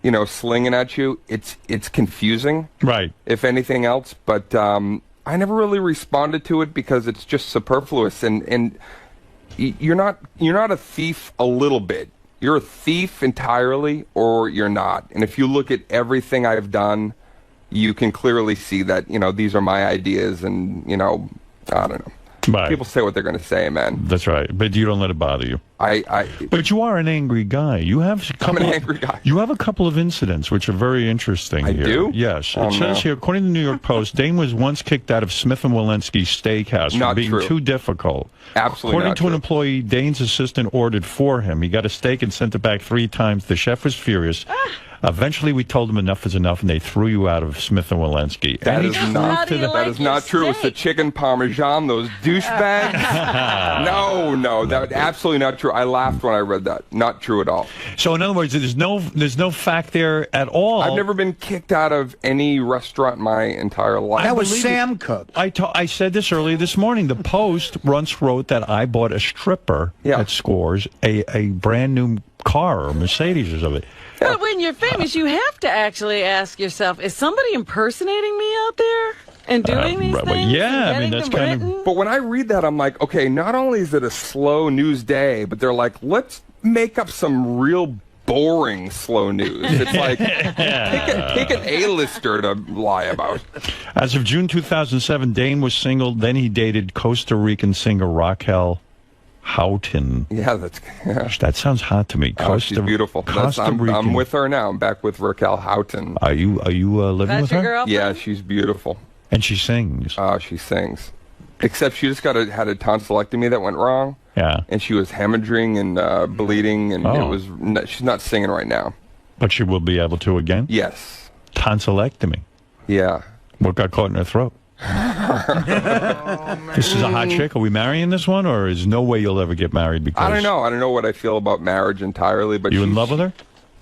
you know, slinging at you, it's confusing. Right. If anything else, but I never really responded to it because it's just superfluous and you're not a thief a little bit. You're a thief entirely or you're not. And if you look at everything I've done, you can clearly see that, you know, these are my ideas and, you know, I don't know. Right. People say what they're going to say, man. That's right. But you don't let it bother you. But you are an angry guy. You have I'm an angry guy. You have a couple of incidents which are very interesting here. do? Yes. Oh, It says here, according to the New York Post, Dane was once kicked out of 𝗦𝗵cie Steakhouse for Not being true. too difficult. Absolutely According not to an true. employee, Dane's assistant ordered for him. He got a steak and sent it back 3 times. The chef was furious. Eventually, we told him enough is enough, and they threw you out of 𝗦𝗵cie. That is not true. It's the chicken parmesan, those douchebags. No, that's absolutely not true. I laughed when I read that. Not true at all. So, in other words, there's no fact there at all. I've never been kicked out of any restaurant my entire life. That was Sam Cooke. I said this earlier this morning. The Post once wrote that I bought a stripper at Scores a brand new car or Mercedes or something. But when you're famous, you have to actually ask yourself, is somebody impersonating me out there and doing these things? Yeah, I mean, that's kind of... But when I read that, I'm like, okay, not only is it a slow news day, but they're like, let's make up some real boring slow news. It's like, pick an A-lister to lie about. As of June 2007, Dane was single. Then he dated Costa Rican singer Raquel 𝗏𝗏. Yeah, that sounds hot to me. She's beautiful. I'm with her now. I'm back with Raquel 𝗏𝗏. Are you living with her? Girlfriend? Yeah, she's beautiful. And she sings. She sings. Except she just had a tonsillectomy that went wrong. Yeah. And she was hemorrhaging and bleeding, and she's not singing right now. But she will be able to again? Yes. Tonsillectomy. Yeah. What got caught in her throat? This is a hot chick. Are we marrying this one, or is no way you'll ever get married? Because I don't know. I don't know what I feel about marriage entirely. But you in love with her?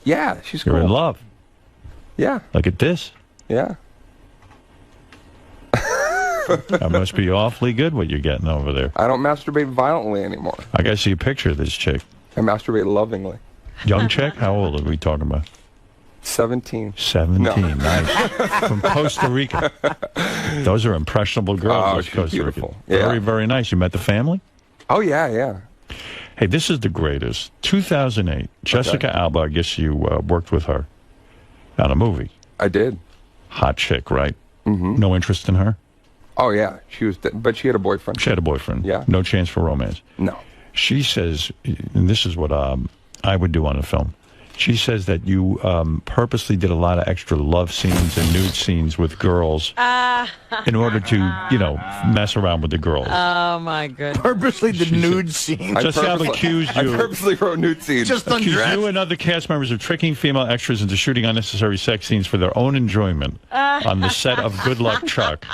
Yeah, she's You're cool. in love. Yeah. Look at this. Yeah. That must be awfully good what you're getting over there. I don't masturbate violently anymore. I gotta see a picture of this chick. I masturbate lovingly. Young chick? How old are we talking about? 17. 17, No. Nice. From Costa Rica. Those are impressionable girls. Oh, those she's Costa beautiful. Rican. Yeah. Very, very nice. You met the family? Oh, yeah. Hey, this is the greatest. 2008. Jessica Alba, I guess you worked with her on a movie. I did. Hot chick, right? Mm-hmm. No interest in her? Oh, yeah. She was, but she had a boyfriend. She had a boyfriend. Yeah. No chance for romance. No. She says, and this is what I would do on a film. She says that you purposely did a lot of extra love scenes and nude scenes with girls in order to, mess around with the girls. Oh, my goodness. Purposely did nude scenes. Jessica accused you. I purposely wrote nude scenes. Just accused undressed. you and other cast members of tricking female extras into shooting unnecessary sex scenes for their own enjoyment on the set of Good Luck Chuck.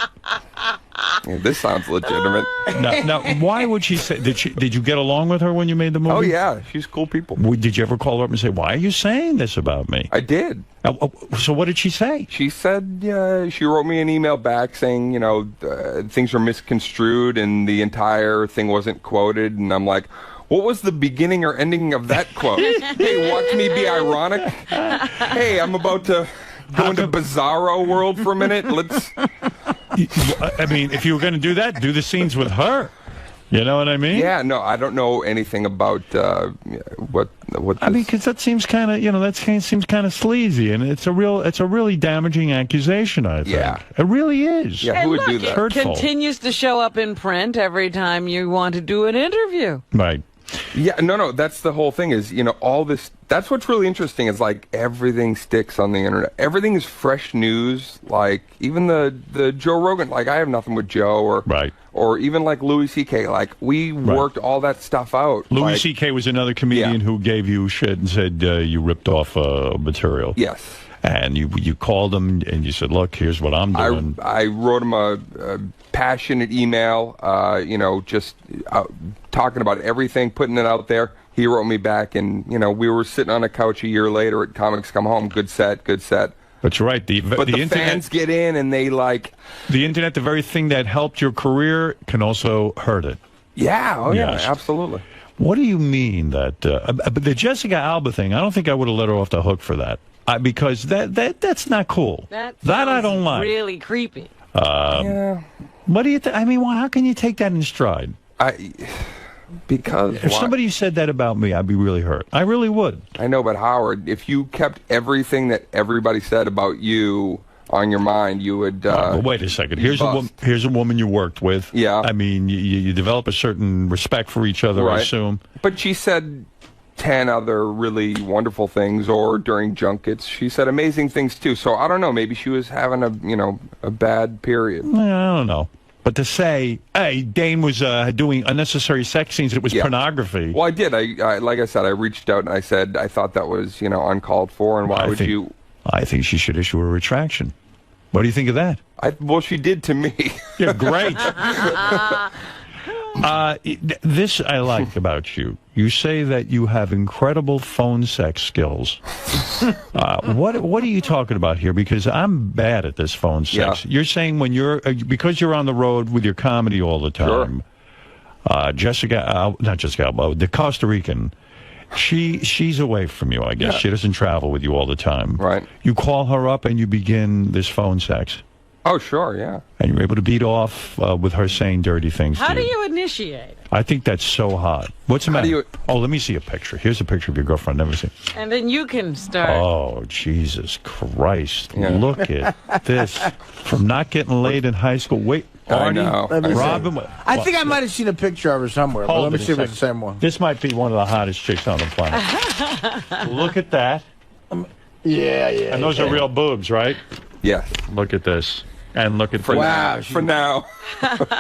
Yeah, this sounds legitimate. Now, why would she say? Did you get along with her when you made the movie? Oh, yeah. She's cool people. Did you ever call her up and say, "Why are you saying this about me?" I did. So what did she say? She said, she wrote me an email back saying, things are misconstrued and the entire thing wasn't quoted. And I'm like, what was the beginning or ending of that quote? Hey, watch me be ironic. Hey, I'm about to go into Bizarro world for a minute. Let's... I mean, if you were going to do that, do the scenes with her. You know what I mean? Yeah, no, I don't know anything about what. I mean, because that seems kind of, seems kind of sleazy, and it's a really damaging accusation. I think. Yeah, it really is. Yeah, who would do that? It continues to show up in print every time you want to do an interview. Right. Yeah, no, that's the whole thing is, all this, that's what's really interesting is like everything sticks on the internet. Everything is fresh news, like even the Joe Rogan, like I have nothing with Joe or even like Louis C.K., like we worked all that stuff out. Louis C.K. was another comedian who gave you shit and said you ripped off material. Yes. And you called him and you said, look, here's what I'm doing. I wrote him a passionate email, just talking about everything, putting it out there. He wrote me back, and, we were sitting on a couch a year later at Comics Come Home. Good set. That's right. The internet, fans get in, and they like... The internet, the very thing that helped your career, can also hurt it. Yeah, yeah, absolutely. What do you mean that... but the Jessica Alba thing, I don't think I would have let her off the hook for that. Because that's not cool. That I don't like. Really creepy. What do you think? I mean, how can you take that in stride? Because if somebody said that about me, I'd be really hurt. I really would. I know, but Howard, if you kept everything that everybody said about you on your mind, you would. Well, wait a second. Here's a woman you worked with. Yeah. I mean, you develop a certain respect for each other, I assume. But she said 10 other really wonderful things, or during junkets she said amazing things too. So I don't know, maybe she was having a bad period. I don't know. But to say, hey, Dane was doing unnecessary sex scenes, it was pornography. Well, I did. I like I said, I reached out and I said I thought that was uncalled for, and why would you? I think she should issue a retraction. What do you think of that? Well, she did to me. Yeah, great. This I like about you. You say that you have incredible phone sex skills. What are you talking about here? Because I'm bad at this phone sex. You're saying when because you're on the road with your comedy all the time. Not Jessica Alba, the Costa Rican. She's away from you, I guess. She doesn't travel with you all the time. Right. You call her up and you begin this phone sex. Oh, sure, yeah. And you're able to beat off with her saying dirty things How to do you. you initiate? I think that's so hot. What's the matter? Oh, let me see a picture. Here's a picture of your girlfriend. Never seen. And then you can start. Oh, Jesus Christ. Look at this. From not getting laid in high school. Wait, Artie, Robin. I think I might have seen a picture of her somewhere. But let me see if it's the same one. This might be one of the hottest chicks on the planet. Look at that. Yeah. And those are real boobs, right? Yes. Look at this. And look at for now.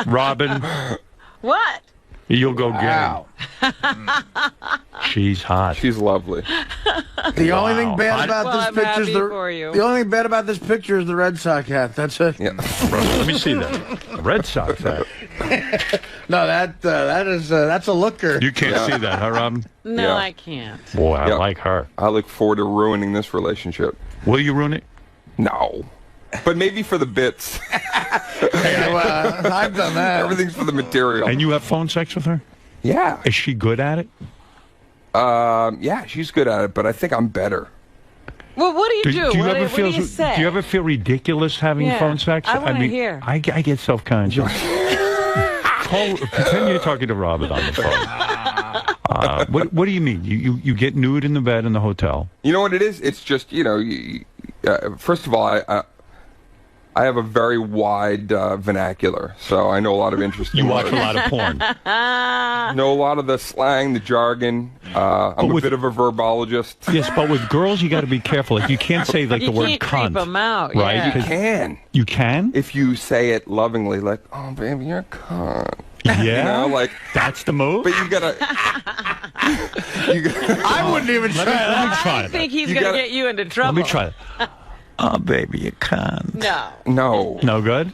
Robin. What? You'll go get her. She's hot. She's lovely. The only thing bad about this picture is the only thing bad about this picture is the Red Sox hat. That's it. Yeah. Let me see that. Red Sox hat. No, that's a looker. You can't see that, huh, Robin? No, I can't. Boy, I like her. I look forward to ruining this relationship. Will you ruin it? No. But maybe for the bits. I've done that. Everything's for the material. And you have phone sex with her? Yeah. Is she good at it? Yeah, she's good at it, but I think I'm better. Well, what do you do? You what ever do you say? Do you ever feel ridiculous having phone sex? I want to hear. I get self-conscious. Pretend you're talking to Robin on the phone. What do you mean? You get nude in the bed in the hotel? You know what it is? It's just, first of all, I have a very wide vernacular, so I know a lot of interesting words. You watch a lot of porn. Know a lot of the slang, the jargon. I'm a bit of a verbologist. Yes, but with girls, you got to be careful. Like, you can't say the word cunt. Creep them out, right? Yeah. You can. You can? If you say it lovingly, like, oh, baby, you're a cunt. Yeah, like that's the move. But you gotta. I wouldn't even try. Let me try I think he's gonna get you into trouble. Let me try it. Oh, baby, you can't. No. No good?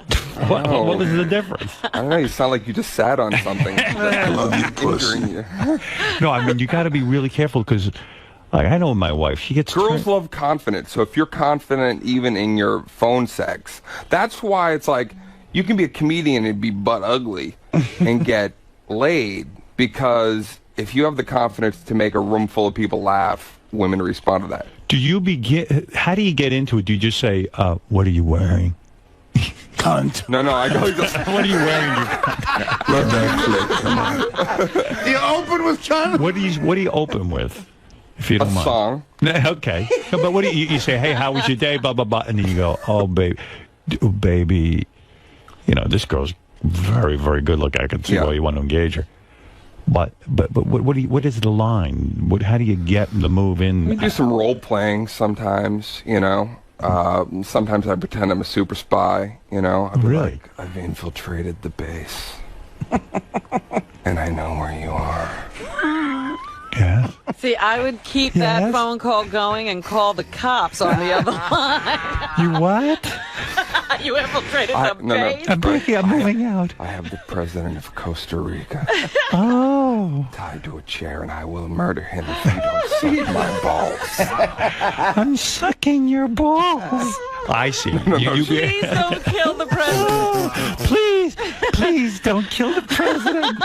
What was the difference? I don't know. You sound like you just sat on something. I love you, pussy. No, I mean, you got to be really careful because, like, I know my wife, she gets... Girls love confidence. So if you're confident even in your phone sex, that's why it's like, you can be a comedian and be butt ugly and get laid, because if you have the confidence to make a room full of people laugh, women respond to that. How do you get into it? Do you just say, what are you wearing? Cunt. No, I go, what are you wearing? Do you open with cunt? What do you open with? If you don't mind. Song. Okay. But what do you say, hey, how was your day? Blah, blah, blah. And then you go, oh, baby, this girl's very, very good looking. I can see why you want to engage her. But what is the line? How do you get the move in? We do some role playing sometimes, you know. Sometimes I pretend I'm a super spy, you know. I'll be like, I've infiltrated the base, and I know where you are. Yeah. See, I would keep that phone call going and call the cops on the other line. You what? You infiltrated the base? I'm moving out. I have the president of Costa Rica tied to a chair, and I will murder him if you don't suck my balls. I'm sucking your balls. I see. Please don't kill the president. Please don't kill the president.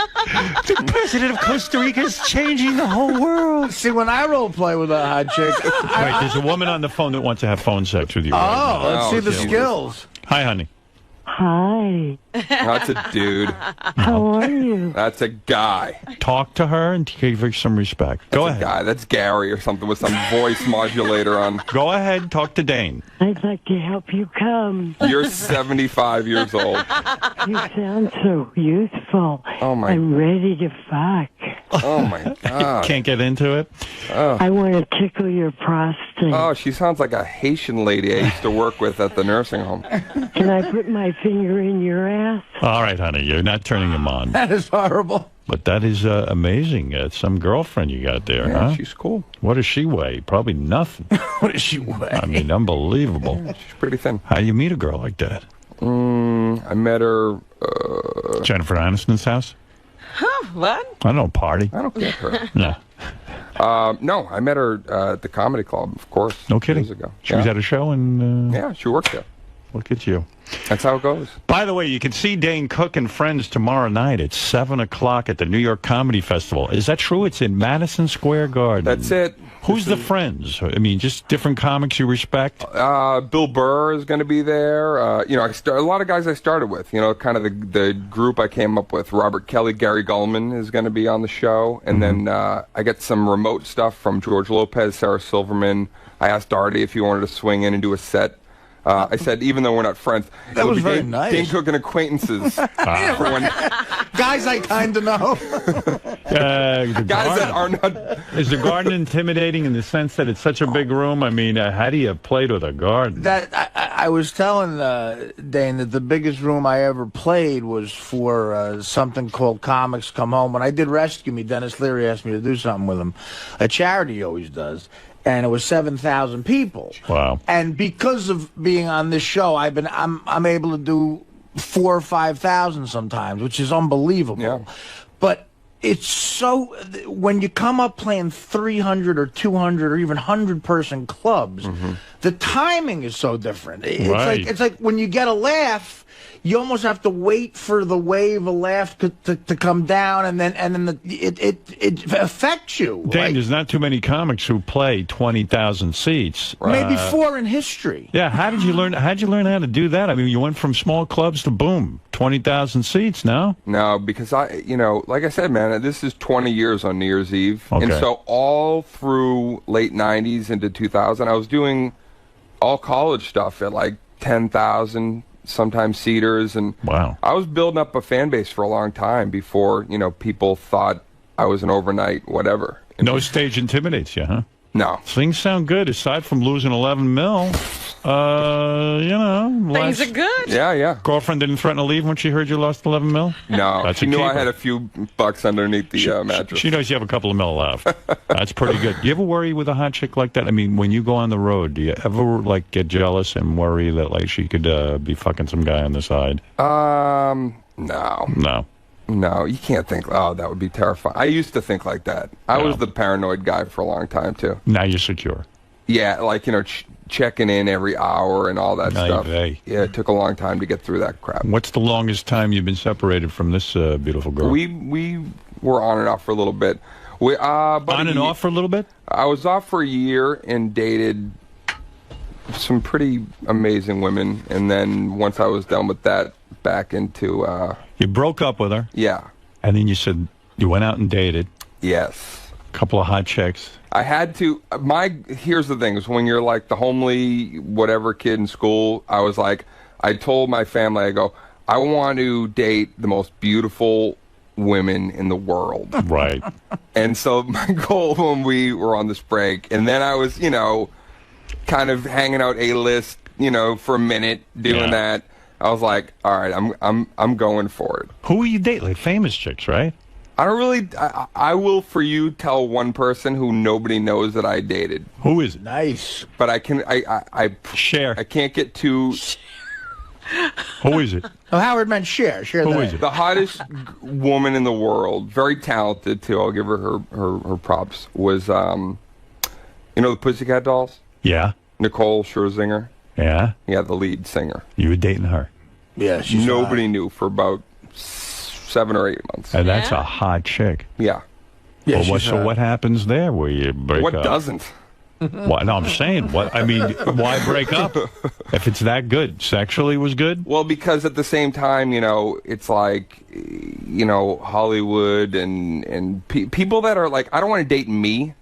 The president of Costa Rica is changing the whole world. See, when I role play with a hot chick, Wait, there's a woman on the phone that wants to have phone sex with you. let's see the skills. Hi, honey. Hi. That's a dude. How are you? That's a guy. Talk to her and give her some respect. Go ahead. Guy. That's Gary or something with some voice modulator on. Go ahead. Talk to Dane. I'd like to help you come. You're 75 years old. You sound so youthful. Oh, my. I'm ready to fuck. Oh, my God. Can't get into it? Oh. I want to tickle your prostate. Oh, she sounds like a Haitian lady I used to work with at the nursing home. Can I put my finger in your ass? All right, honey. You're not turning him on. That is horrible. But that is amazing. Some girlfriend you got there, Yeah, huh? she's cool. What does she weigh? Probably nothing. What does she weigh? I mean, unbelievable. Yeah, she's pretty thin. How do you meet a girl like that? I met her... Jennifer Aniston's house? Huh, what? I don't know, party. I don't get her. No. No, I met her at the comedy club, of course. No kidding. Years ago. She was at a show and... Yeah, she worked there. Look at you. That's how it goes. By the way, you can see Dane Cook and friends tomorrow night at 7 o'clock at the New York Comedy Festival. Is that true? It's in Madison Square Garden. That's it. Who's the friends? I mean, just different comics you respect? Bill Burr is going to be there. You know, a lot of guys I started with. You know, kind of the group I came up with. Robert Kelly, Gary Gulman is going to be on the show. And then I get some remote stuff from George Lopez, Sarah Silverman. I asked Artie if he wanted to swing in and do a set. I said, even though we're not friends, that was very nice. Dane Cook and acquaintances. For when, guys I kind of know. Guys that are not. Is the garden intimidating in the sense that it's such a big room? I mean, how do you play with a garden? That I was telling Dane that the biggest room I ever played was for something called Comics Come Home. When I did Rescue Me, Dennis Leary asked me to do something with him. A charity he always does. And it was 7,000 people. Wow! And because of being on this show, I'm able to do 4,000 or 5,000 sometimes, which is unbelievable. Yeah. But it's so when you come up playing 300 or 200 or even 100-person clubs, the timing is so different. It's like when you get a laugh. You almost have to wait for the wave of laugh to come down, and then it affects you. Dane, there's not too many comics who play 20,000 seats. Maybe 4 in history. Yeah, how did you learn how to do that? I mean, you went from small clubs to boom, 20,000 seats. No, because like I said, man, this is 20 years on New Year's Eve, and so all through late 90s into 2000, I was doing all college stuff at like 10,000. Sometimes seaters, and wow, I was building up a fan base for a long time before people thought I was an overnight whatever. No stage intimidates you, huh? No. Things sound good aside from losing 11 mil. Things are good. Yeah. Girlfriend didn't threaten to leave when she heard you lost 11 mil? No. She knew I had a few bucks underneath the mattress. She knows you have a couple of mil left. That's pretty good. Do you ever worry with a hot chick like that? I mean, when you go on the road, do you ever get jealous and worry that she could be fucking some guy on the side? No. No, you can't think, that would be terrifying. I used to think like that. I was the paranoid guy for a long time, too. Now you're secure. Yeah, checking in every hour and all that stuff. Yeah, it took a long time to get through that crap. What's the longest time you've been separated from this beautiful girl? We were on and off for a little bit. On and off for a little bit? I was off for a year and dated some pretty amazing women. And then once I was done with that, back into... You broke up with her? Yeah. And then you said you went out and dated? Yes. A couple of hot chicks? I had to... Here's the thing, is when you're like the homely whatever kid in school, I was like... I told my family, I go, I want to date the most beautiful women in the world. Right. And so my goal when we were on this break, and then I was, kind of hanging out A-list, for a minute doing that. I was like, all right, I'm going for it. Who are you dating? Like famous chicks, right? I don't really. I will for you tell one person who nobody knows that I dated. Who is it? Nice. But I can. I share. I can't get too. Who is it? Oh, Howard meant share. Share Who the is name. it? The hottest woman in the world, very talented too. I'll give her her props. Was the Pussycat Dolls? Yeah. 𝗦𝗁𝗲𝗄𝗿. Yeah. Yeah, the lead singer. You were dating her. Yeah, she's nobody knew for about 7 or 8 months. And that's a hot chick. Yeah. Well, so what happens there where you break What up? doesn't? What? No, I'm saying, why break up? If it's that good, sexually was good? Well, because at the same time, it's like, Hollywood and people that are like, I don't want to date me.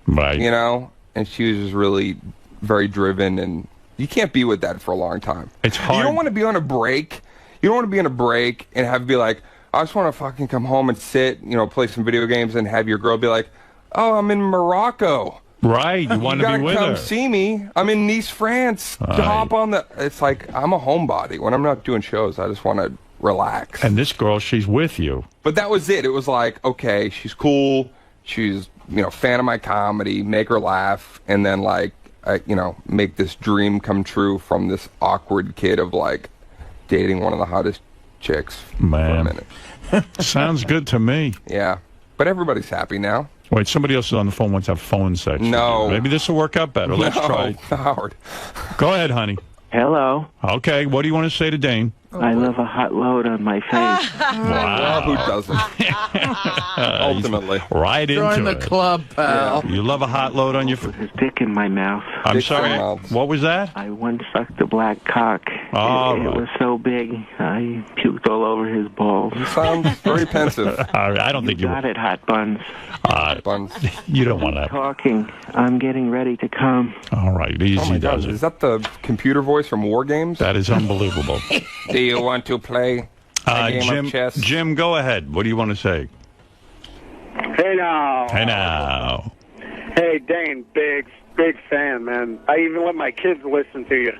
Right. And she was just really very driven, and you can't be with that for a long time. It's hard. You don't want to be on a break. You don't want to be on a break and have be like, I just want to fucking come home and sit, play some video games and have your girl be like, oh, I'm in Morocco. Right, you want to be with her. You her. gotta come see me. I'm in Nice, France. Hop on the... It's like, I'm a homebody. When I'm not doing shows, I just want to relax. And this girl, she's with you. But that was it. It was like, okay, she's cool. She's, fan of my comedy. Make her laugh. And then, make this dream come true from this awkward kid of, dating one of the hottest chicks for a minute. Sounds good to me. Yeah. But everybody's happy now. Wait, somebody else is on the phone wants to have phone sex. No. Maybe this will work out better. Let's try. Howard. Go ahead, honey. Hello. Okay, what do you want to say to Dane? I love a hot load on my face. Wow. Who doesn't? Ultimately. Right into Join the it. club, pal. You love a hot load on your His dick in my mouth. I'm sorry. What was that? I once sucked a black cock. Oh, it was so big, I puked all over his balls. You sound very pensive. I don't think you got it, hot buns. Buns. You don't want that. Talking. I'm getting ready to come. All right, easy Oh my God, does it. is that the computer voice from War Games? That is unbelievable. Do you want to play a game of chess? Jim, go ahead. What do you want to say? Hey now. Hey now. Hey Dane, big fan, man. I even let my kids listen to you.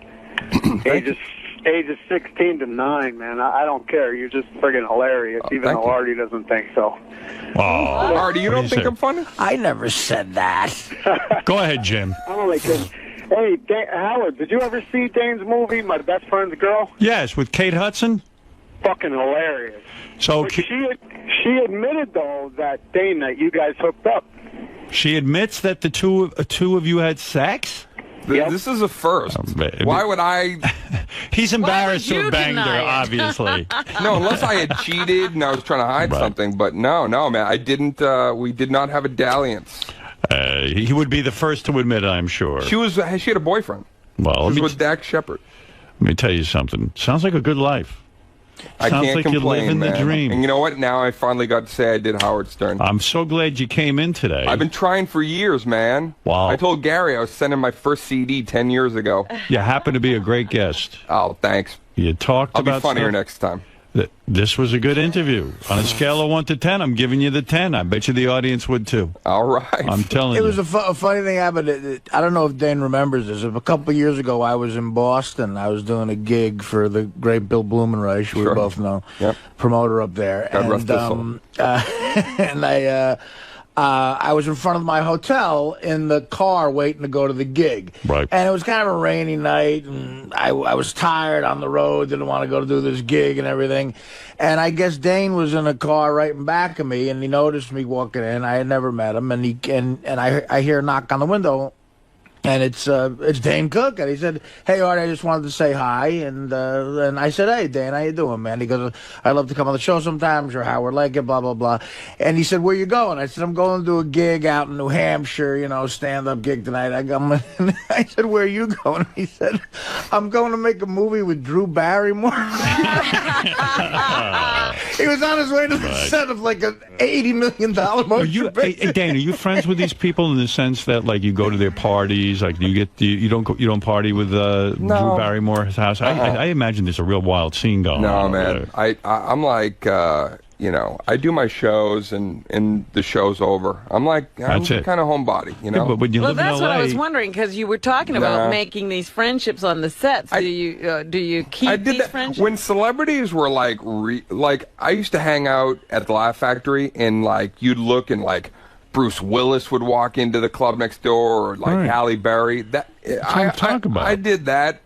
ages 16 to 9, man. I don't care. You're just friggin' hilarious, even though Artie doesn't think so. Oh, Artie, you don't think I'm funny? I never said that. Go ahead, Jim. I'm only kidding. Hey, Howard, did you ever see Dane's movie, My Best Friend's Girl? Yes, with Kate Hudson. Fucking hilarious. So But she admitted, though, that you guys hooked up. she admits that the two of you had sex. This is a first. Why would I? He's embarrassed to you have banged her, deny it? obviously. No, unless I had cheated and I was trying to hide something. But no, man, I didn't. We did not have a dalliance. He would be the first to admit, I'm sure. She had a boyfriend. Well, she was with 𝗏𝗏𝗏𝗏. Let me tell you something. Sounds like a good life. I Sounds can't like complain, you're living man. the dream. And you know what? Now I finally got to say I did Howard Stern. I'm so glad you came in today. I've been trying for years, man. Wow. I told Gary I was sending my first CD 10 years ago. You happen to be a great guest. Oh, thanks. You talked I'll about be funnier stuff. next time. This was a good interview. On a scale of 1 to 10, I'm giving you the 10. I bet you the audience would too. All right. I'm telling It you. was a funny thing happened. I don't know if Dane remembers this. A couple of years ago, I was in Boston. I was doing a gig for the great Bill Blumenreich, we both know, promoter up there. God rest his soul. And I was in front of my hotel in the car waiting to go to the gig. Right. And it was kind of a rainy night, and I was tired on the road, didn't want to go to do this gig and everything. And I guess Dane was in a car right in back of me, and he noticed me walking in. I had never met him, and I hear a knock on the window. And it's Dane Cook, and he said, "Hey, Art, I just wanted to say hi." And I said, "Hey, Dane, how you doing, man?" He goes, "I'd love to come on the show sometimes, or Howard like it, blah blah blah." And he said, "Where you going?" I said, "I'm going to do a gig out in New Hampshire, stand-up gig tonight." I said, "Where are you going?" He said, "I'm going to make a movie with Drew Barrymore." He was on his way to the set of like an $80 million motion picture. Hey, Dane, are you friends with these people in the sense that you go to their parties? Like you don't party with Drew Barrymore's house? I imagine there's a real wild scene going on. No, man. There. I'm like, I do my shows and the show's over. I'm That's it. kind of homebody, Yeah, but when you live in that's LA, what I was wondering, because you were talking about Nah. making these friendships on the sets. Do you keep I did these that friendships? when celebrities were like I used to hang out at the Laugh Factory, and you'd look and Bruce Willis would walk into the club next door, or Right. Halle Berry. That I did that,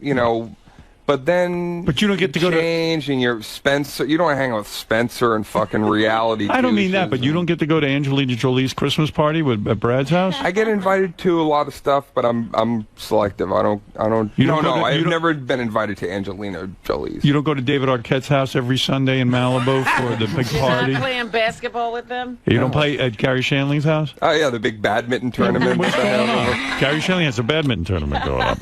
But then, you don't get to go to change, and you're Spencer. You don't hang out with Spencer and fucking reality. I don't mean that, but you don't get to go to Angelina Jolie's Christmas party at Brad's house. I get invited to a lot of stuff, but I'm selective. I don't. I've never been invited to Angelina Jolie's. You don't go to David Arquette's house every Sunday in Malibu for the big You're party. not playing basketball with them? You don't play at Gary Shanley's house? Oh yeah, the big badminton tournament. What's going on? Gary Shanley has a badminton tournament going on.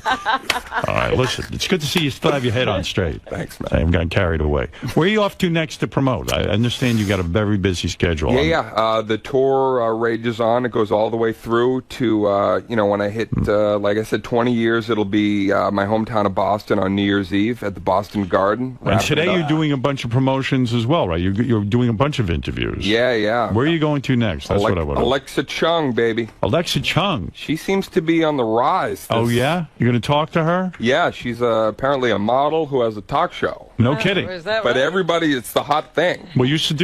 All right, listen, it's good to see you still have your head on straight. Thanks, man. I haven't gotten carried away. Where are you off to next to promote? I understand you got a very busy schedule. The tour rages on. It goes all the way through to when I hit like I said, 20 years. It'll be my hometown of Boston on New Year's Eve at the Boston Garden. And today you're doing a bunch of promotions as well, right? You're doing a bunch of interviews. Yeah. Where are you going to next? That's what I want to know. 𝗦𝗵cie𝘄, baby. 𝗦𝗵cie𝘄. She seems to be on the rise. Oh, yeah? You're going to talk to her? Yeah, she's apparently a model who has a talk show. No kidding. But everybody, it's the hot thing. Well, you should do